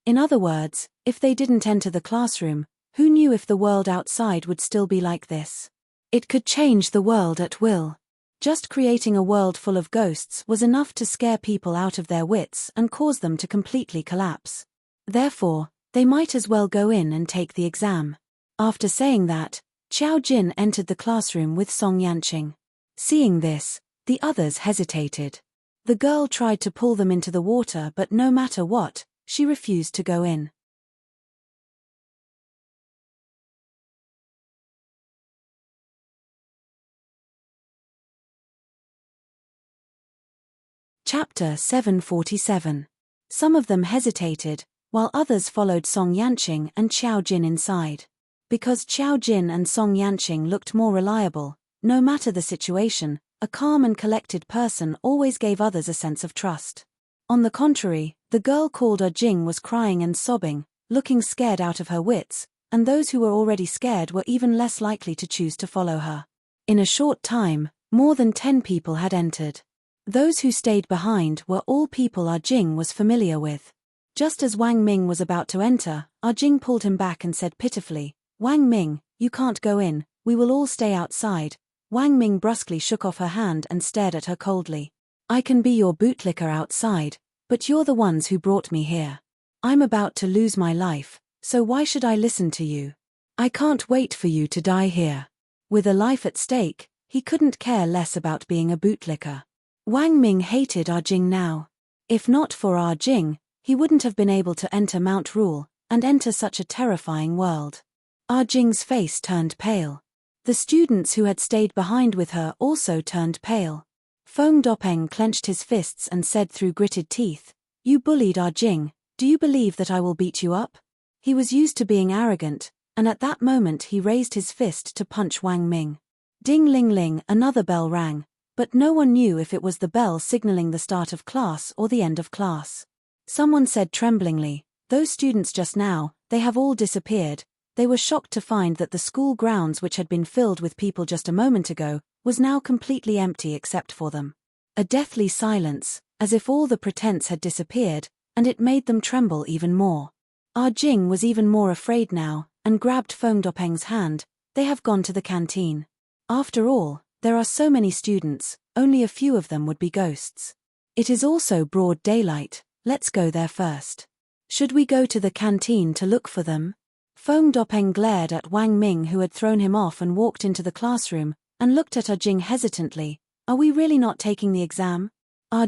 [SPEAKER 1] In other words, if they didn't enter the classroom, who knew if the world outside would still be like this? It could change the world at will. Just creating a world full of ghosts was enough to scare people out of their wits and cause them to completely collapse. Therefore, they might as well go in and take the exam. After saying that, Qiao Jin entered the classroom with Song Yanqing. Seeing this, the others hesitated. The girl tried to pull them into the water, but no matter what, she refused to go in. Chapter 747. Some of them hesitated, while others followed Song Yanqing and Qiao Jin inside. Because Qiao Jin and Song Yanqing looked more reliable, no matter the situation, a calm and collected person always gave others a sense of trust. On the contrary, the girl called Jing was crying and sobbing, looking scared out of her wits, and those who were already scared were even less likely to choose to follow her. In a short time, more than 10 people had entered. Those who stayed behind were all people Jing was familiar with. Just as Wang Ming was about to enter, Jing pulled him back and said pitifully, Wang Ming, you can't go in, we will all stay outside. Wang Ming brusquely shook off her hand and stared at her coldly. I can be your bootlicker outside, but you're the ones who brought me here. I'm about to lose my life, so why should I listen to you? I can't wait for you to die here. With a life at stake, he couldn't care less about being a bootlicker. Wang Ming hated Jing now. If not for Jing, he wouldn't have been able to enter Mount Rule and enter such a terrifying world. Jing's face turned pale. The students who had stayed behind with her also turned pale. Feng Dopeng clenched his fists and said through gritted teeth, You bullied Jing, do you believe that I will beat you up? He was used to being arrogant, and at that moment he raised his fist to punch Wang Ming. Ding ling ling, another bell rang, but no one knew if it was the bell signaling the start of class or the end of class. Someone said tremblingly, Those students just now, they have all disappeared, They were shocked to find that the school grounds, which had been filled with people just a moment ago, was now completely empty except for them. A deathly silence, as if all the pretense had disappeared, and it made them tremble even more. Jing was even more afraid now, and grabbed Dopeng's hand. They have gone to the canteen. After all, there are so many students, only a few of them would be ghosts. It is also broad daylight, let's go there first. Should we go to the canteen to look for them? Dopeng glared at Wang Ming, who had thrown him off and walked into the classroom, and looked at Jing hesitantly. Are we really not taking the exam?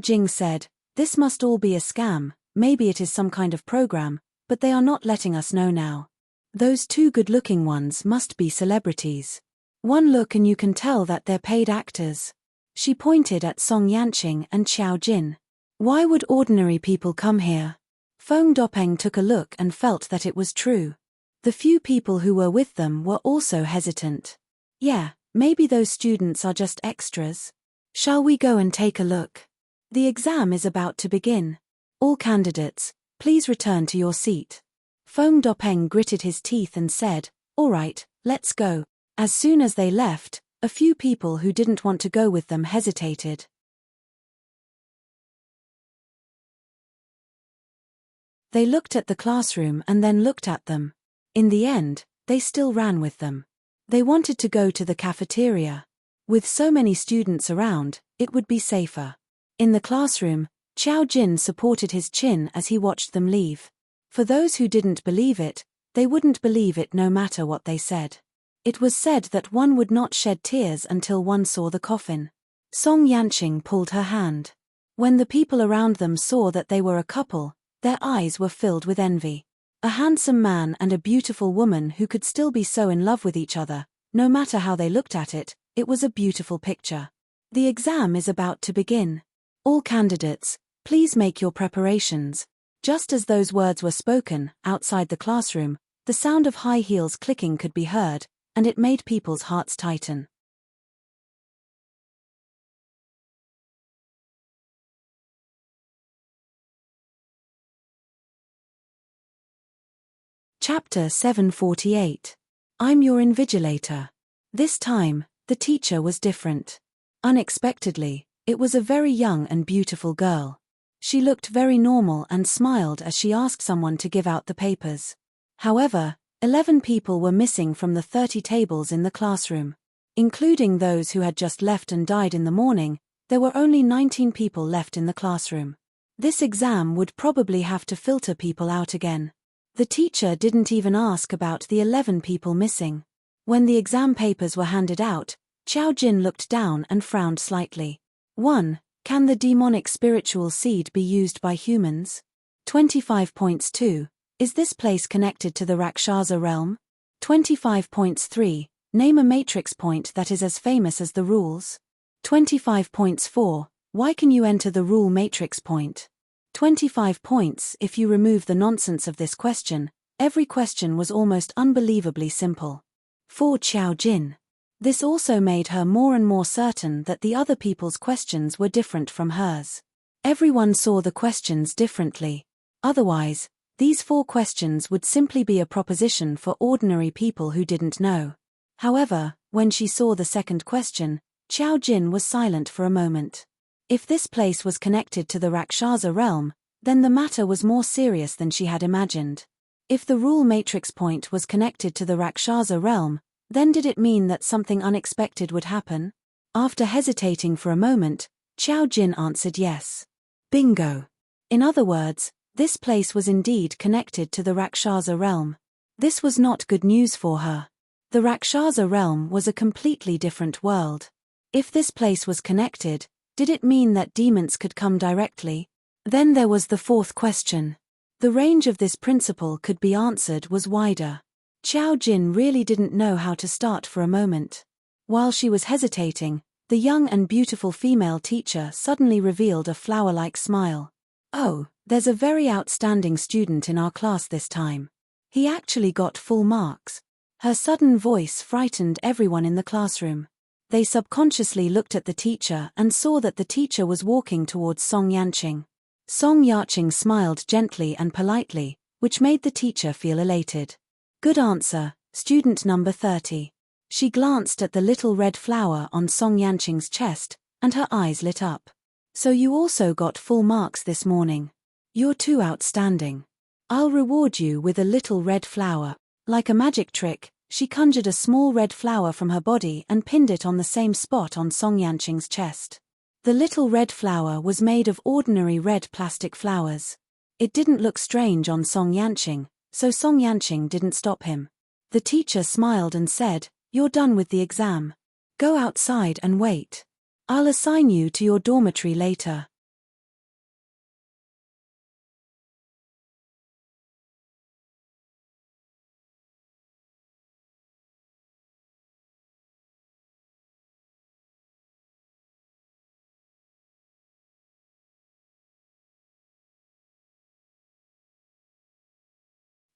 [SPEAKER 1] Jing said, this must all be a scam, maybe it is some kind of program, but they are not letting us know now. Those two good-looking ones must be celebrities. One look and you can tell that they're paid actors. She pointed at Song Yanqing and Xiao Jin. Why would ordinary people come here? Dopeng took a look and felt that it was true. The few people who were with them were also hesitant. Yeah, maybe those students are just extras. Shall we go and take a look? The exam is about to begin. All candidates, please return to your seat. Dopeng gritted his teeth and said, all right, let's go. As soon as they left, a few people who didn't want to go with them hesitated. They looked at the classroom and then looked at them. In the end, they still ran with them. They wanted to go to the cafeteria. With so many students around, it would be safer. In the classroom, Xiao Jin supported his chin as he watched them leave. For those who didn't believe it, they wouldn't believe it no matter what they said. It was said that one would not shed tears until one saw the coffin. Song Yanqing pulled her hand. When the people around them saw that they were a couple, their eyes were filled with envy. A handsome man and a beautiful woman who could still be so in love with each other, no matter how they looked at it, it was a beautiful picture. The exam is about to begin. All candidates, please make your preparations. Just as those words were spoken, outside the classroom, the sound of high heels clicking could be heard, and it made people's hearts tighten. Chapter 748. I'm your invigilator. This time, the teacher was different. Unexpectedly, it was a very young and beautiful girl. She looked very normal and smiled as she asked someone to give out the papers. However, 11 people were missing from the 30 tables in the classroom. Including those who had just left and died in the morning, there were only 19 people left in the classroom. This exam would probably have to filter people out again. The teacher didn't even ask about the 11 people missing. When the exam papers were handed out, Xiao Jin looked down and frowned slightly. 1. Can the demonic spiritual seed be used by humans? 25.2. Is this place connected to the Rakshasa realm? 25.3. Name a matrix point that is as famous as the rules. 25.4. Why can you enter the rule matrix point? 25 points if you remove the nonsense of this question. Every question was almost unbelievably simple. For Xiao Jin. This also made her more and more certain that the other people's questions were different from hers. Everyone saw the questions differently. Otherwise, these 4 questions would simply be a proposition for ordinary people who didn't know. However, when she saw the second question, Xiao Jin was silent for a moment. If this place was connected to the Rakshasa realm, then the matter was more serious than she had imagined. If the rule matrix point was connected to the Rakshasa realm, then did it mean that something unexpected would happen? After hesitating for a moment, Xiao Jin answered yes. Bingo! In other words, this place was indeed connected to the Rakshasa realm. This was not good news for her. The Rakshasa realm was a completely different world. If this place was connected, did it mean that demons could come directly? Then there was the 4th question. The range of this principle could be answered was wider. Xiao Jin really didn't know how to start for a moment. While she was hesitating, the young and beautiful female teacher suddenly revealed a flower-like smile. Oh, there's a very outstanding student in our class this time. He actually got full marks. Her sudden voice frightened everyone in the classroom. They subconsciously looked at the teacher and saw that the teacher was walking towards Song Yanqing. Song Yanqing smiled gently and politely, which made the teacher feel elated. Good answer, student number 30. She glanced at the little red flower on Song Yanqing's chest, and her eyes lit up. So you also got full marks this morning. You're too outstanding. I'll reward you with a little red flower. Like a magic trick, she conjured a small red flower from her body and pinned it on the same spot on Song Yanqing's chest. The little red flower was made of ordinary red plastic flowers. It didn't look strange on Song Yanqing, so Song Yanqing didn't stop him. The teacher smiled and said, "You're done with the exam. Go outside and wait. I'll assign you to your dormitory later."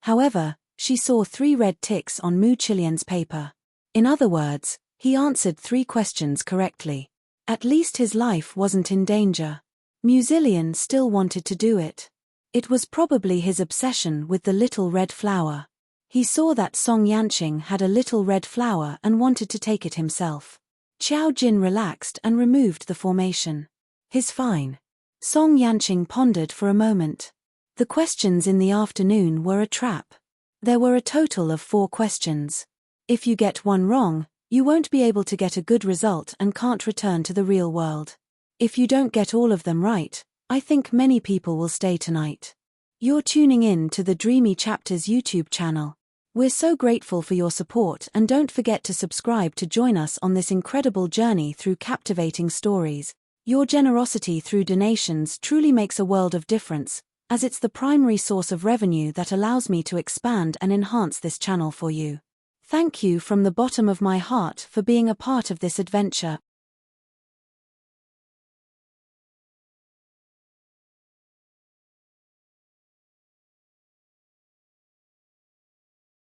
[SPEAKER 1] However, she saw 3 red ticks on Mu Chilian's paper. In other words, he answered 3 questions correctly. At least his life wasn't in danger. Mu Zillion still wanted to do it. It was probably his obsession with the little red flower. He saw that Song Yanqing had a little red flower and wanted to take it himself. Qiao Jin relaxed and removed the formation. His fine. Song Yanqing pondered for a moment. The questions in the afternoon were a trap. There were a total of 4 questions. If you get one wrong, you won't be able to get a good result and can't return to the real world. If you don't get all of them right, I think many people will stay tonight. You're tuning in to the Dreamy Chapters YouTube channel. We're so grateful for your support, and don't forget to subscribe to join us on this incredible journey through captivating stories. Your generosity through donations truly makes a world of difference, as it's the primary source of revenue that allows me to expand and enhance this channel for you. Thank you from the bottom of my heart for being a part of this adventure.